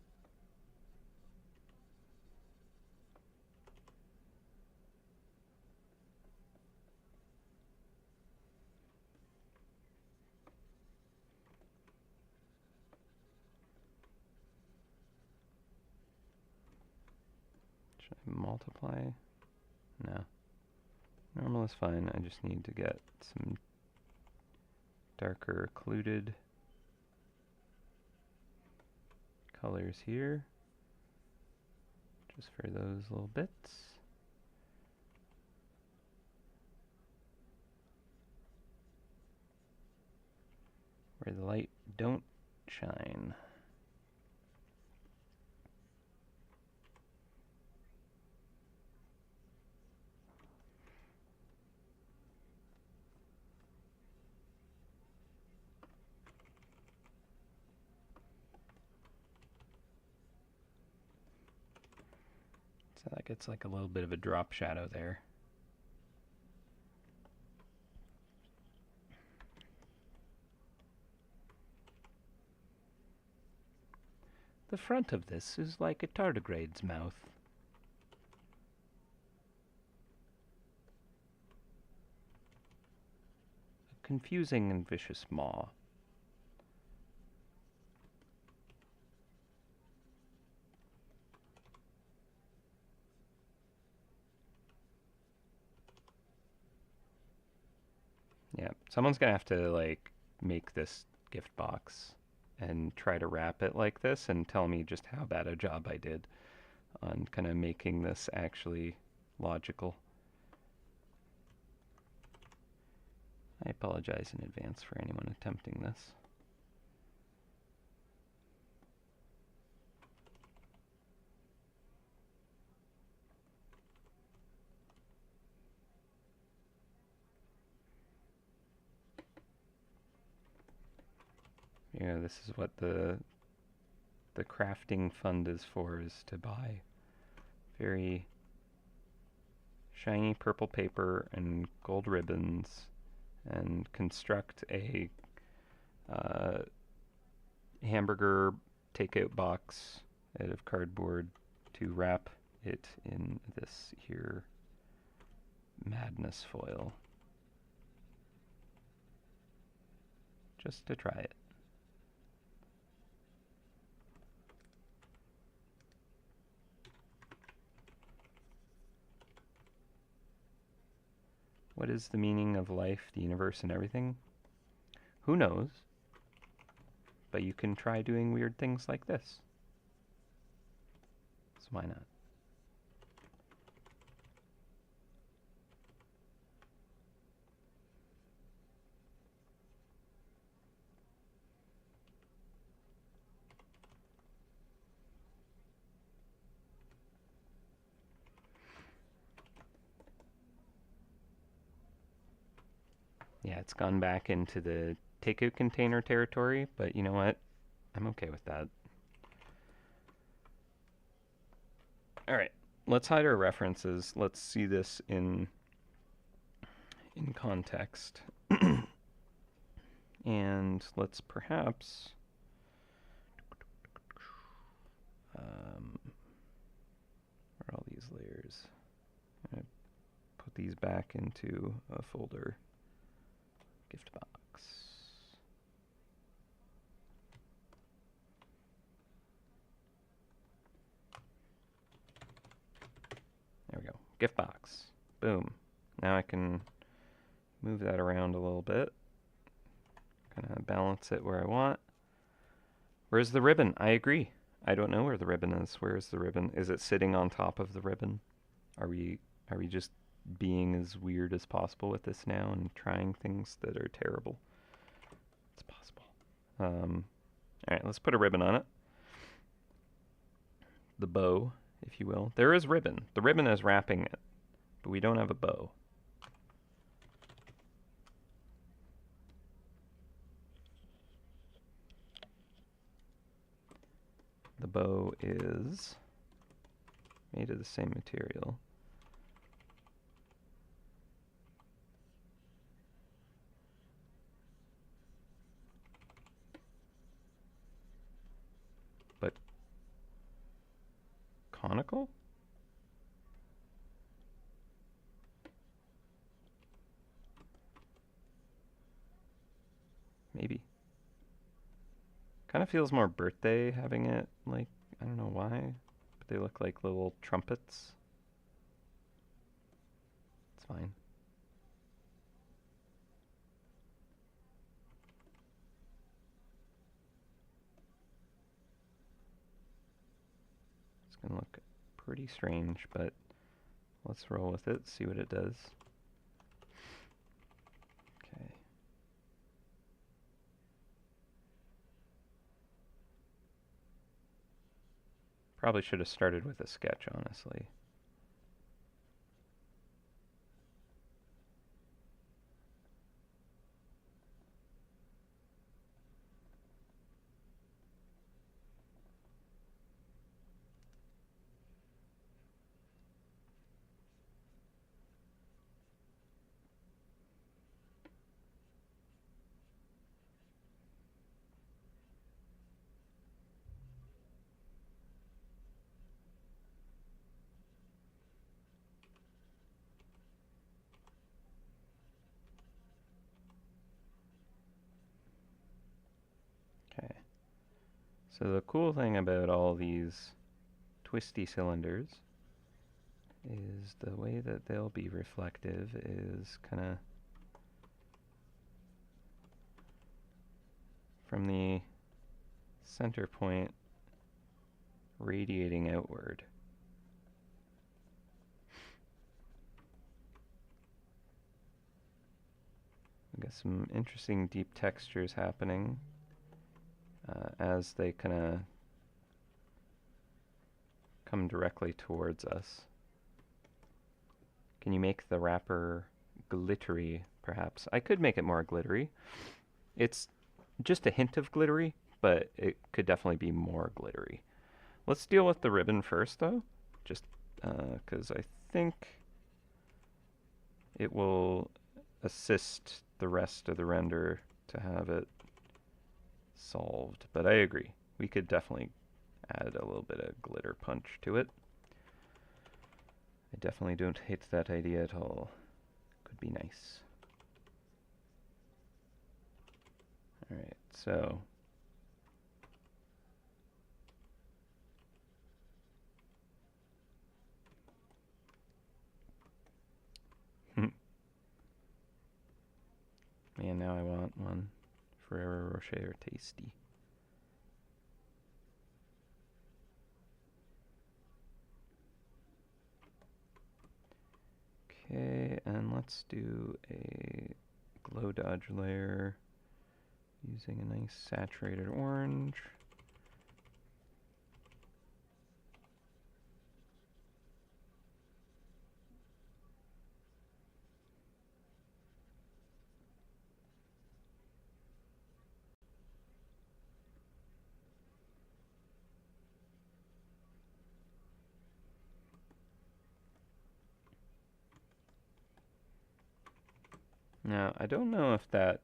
Should I multiply? No. Normal is fine. I just need to get some darker occluded colors here, just for those little bits. Where the light don't shine. So that gets like a little bit of a drop shadow there. The front of this is like a tardigrade's mouth. A confusing and vicious maw. Yeah, someone's gonna have to like make this gift box and try to wrap it like this and tell me just how bad a job I did on kind of making this actually logical. I apologize in advance for anyone attempting this. Yeah, this is what the crafting fund is for, is to buy very shiny purple paper and gold ribbons and construct a hamburger takeout box out of cardboard to wrap it in this here madness foil. Just to try it. What is the meaning of life, the universe, and everything? Who knows? But you can try doing weird things like this. So why not? Yeah, it's gone back into the takeout container territory, but you know what? I'm okay with that. All right, let's hide our references. Let's see this in context. And let's perhaps where are all these layers? I'm gonna put these back into a folder. Gift box. There we go. Gift box. Boom. Now I can move that around a little bit. Kind of balance it where I want. Where's the ribbon? I agree. I don't know where the ribbon is. Where is the ribbon? Is it sitting on top of the ribbon? Are we just being as weird as possible with this now and trying things that are terrible? It's possible. All right, let's put a ribbon on it. The bow, if you will. There is ribbon. The ribbon is wrapping it, but we don't have a bow. The bow is made of the same material. But conical? Maybe. Kind of feels more birthday having it, like, I don't know why, but they look like little trumpets. It's fine. It's gonna look pretty strange, but let's roll with it, see what it does. Okay. Probably should have started with a sketch, honestly. Okay. So the cool thing about all these twisty cylinders is the way that they'll be reflective is kind of from the center point radiating outward. We got some interesting deep textures happening as they kind of come directly towards us. Can you make the wrapper glittery, perhaps? I could make it more glittery. It's just a hint of glittery, but it could definitely be more glittery. Let's deal with the ribbon first, though, just because I think it will assist the rest of the render to have it solved. But I agree. We could definitely add a little bit of glitter punch to it. I definitely don't hate that idea at all. Could be nice. Alright, so man, now I want one. Ferrero Rocher tasty. Okay, and let's do a glow dodge layer using a nice saturated orange. Now, I don't know if that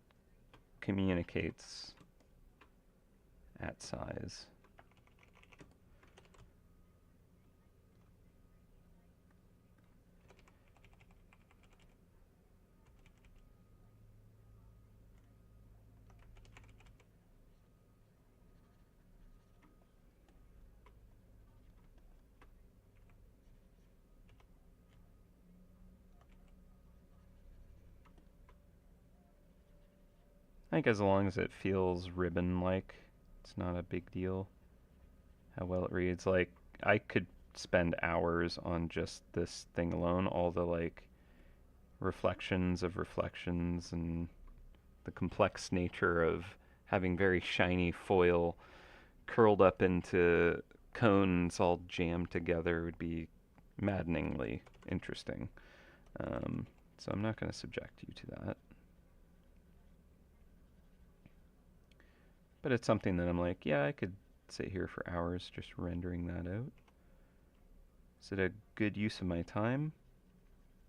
communicates at size. I think as long as it feels ribbon-like, it's not a big deal how well it reads. Like, I could spend hours on just this thing alone, all the, like, reflections of reflections and the complex nature of having very shiny foil curled up into cones all jammed together would be maddeningly interesting. So I'm not going to subject you to that. But it's something that I'm like, yeah, I could sit here for hours just rendering that out. Is it a good use of my time?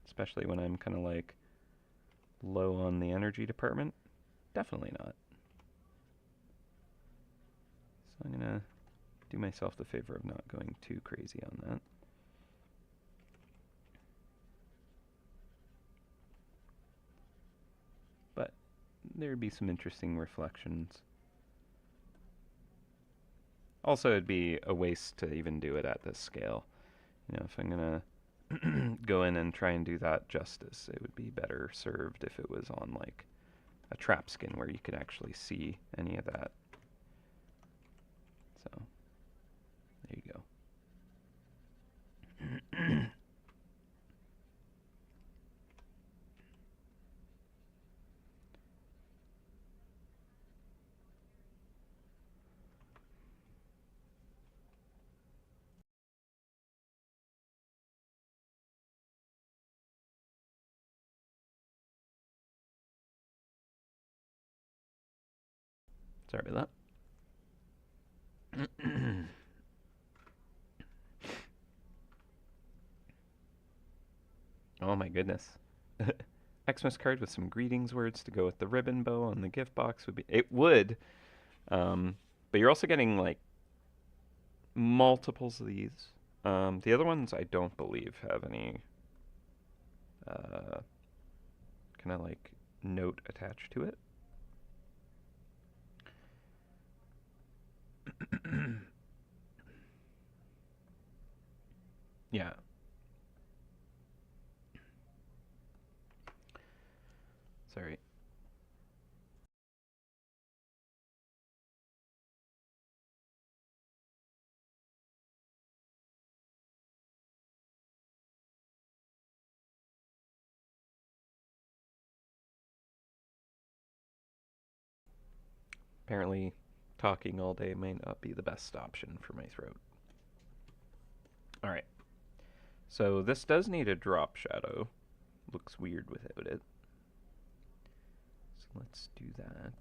Especially when I'm kind of like low on the energy department? Definitely not. So I'm going to do myself the favor of not going too crazy on that. But there'd be some interesting reflections. Also, it'd be a waste to even do it at this scale. You know, if I'm gonna go in and try and do that justice, it would be better served if it was on like a trap skin where you could actually see any of that. So, there you go. Sorry about that. Oh my goodness. Xmas card with some greetings words to go with the ribbon bow on the gift box would be. It would, but you're also getting like multiples of these. The other ones I don't believe have any kind of like note attached to it. Yeah. Sorry. Apparently, talking all day may not be the best option for my throat. Alright. So this does need a drop shadow. Looks weird without it. So let's do that.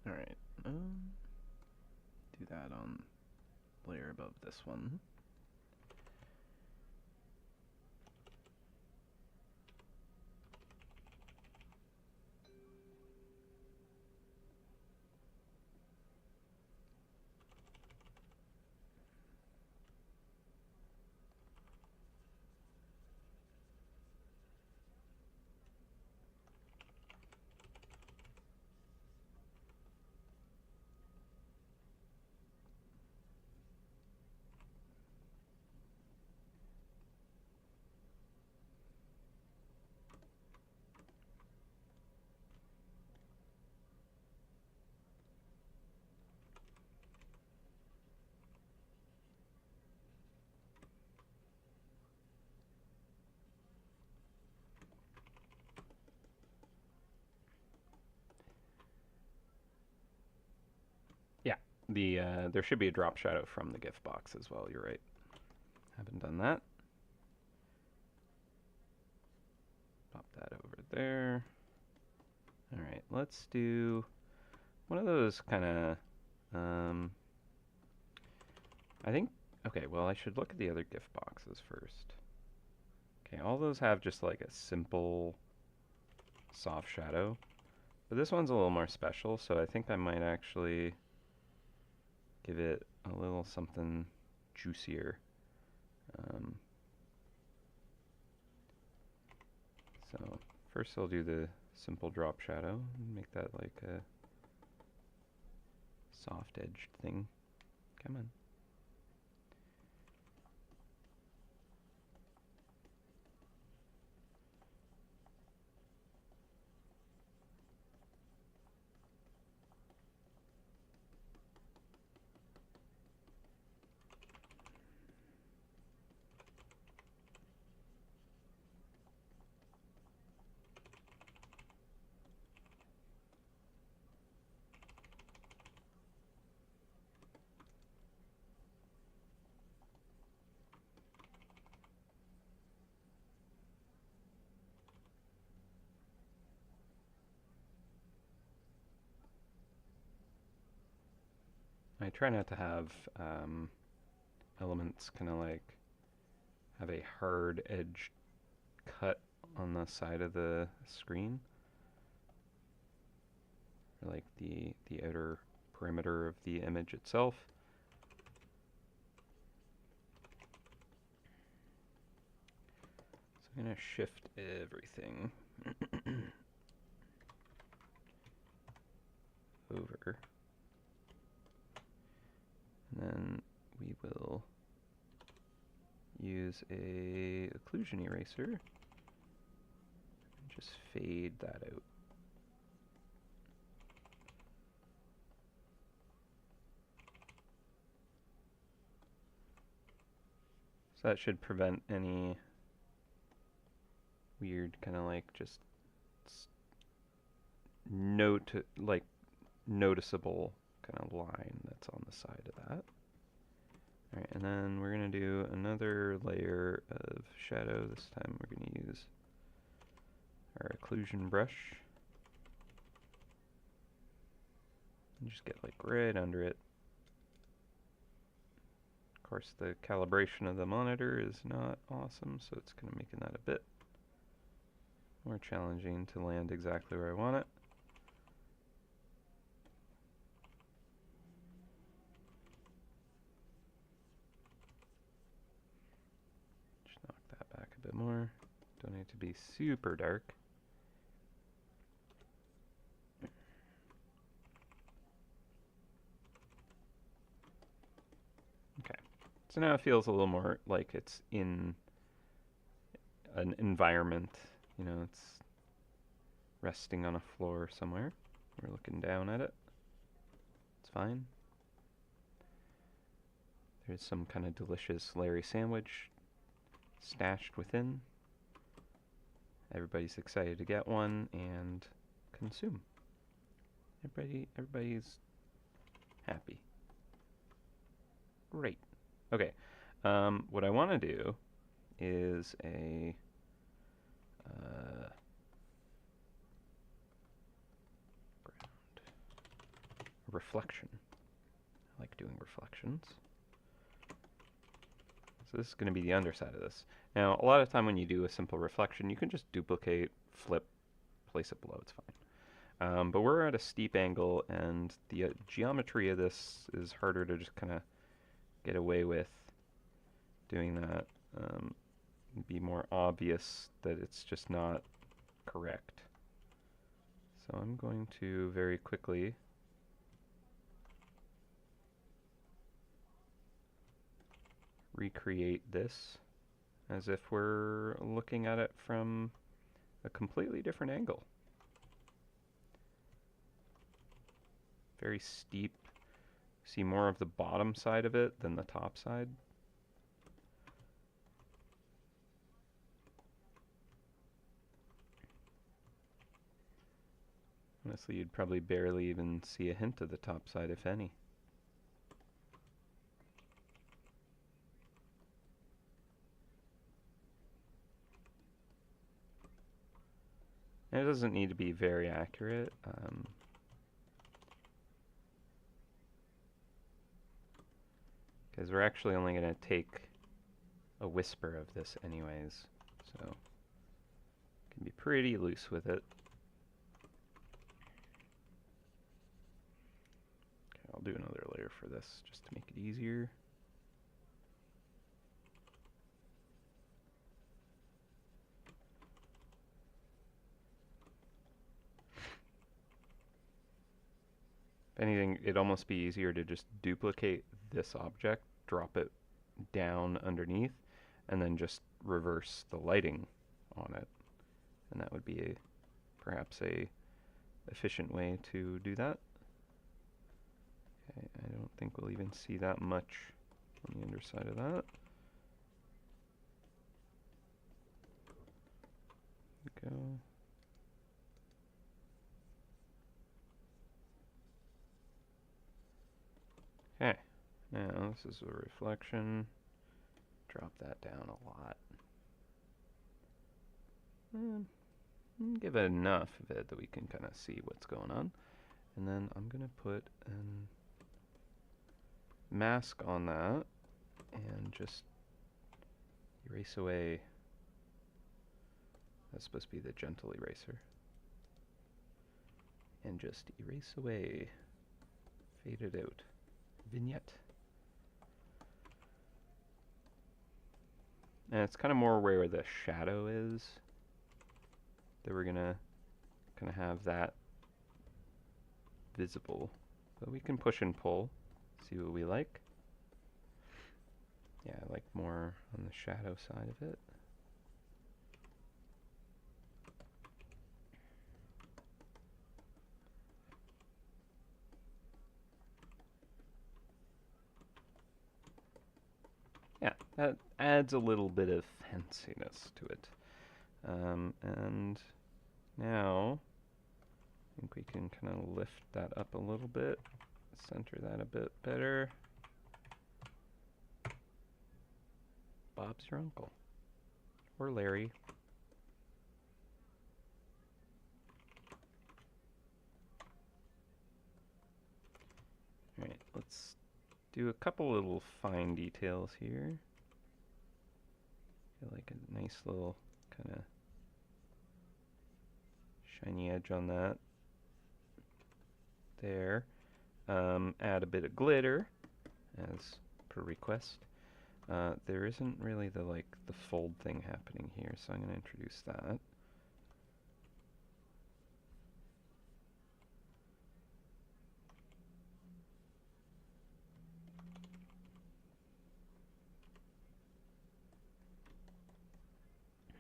Alright. Do that on layer above this one. there should be a drop shadow from the gift box as well. You're right. Haven't done that. Pop that over there. All right, let's do one of those kind of. I think. Okay, well, I should look at the other gift boxes first. Okay, all those have just like a simple soft shadow. But this one's a little more special, so I think I might actually give it a little something juicier. So first I'll do the simple drop shadow and make that like a soft edged thing. Come on. I try not to have elements kind of like have a hard edge cut on the side of the screen, or like the outer perimeter of the image itself. So I'm going to shift everything over. And then we will use a occlusion eraser and just fade that out. So that should prevent any weird kind of like just noticeable kind of line that's on the side of that. Alright, and then we're going to do another layer of shadow. This time we're going to use our occlusion brush. And just get like right under it. Of course, the calibration of the monitor is not awesome, so it's kind of making that a bit more challenging to land exactly where I want it. Back a bit more. Don't need to be super dark. Okay, so now it feels a little more like it's in an environment, you know, it's resting on a floor somewhere. We're looking down at it. It's fine. There's some kind of delicious Larry sandwich stashed within. Everybody's excited to get one and consume. Everybody's happy. Great. Okay. What I want to do is a reflection. I like doing reflections. So this is going to be the underside of this. Now, a lot of time when you do a simple reflection, you can just duplicate, flip, place it below, it's fine. But we're at a steep angle, and the geometry of this is harder to just kind of get away with doing that. It'd be more obvious that it's just not correct. So I'm going to very quickly recreate this as if we're looking at it from a completely different angle. Very steep. See more of the bottom side of it than the top side. Honestly, you'd probably barely even see a hint of the top side, if any. And it doesn't need to be very accurate. Because we're actually only going to take a whisper of this anyways. So, can be pretty loose with it. Okay, I'll do another layer for this just to make it easier. If anything, it'd almost be easier to just duplicate this object, drop it down underneath, and then just reverse the lighting on it. And that would be perhaps a efficient way to do that. Okay, I don't think we'll even see that much on the underside of that. Go. Okay, now this is a reflection. Drop that down a lot. And give it enough of it that we can kind of see what's going on. And then I'm going to put a mask on that and just erase away. That's supposed to be the gentle eraser. And just erase away. Fade it out. Vignette. And it's kind of more where the shadow is that we're gonna kind of have that visible. But we can push and pull, see what we like. Yeah, I like more on the shadow side of it. Yeah, that adds a little bit of fanciness to it. And now, I think we can kind of lift that up a little bit, center that a bit better. Bob's your uncle. Or Larry. Alright, let's do a couple little fine details here. Feel like a nice little kind of shiny edge on that. There. Add a bit of glitter, as per request. There isn't really the fold thing happening here, so I'm going to introduce that.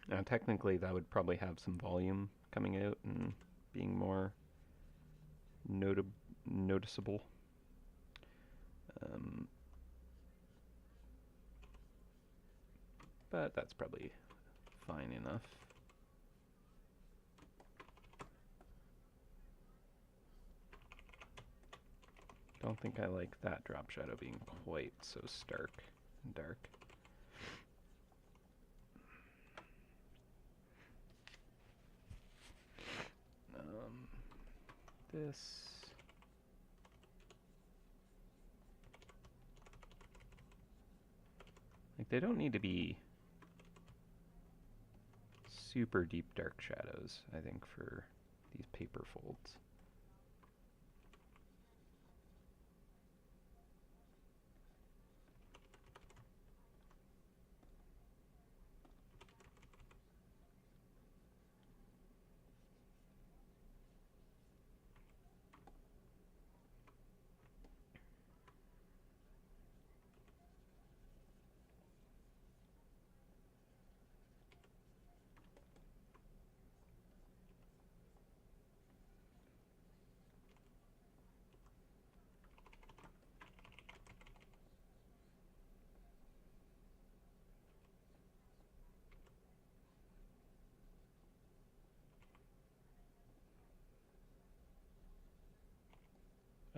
Now, technically, that would probably have some volume coming out and being more noticeable. But that's probably fine enough. Don't think I like that drop shadow being quite so stark and dark. This. Like, they don't need to be super deep dark shadows, I think, for these paper folds.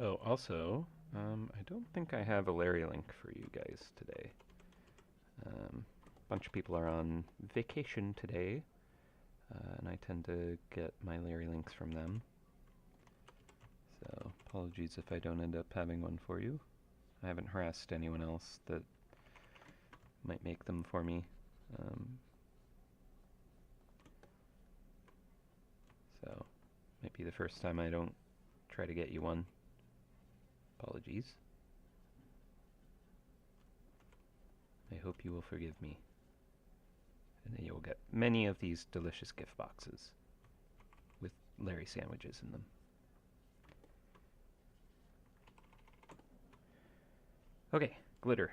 Oh, also, I don't think I have a Larry link for you guys today. A bunch of people are on vacation today, and I tend to get my Larry links from them. So apologies if I don't end up having one for you. I haven't harassed anyone else that might make them for me. So might be the first time I don't try to get you one. Apologies. I hope you will forgive me. And then you'll get many of these delicious gift boxes with Larry sandwiches in them. Okay, glitter.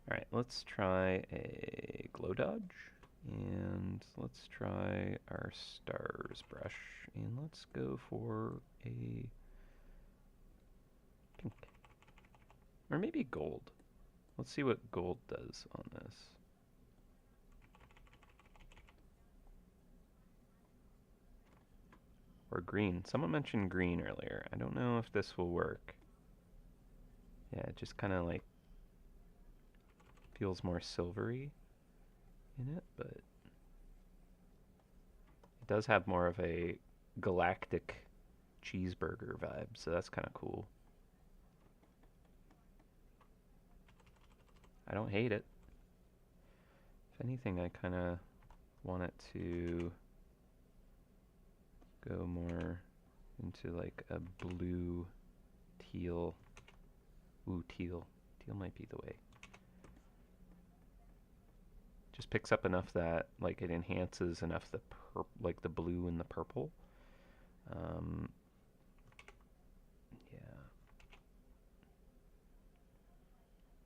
Alright, let's try a glow dodge. And let's try our stars brush. And let's go for a pink. Or maybe gold. Let's see what gold does on this. Or green. Someone mentioned green earlier. I don't know if this will work. Yeah, it just kind of like feels more silvery in it, but it does have more of a galactic cheeseburger vibe, so that's kind of cool. I don't hate it. If anything, I kind of want it to go more into like a blue teal. Ooh, teal. Teal might be the way. Just picks up enough that like it enhances enough the like the blue and the purple. Yeah,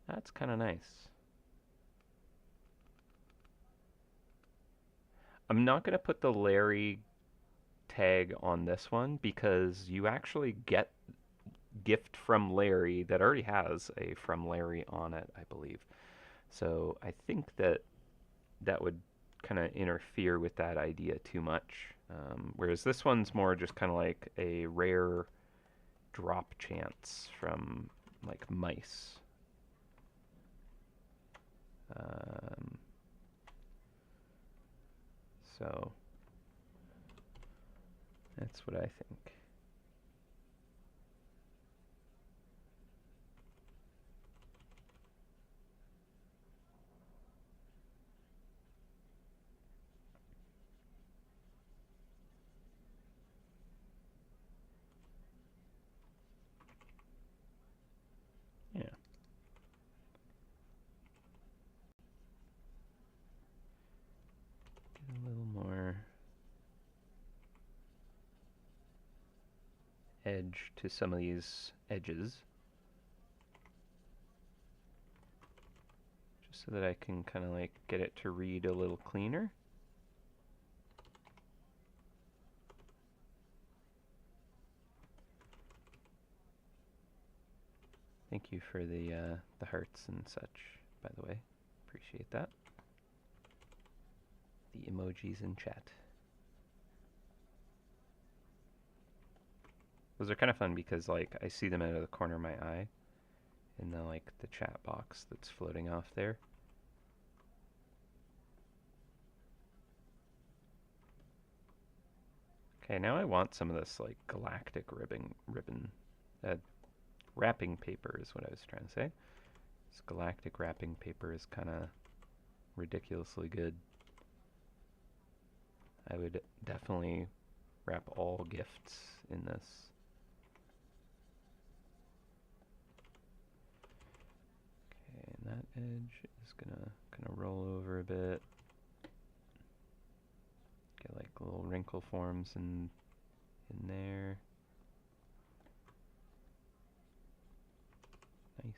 that's kind of nice. I'm not gonna put the Larry tag on this one because you actually get gift from Larry that already has a from Larry on it, I believe. So I think that that would kind of interfere with that idea too much. Whereas this one's more just kind of like a rare drop chance from like mice. So that's what I think. Yeah. Get a little more edge to some of these edges. Just so that I can kind of like get it to read a little cleaner. Thank you for the hearts and such, by the way. Appreciate that. The emojis in chat. Those are kind of fun because like I see them out of the corner of my eye in the like the chat box that's floating off there. Okay, now I want some of this like galactic ribbon wrapping paper is what I was trying to say. This galactic wrapping paper is kind of ridiculously good. I would definitely wrap all gifts in this. Okay, and that edge is gonna kind of roll over a bit. Get like little wrinkle forms in there. Nice.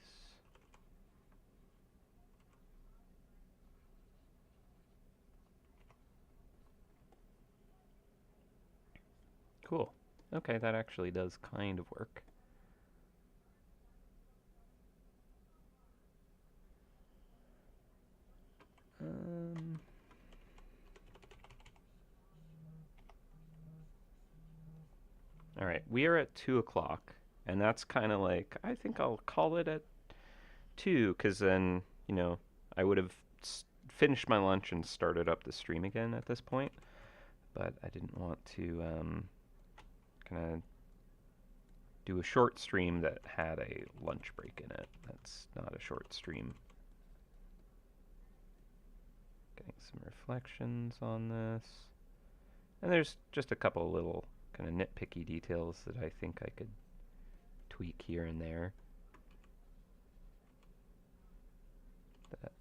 Cool. Okay, that actually does kind of work. All right, we are at 2 o'clock, and that's kind of like, I think I'll call it at too, because then, I would have finished my lunch and started up the stream again at this point. But I didn't want to kind of do a short stream that had a lunch break in it. That's not a short stream. Getting some reflections on this. And there's just a couple of little kind of nitpicky details that I think I could tweak here and there. That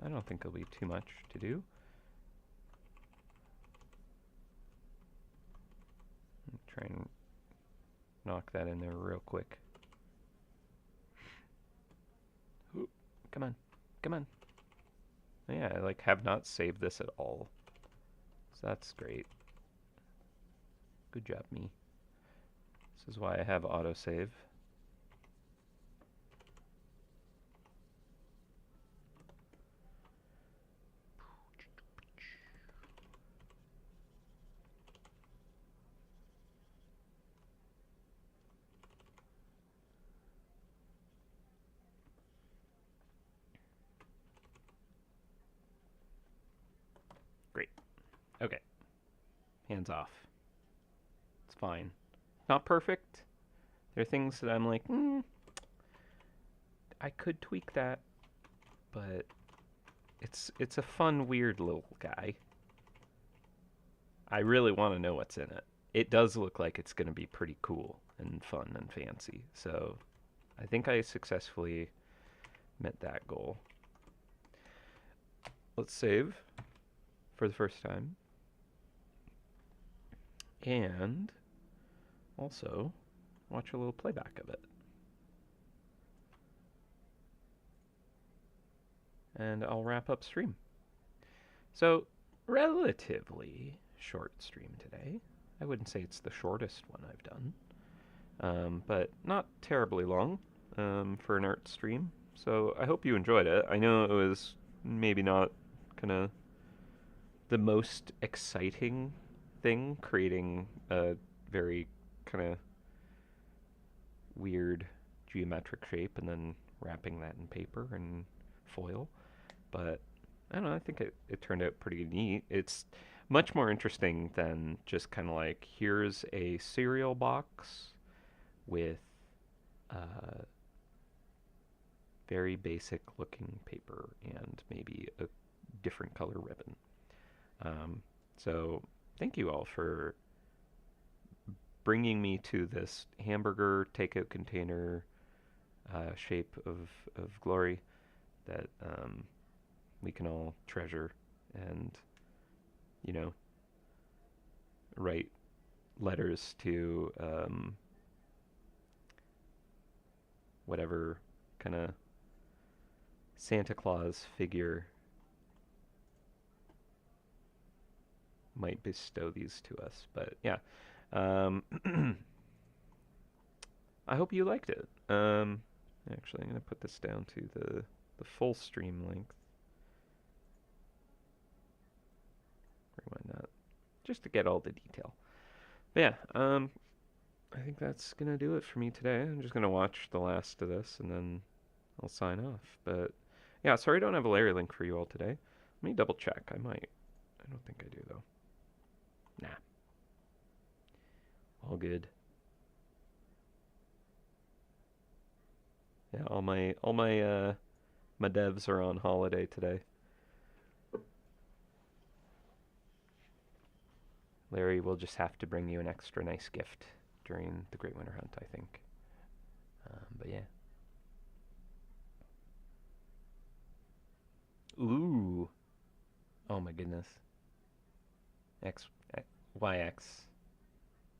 I don't think it'll be too much to do. Try and knock that in there real quick. Ooh, come on, come on. Yeah, I like have not saved this at all. So that's great. Good job, me. This is why I have autosave. Great. Okay. Hands off. It's fine. Not perfect. There are things that I'm like, I could tweak that, but it's a fun, weird little guy. I really want to know what's in it. It does look like it's going to be pretty cool and fun and fancy. So I think I successfully met that goal. Let's save for the first time. And also watch a little playback of it. And I'll wrap up stream. So, relatively short stream today. I wouldn't say it's the shortest one I've done, but not terribly long for an art stream. So I hope you enjoyed it. I know it was maybe not kind of the most exciting thing, creating a very kind of weird geometric shape and then wrapping that in paper and foil. But I don't know, I think it turned out pretty neat. It's much more interesting than just kind of like, here's a cereal box with very basic looking paper and maybe a different color ribbon. So thank you all for bringing me to this hamburger takeout container shape of glory that we can all treasure and, write letters to whatever kind of Santa Claus figure might bestow these to us. But yeah, I hope you liked it. Actually, I'm going to put this down to the full stream length. Rewind that just to get all the detail. But yeah, I think that's going to do it for me today. I'm just going to watch the last of this and then I'll sign off. But yeah, sorry I don't have a Larry link for you all today. Let me double check. I might. I don't think I do though. Nah. All good. Yeah, all my my devs are on holiday today. Larry will just have to bring you an extra nice gift during the Great Winter Hunt, I think. But yeah. Ooh. Oh my goodness. YX.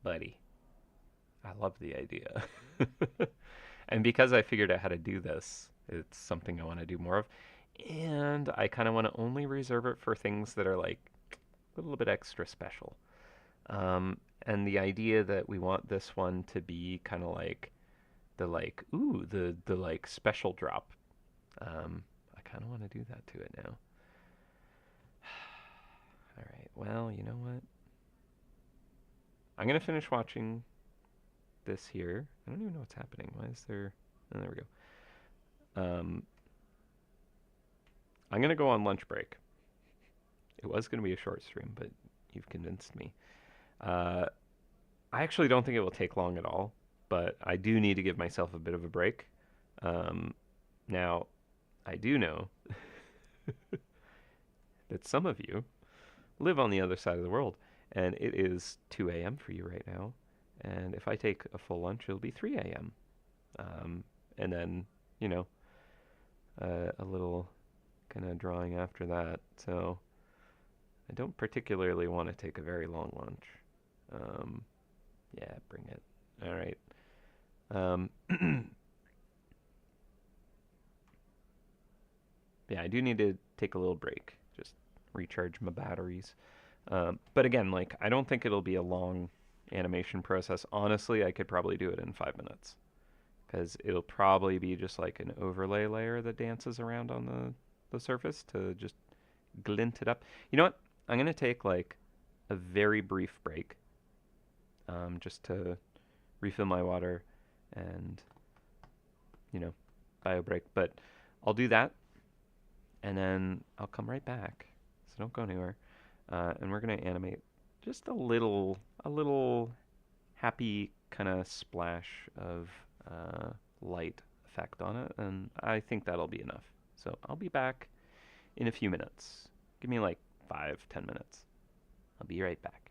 Buddy. I love the idea. And because I figured out how to do this, it's something I want to do more of. And I kind of want to only reserve it for things that are like a little bit extra special. And the idea that we want this one to be kind of like the like special drop. I kind of want to do that to it now. All right. Well, you know what? I'm gonna finish watching this here. I don't even know what's happening. Why is there? Oh, there we go. Um, I'm gonna go on lunch break. It was gonna be a short stream, but you've convinced me. Uh, I actually don't think it will take long at all, but I do need to give myself a bit of a break. Um, Now, I do know that some of you live on the other side of the world, and it is 2 a.m. for you right now. And if I take a full lunch, it'll be 3 a.m. And then, you know, a little kind of drawing after that. So I don't particularly want to take a very long lunch. Um, yeah, bring it. All right. Um, yeah, I do need to take a little break, just recharge my batteries. But again, like I don't think it'll be a long animation process. Honestly, I could probably do it in 5 minutes because it'll probably be just like an overlay layer that dances around on the surface to just glint it up. You know what? I'm gonna take like a very brief break, just to refill my water and bio break. But I'll do that, and then I'll come right back. So don't go anywhere. And we're gonna animate just a little happy kind of splash of light effect on it, and I think that'll be enough. So I'll be back in a few minutes. Give me like 5, 10 minutes. I'll be right back.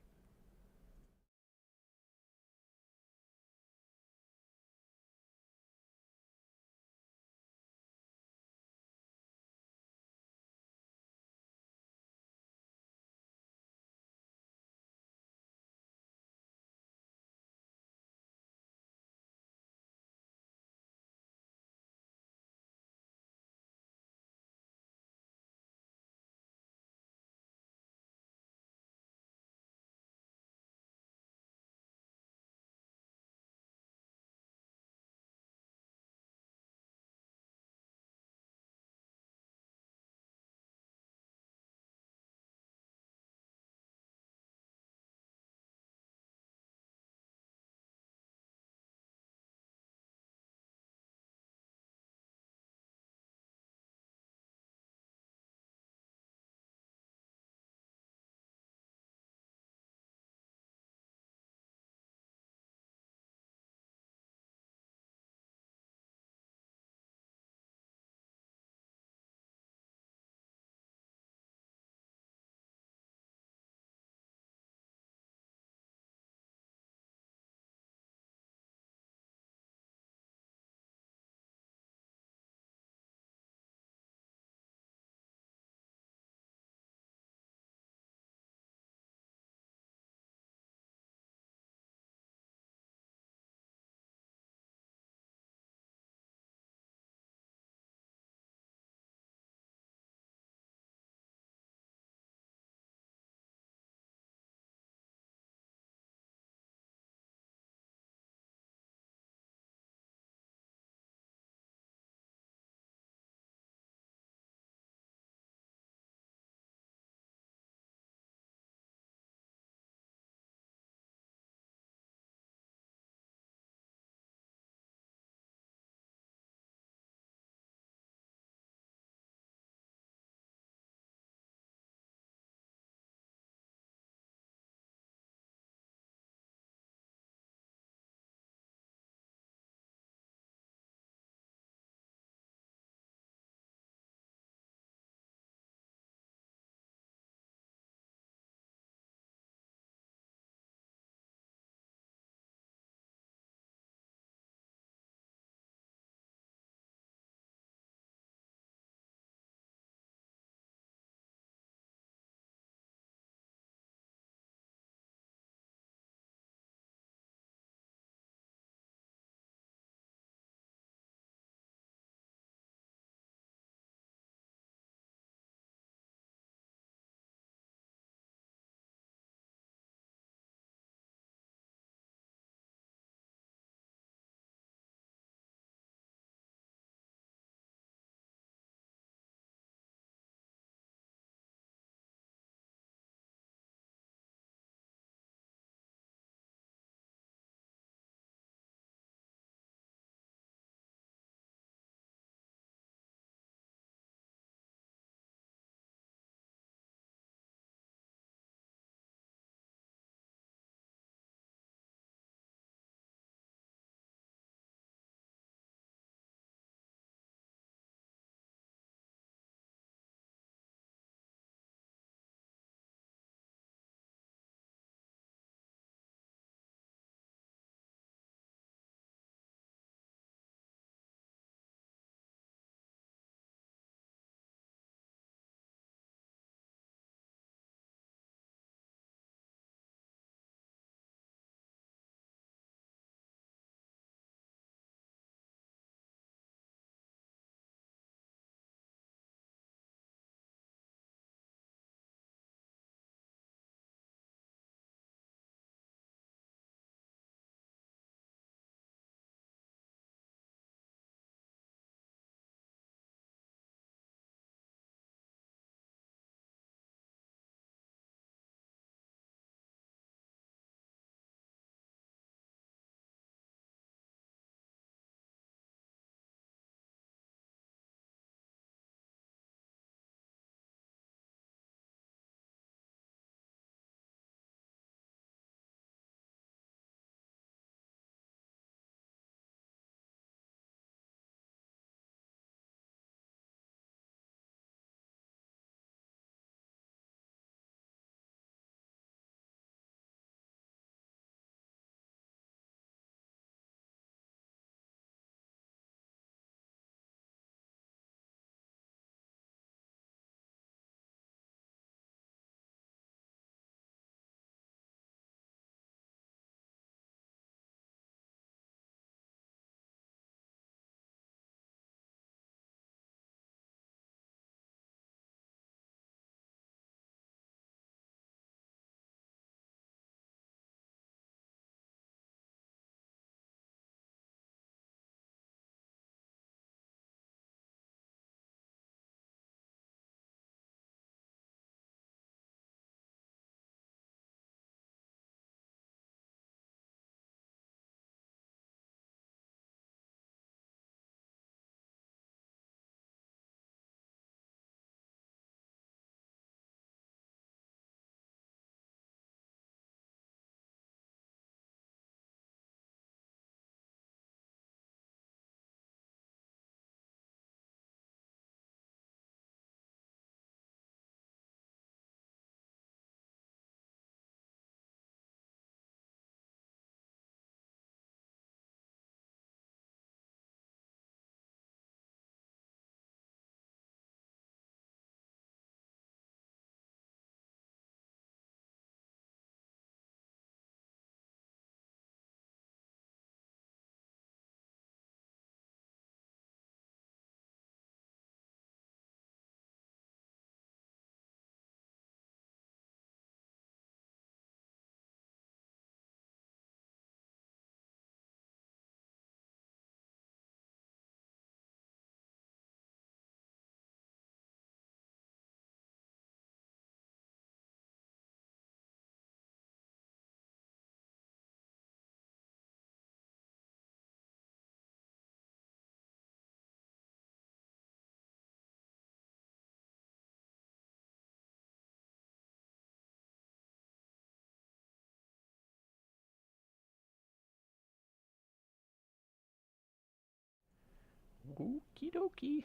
Okie dokie.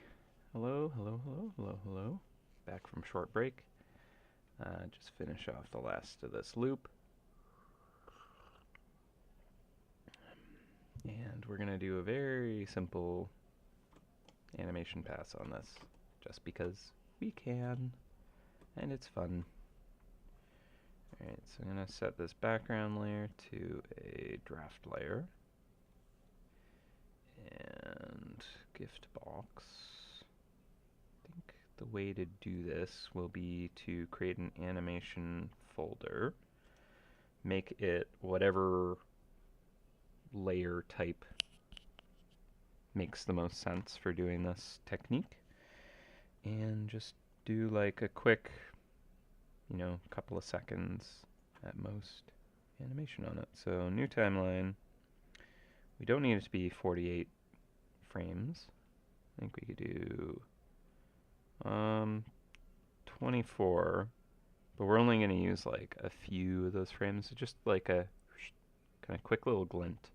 Hello, hello, hello, hello, hello. Back from short break. Just finish off the last of this loop. And we're going to do a very simple animation pass on this, just because we can, and it's fun. Alright, so I'm going to set this background layer to a draft layer. And gift box. I think the way to do this will be to create an animation folder. Make it whatever layer type makes the most sense for doing this technique. And just do like a quick, couple of seconds at most animation on it. So new timeline. We don't need it to be 48 frames. I think we could do 24, but we're only going to use like a few of those frames, just like a kind of quick little glint.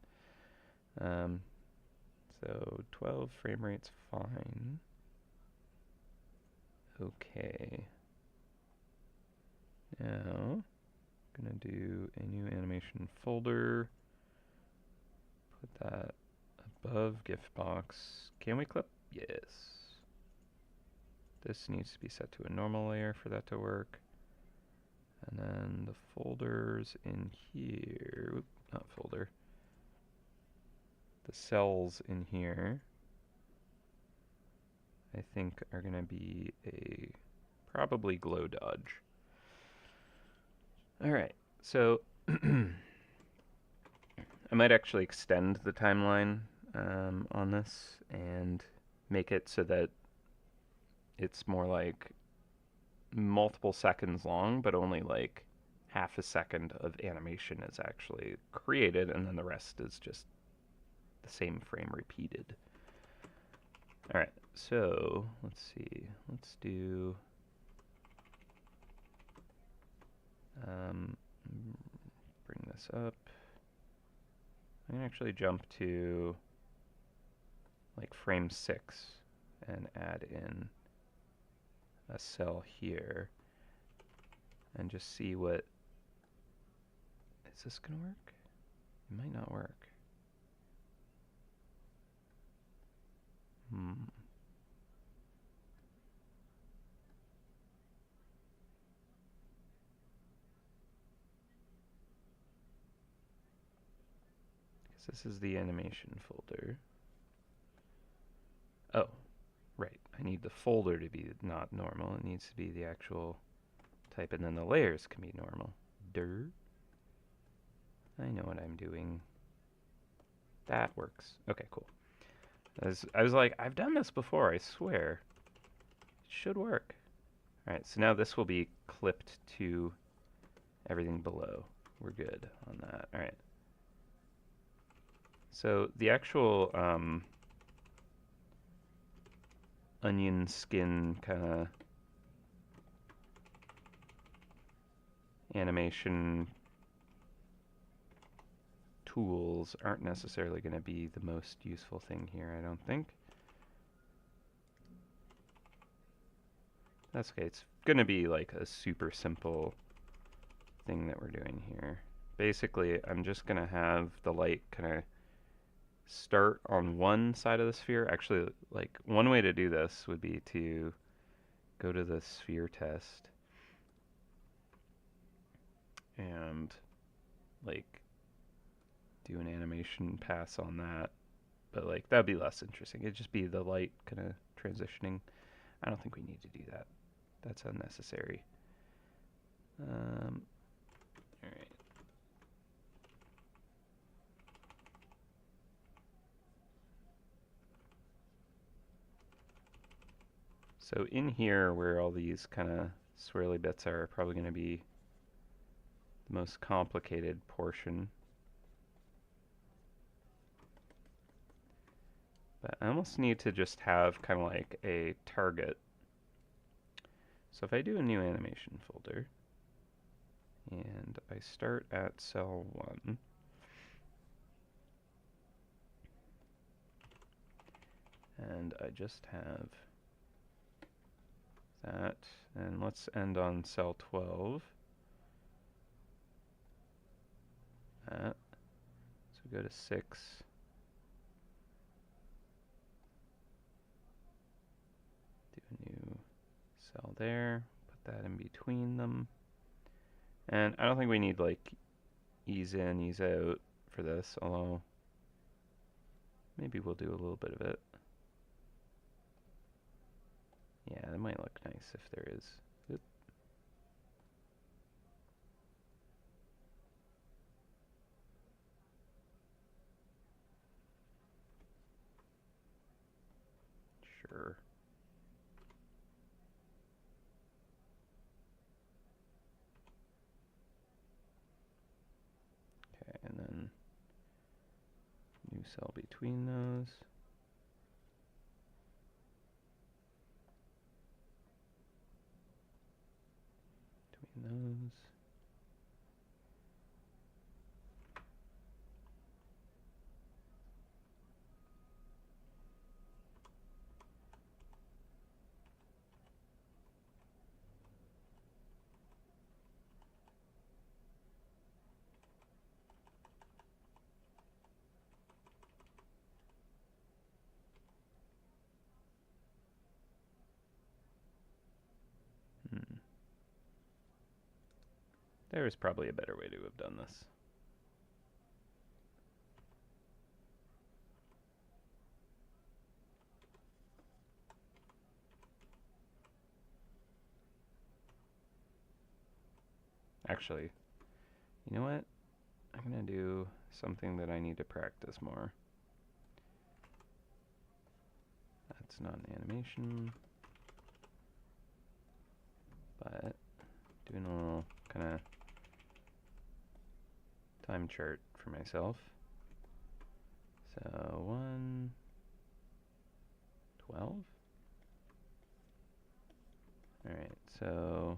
So 12 frame rate's fine. Okay. Now, I'm going to do a new animation folder. Put that above gift box. Can we clip? Yes. This needs to be set to a normal layer for that to work. And then the folders in here, not folder, the cells in here, I think are going to be a probably glow dodge. Alright, so I might actually extend the timeline on this and make it so that it's more like multiple seconds long, but only like half a second of animation is actually created, and then the rest is just the same frame repeated. Alright, so let's see. Let's do bring this up. I'm gonna actually jump to like frame 6 and add in a cell here and just see what is this gonna work? It might not work. This is the animation folder. Oh, right. I need the folder to be not normal. It needs to be the actual type, and then the layers can be normal. I know what I'm doing. That works. Okay, cool. I was like, I've done this before, I swear. It should work. Alright, so now this will be clipped to everything below. We're good on that. Alright. So the actual onion skin kind of animation tools aren't necessarily going to be the most useful thing here, I don't think. That's okay. It's going to be like a super simple thing that we're doing here. Basically, I'm just going to have the light kind of start on one side of the sphere. Actually, like one way to do this would be to go to the sphere test and like do an animation pass on that, but like that'd be less interesting. It'd just be the light kind of transitioning. I don't think we need to do that. That's unnecessary. All right. So in here, where all these kind of swirly bits are probably going to be the most complicated portion. But I almost need to just have kind of like a target. So if I do a new animation folder, and I start at cell 1, and I just have that. And let's end on cell 12. That. So go to 6. Do a new cell there. Put that in between them. And I don't think we need like ease in, ease out for this, although maybe we'll do a little bit of it. Yeah, that might look nice if there is. Oop. Sure. Okay, and then new cell between those. Between those. There is probably a better way to have done this. Actually, you know what? I'm going to do something that I need to practice more. That's not an animation, but doing a little kind of time chart for myself. So 1, 12. Alright, so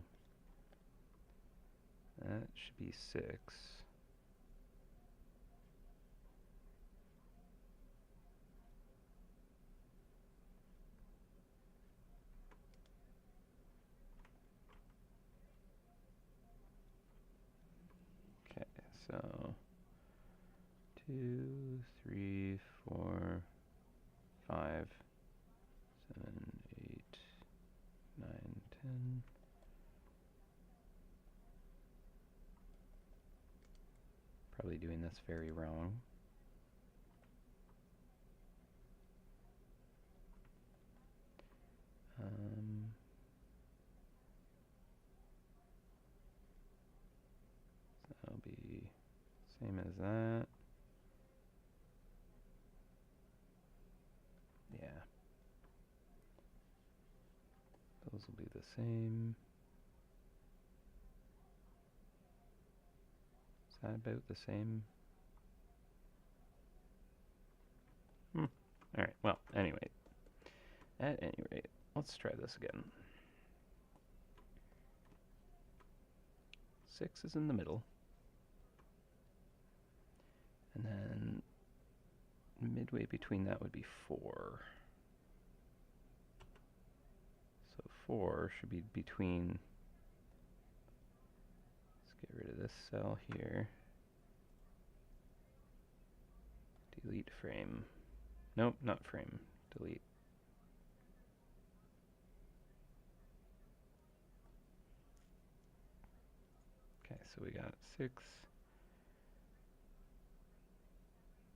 that should be 6. Okay, so 2, 3, 4, 5, 7, 8, 9, 10. Probably doing this very wrong. That'll be same as that. Yeah. Those will be the same. Is that about the same? Alright, well, anyway. At any rate, let's try this again. 6 is in the middle. And then midway between that would be 4. So 4 should be between, let's get rid of this cell here. Delete frame. Nope, not frame. Delete. Okay, so we got 6.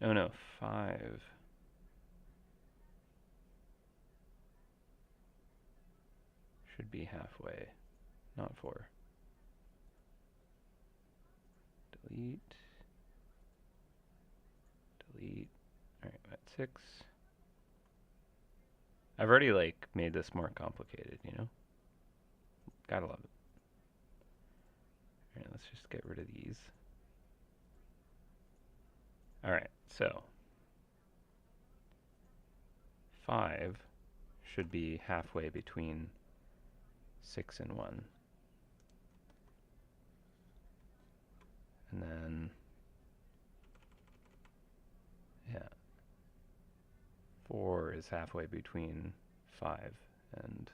Oh no, 5. Should be halfway, not 4. Delete. Delete. Alright, at 6. I've already like made this more complicated, you know? Gotta love it. Alright, let's just get rid of these. Alright, so 5 should be halfway between 6 and 1. And then, yeah, 4 is halfway between 5 and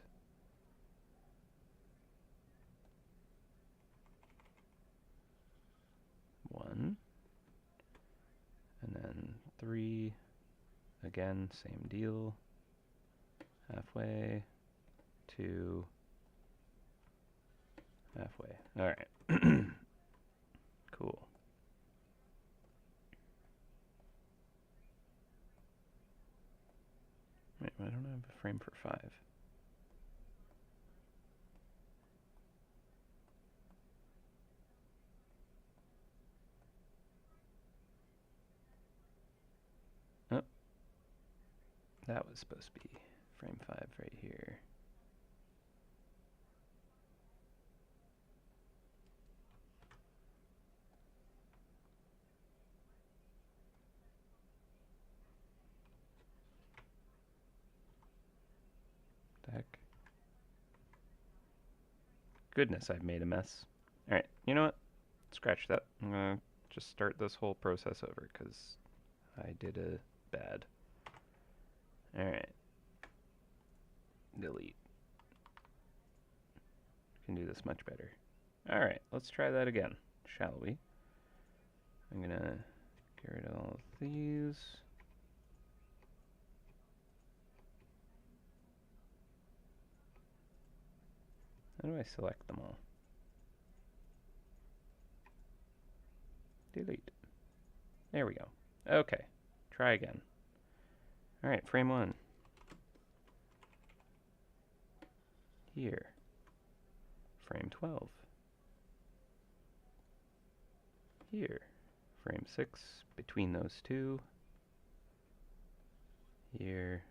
1. And then 3, again, same deal. Halfway, 2, halfway. All right. Cool. Wait, I don't have a frame for 5. Oh, that was supposed to be frame 5 right here. The heck? Goodness, I've made a mess. All right, you know what? Scratch that. I'm gonna just start this whole process over because I did a bad. All right. Delete. Can do this much better. All right, let's try that again, shall we? I'm gonna get rid of all of these. How do I select them all? Delete. There we go. Okay, try again. All right, frame 1. Here. Frame 12. Here. Frame 6, between those two. Here.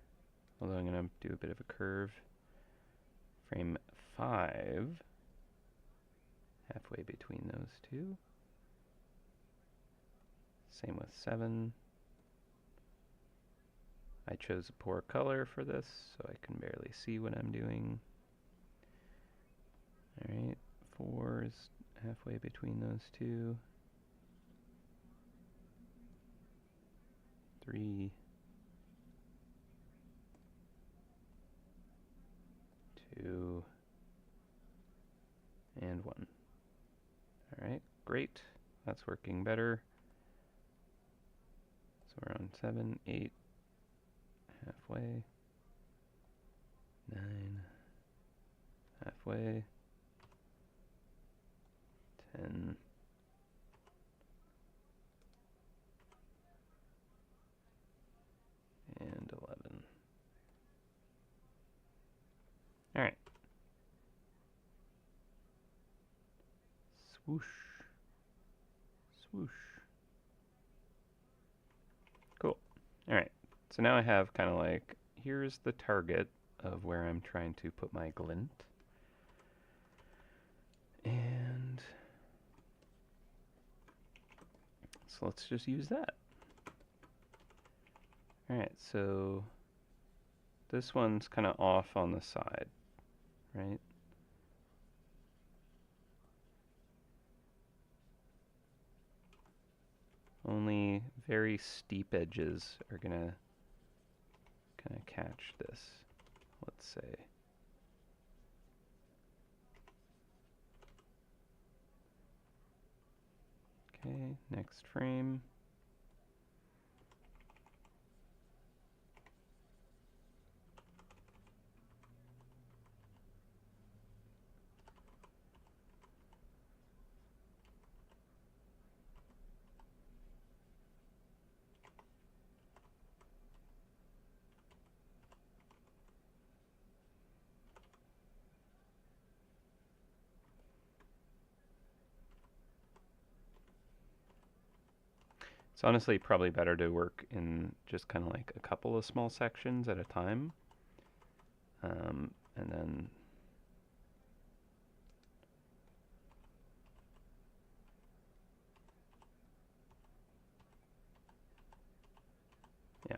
Although I'm going to do a bit of a curve. Frame 5. Halfway between those two. Same with 7. I chose a poor color for this, so I can barely see what I'm doing. Alright, 4 is halfway between those two. 3. 2. And 1. Alright, great. That's working better. So we're on 7, 8, halfway, 9, halfway, 10, and 11. All right. Swoosh. Swoosh. Cool. All right. So now I have kind of like, here's the target of where I'm trying to put my glint. And so let's just use that. All right, so this one's kind of off on the side, right? Only very steep edges are gonna kind of catch this, let's say. Okay, next frame. It's honestly probably better to work in just kind of like a couple of small sections at a time. And then yeah.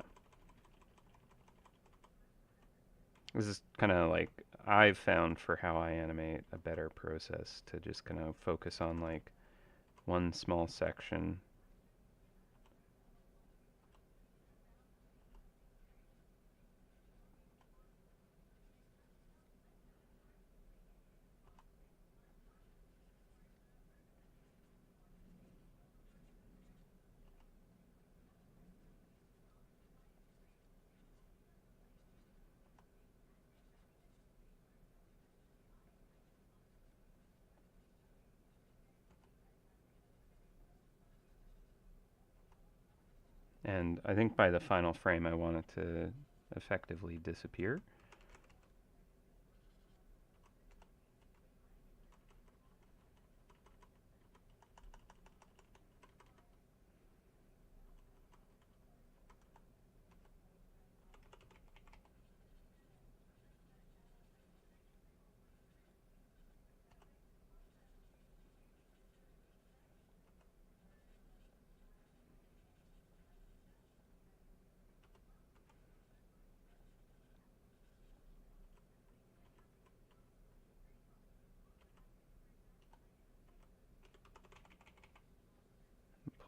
This is kind of like I've found for how I animate a better process to just kind of focus on like one small section. And I think by the final frame I want it to effectively disappear.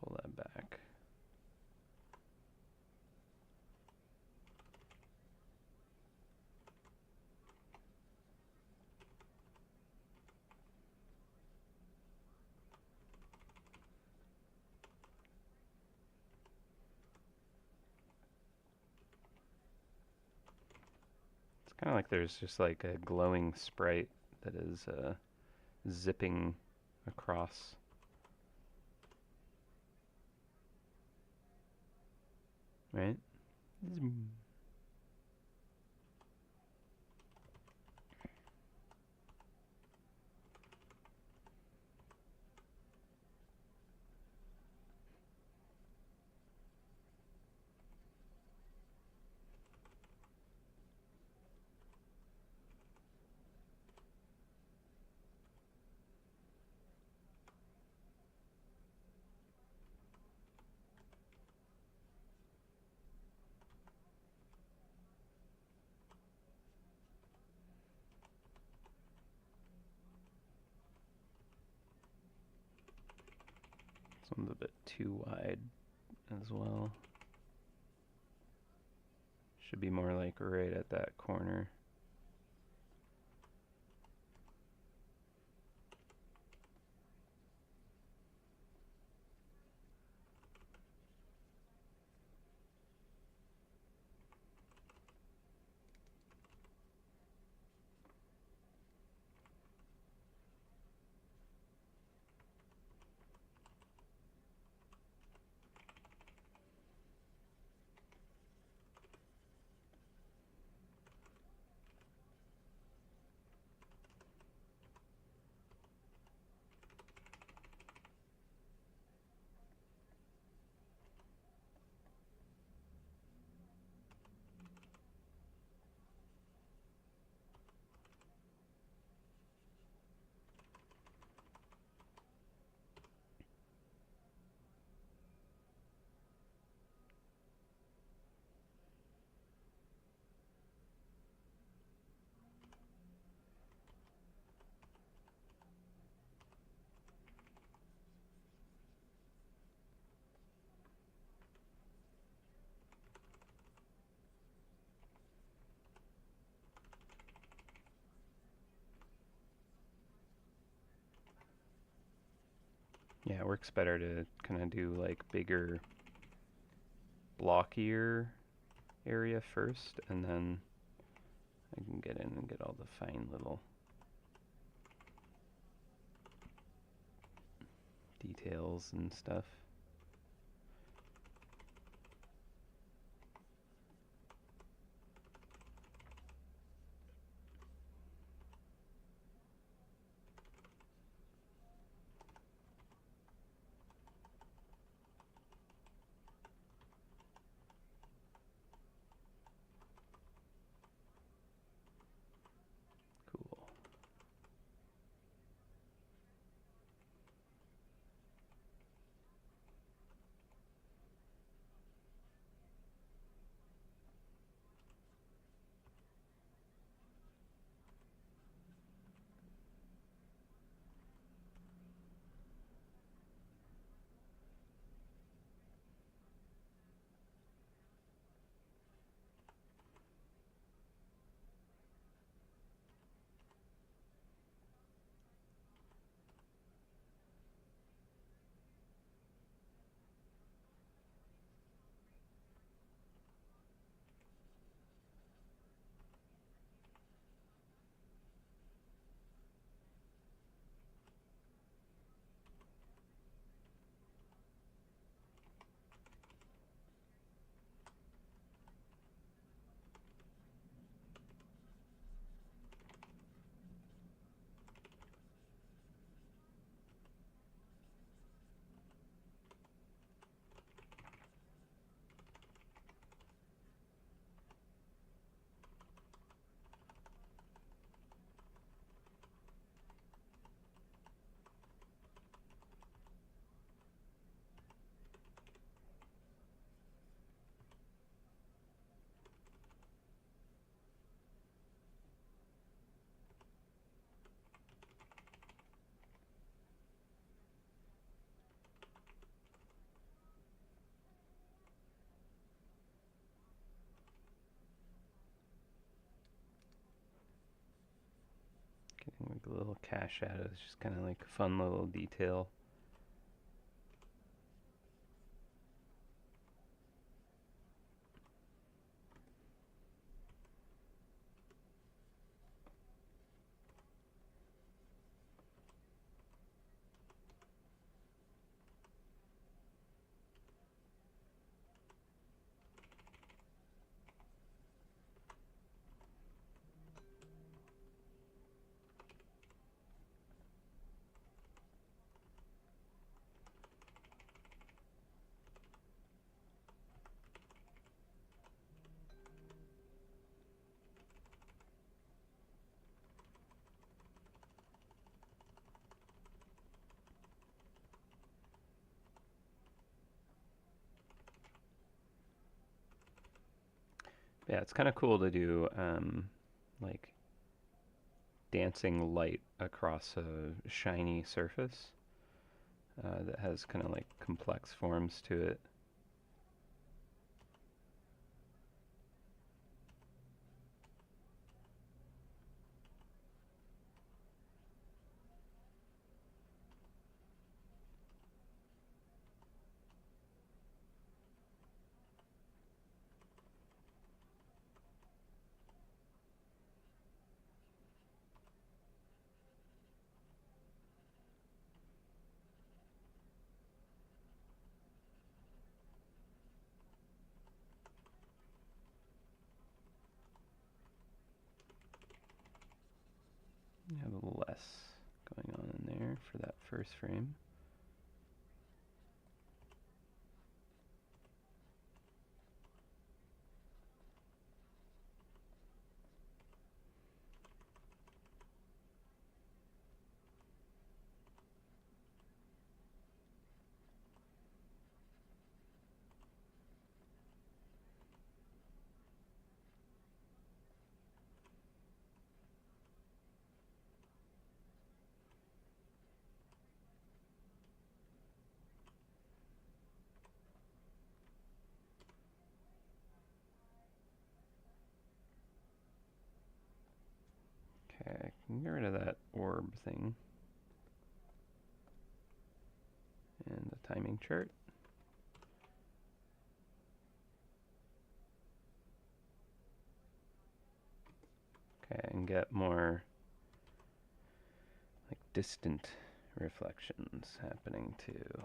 Pull that back. It's kind of like there's just like a glowing sprite that is zipping across. Right? Zoom. This one's a bit too wide as well. Should be more like right at that corner. Yeah, it works better to kind of do like bigger, blockier area first, and then I can get in and get all the fine little details and stuff. Cool. the little cat shadow is just kind of like a fun little detail. Yeah, it's kind of cool to do like dancing light across a shiny surface that has kind of like complex forms to it. You have a little less going on in there for that first frame. Okay, I can get rid of that orb thing. And the timing chart. Okay, and get more like distant reflections happening too.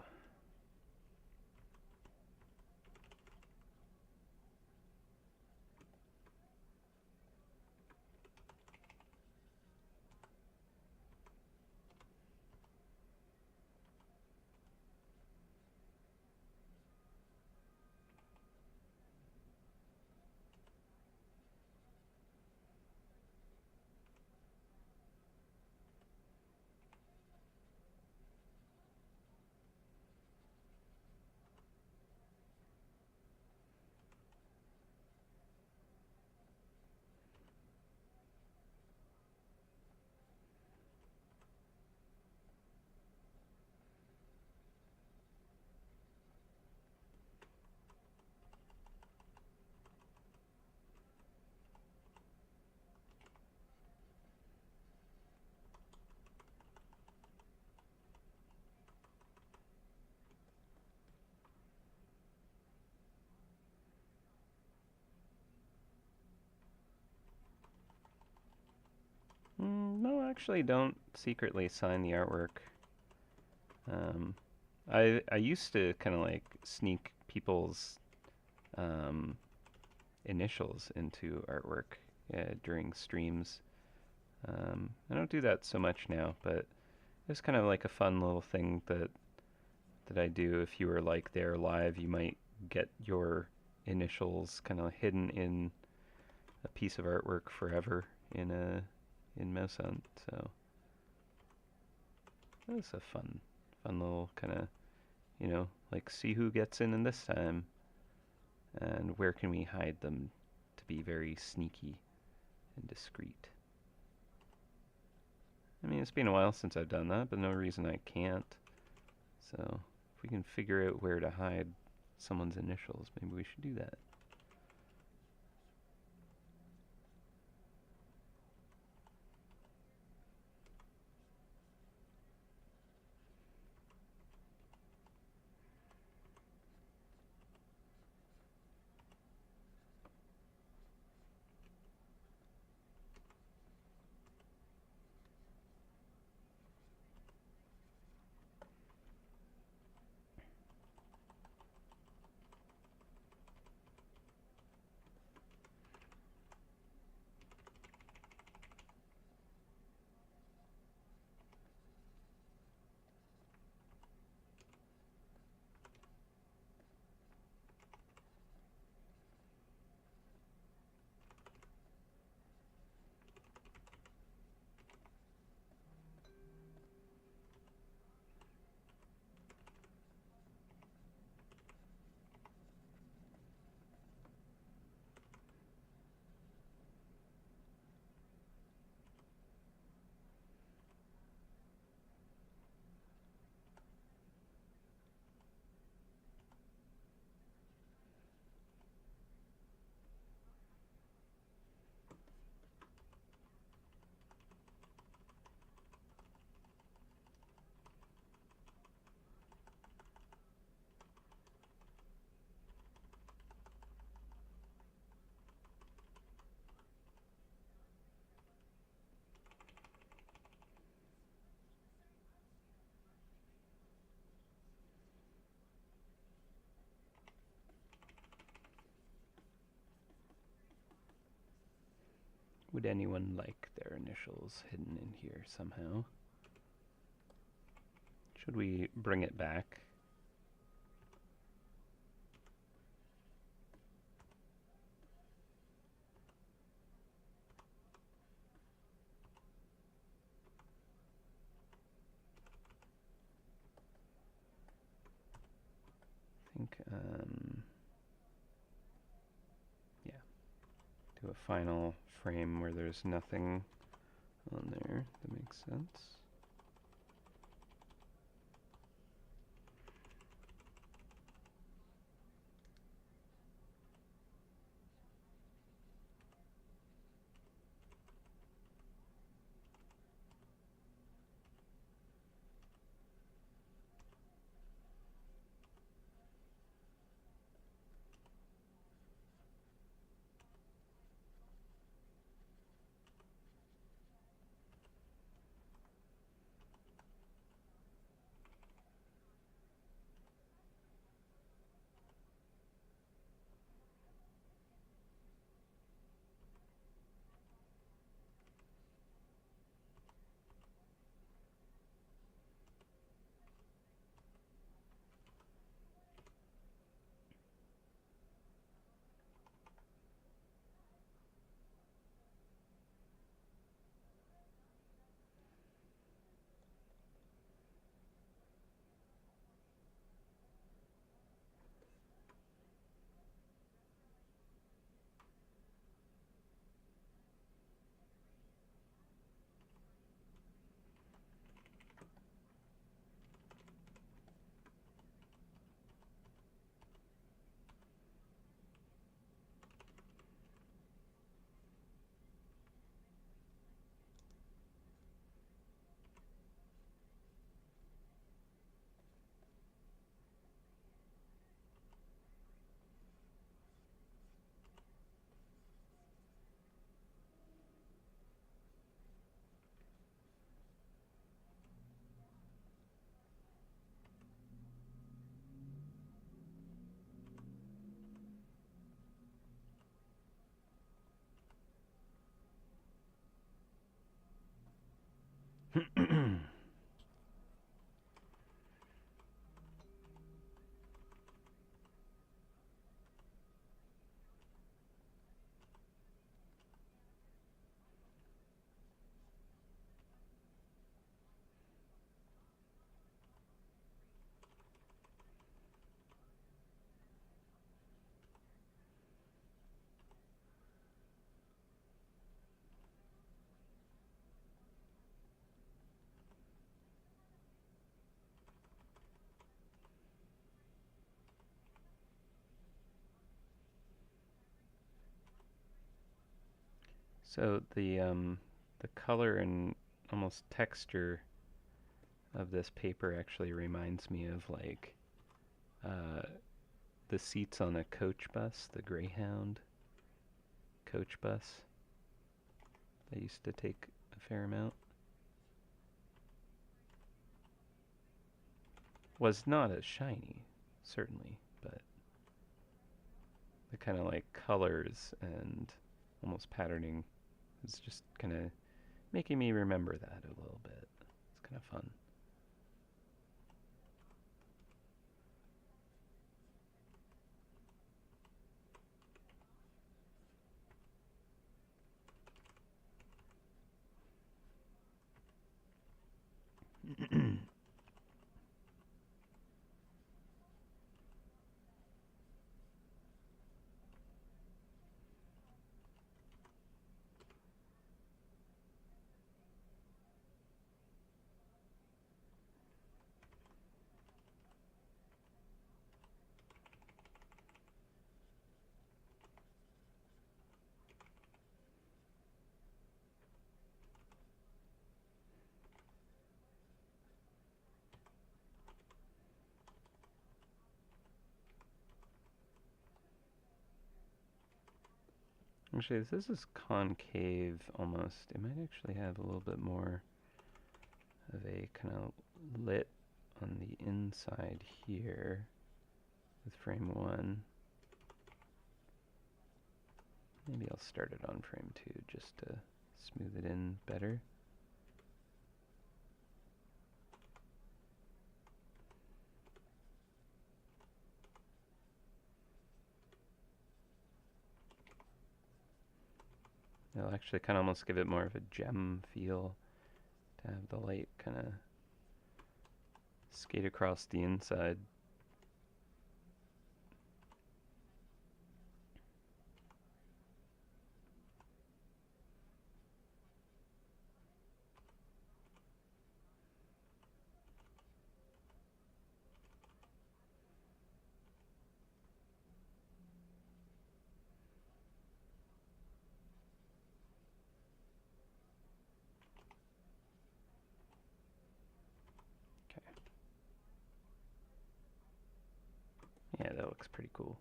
No, actually, don't secretly sign the artwork. Um, I used to kind of like sneak people's um, initials into artwork during streams. I don't do that so much now, but it's kind of like a fun little thing that I do. If you were like there live, you might get your initials kind of hidden in a piece of artwork forever in MouseHunt. So that's a fun little kind of, like see who gets in this time and where can we hide them to be very sneaky and discreet. I mean, it's been a while since I've done that, but no reason I can't. So if we can figure out where to hide someone's initials, maybe we should do that. Would anyone like their initials hidden in here somehow? Should we bring it back? I think, yeah, do a final frame where there's nothing on there. That makes sense. So the color and almost texture of this paper actually reminds me of like uh, the seats on a coach bus, the Greyhound coach bus. I used to take a fair amount. Was not as shiny, certainly, but the kind of like colors and almost patterning is just kind of making me remember that a little bit. It's kind of fun. Actually, this is concave almost. It might actually have a little bit more of a kind of lit on the inside here with frame one. Maybe I'll start it on frame 2 just to smooth it in better. It'll actually kind of almost give it more of a gem feel to have the light kind of skate across the inside. Yeah, that looks pretty cool.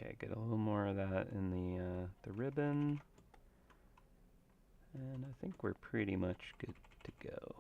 Okay, get a little more of that in the ribbon. And I think we're pretty much good to go.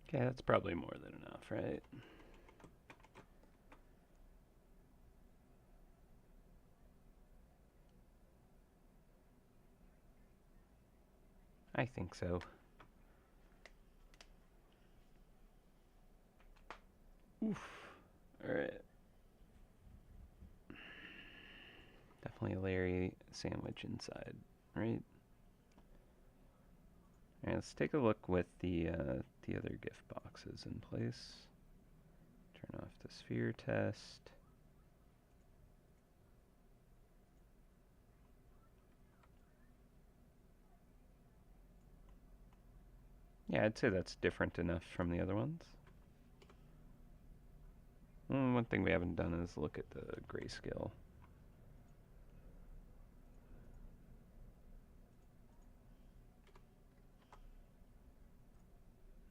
Okay, that's probably more than enough, right? I think so. Oof. Alright. Definitely a Larry sandwich inside, right? Alright, let's take a look with the other gift boxes in place. Turn off the sphere test. Yeah, I'd say that's different enough from the other ones. One thing we haven't done is look at the grayscale.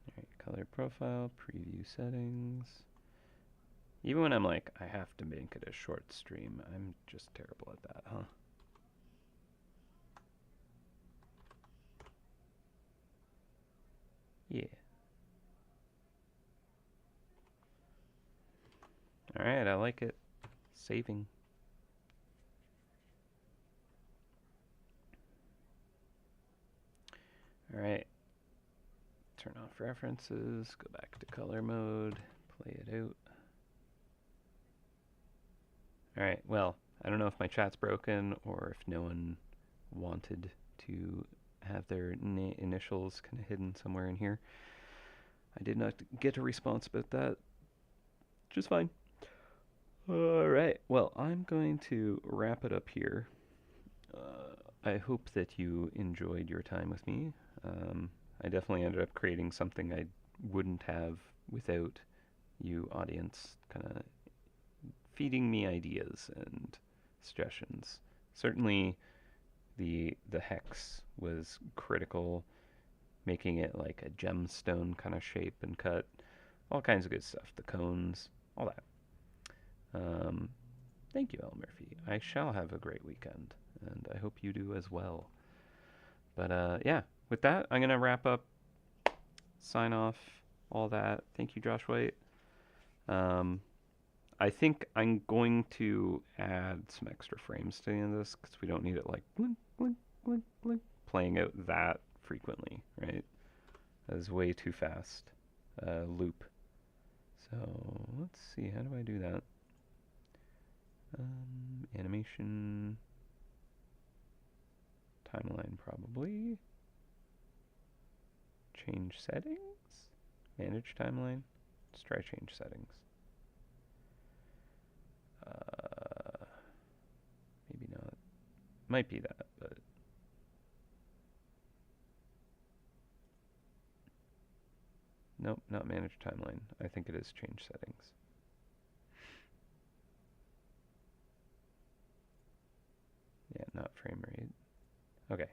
Alright, color profile, preview settings. Even when I'm like, I have to make it a short stream, I'm just terrible at that, huh? Yeah. Alright, I like it. Saving. Alright. Turn off references, go back to color mode, play it out. Alright, well, I don't know if my chat's broken or if no one wanted to have their initials kind of hidden somewhere in here. I did not get a response about that, which is fine. Alright, well, I'm going to wrap it up here. I hope that you enjoyed your time with me. I definitely ended up creating something I wouldn't have without you, audience, kind of feeding me ideas and suggestions. Certainly, the hex was critical, making it like a gemstone kind of shape and cut. All kinds of good stuff. The cones, all that. Thank you, El Murphy. I shall have a great weekend, and I hope you do as well. But yeah, with that, I'm gonna wrap up, sign off, all that. Thank you, Josh White. I think I'm going to add some extra frames to the end of this because we don't need it like blink, blink, blink, blink, playing out that frequently, right? That is way too fast. Loop. So let's see, how do I do that? Animation, timeline probably. Change settings? Manage timeline? Let's try change settings. Maybe not. Might be that, but nope, not manage timeline. I think it is change settings. Yeah, not frame rate. Okay.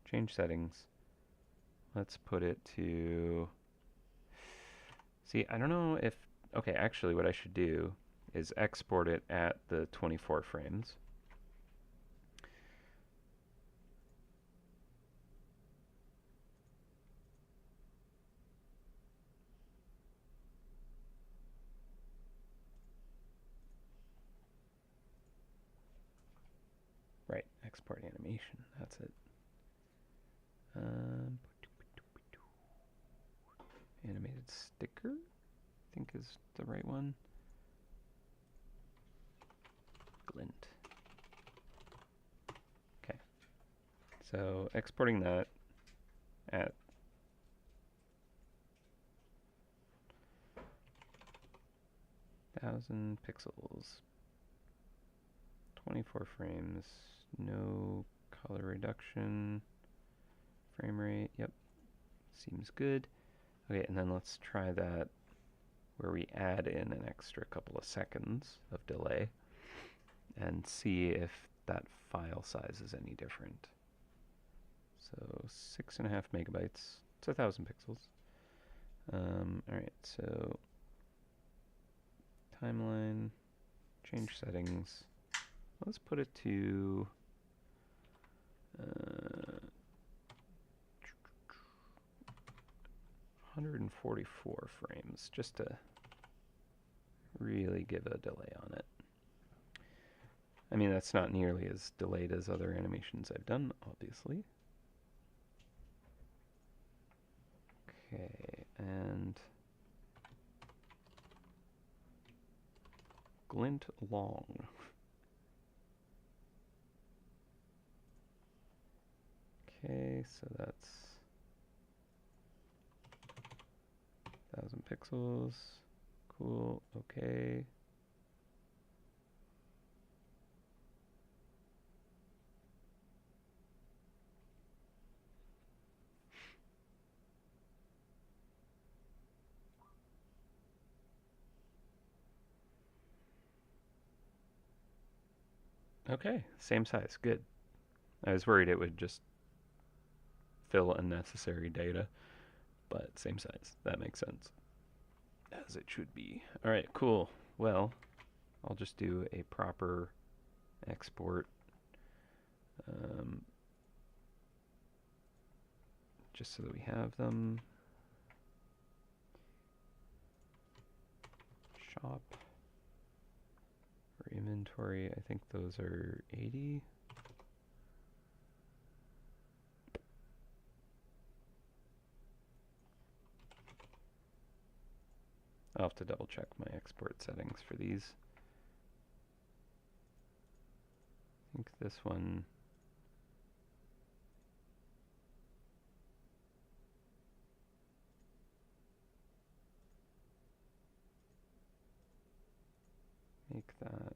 Change settings. Let's put it to... See, I don't know if... Okay, actually what I should do is export it at the 24 frames. Right, export animation, that's it. Animated sticker, I think is the right one. Glint. Okay, so exporting that at 1000 pixels, 24 frames, no color reduction, frame rate, yep, seems good. Okay, and then let's try that where we add in an extra couple of seconds of delay and see if that file size is any different. So 6.5 megabytes, it's 1000 pixels. Alright, so timeline, change settings. Let's put it to 144 frames, just to really give a delay on it. I mean, that's not nearly as delayed as other animations I've done, obviously. Okay, and glint long. Okay, so that's 1000 pixels. Cool, okay. Okay, same size, good. I was worried it would just fill unnecessary data, but same size. That makes sense. As it should be. All right, cool. Well, I'll just do a proper export. Just so that we have them. Shop. For inventory, I think those are 80. I'll have to double check my export settings for these. I think this one make that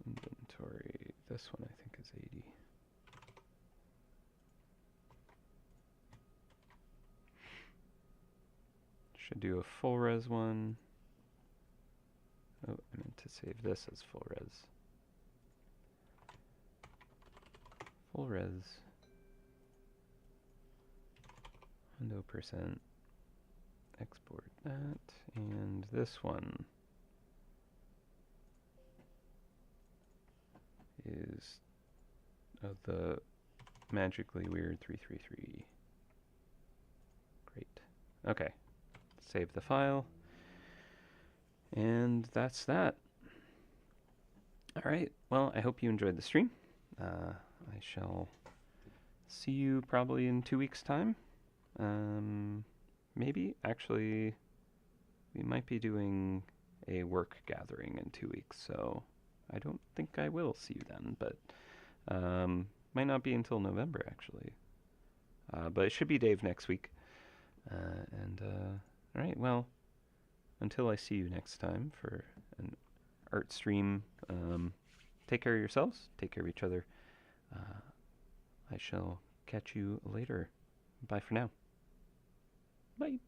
inventory. This one I think is 80. Should do a full res one. Oh, I meant to save this as full res. Full res. 100%. Export that. And this one is the magically weird 333. Great. Okay. Save the file. And that's that. All right. Well, I hope you enjoyed the stream. I shall see you probably in 2 weeks' time. Maybe, actually, we might be doing a work gathering in 2 weeks, so I don't think I will see you then, but might not be until November, actually. But it should be Dave next week. All right, well, until I see you next time for an art stream, take care of yourselves, take care of each other. I shall catch you later. Bye for now. Bye.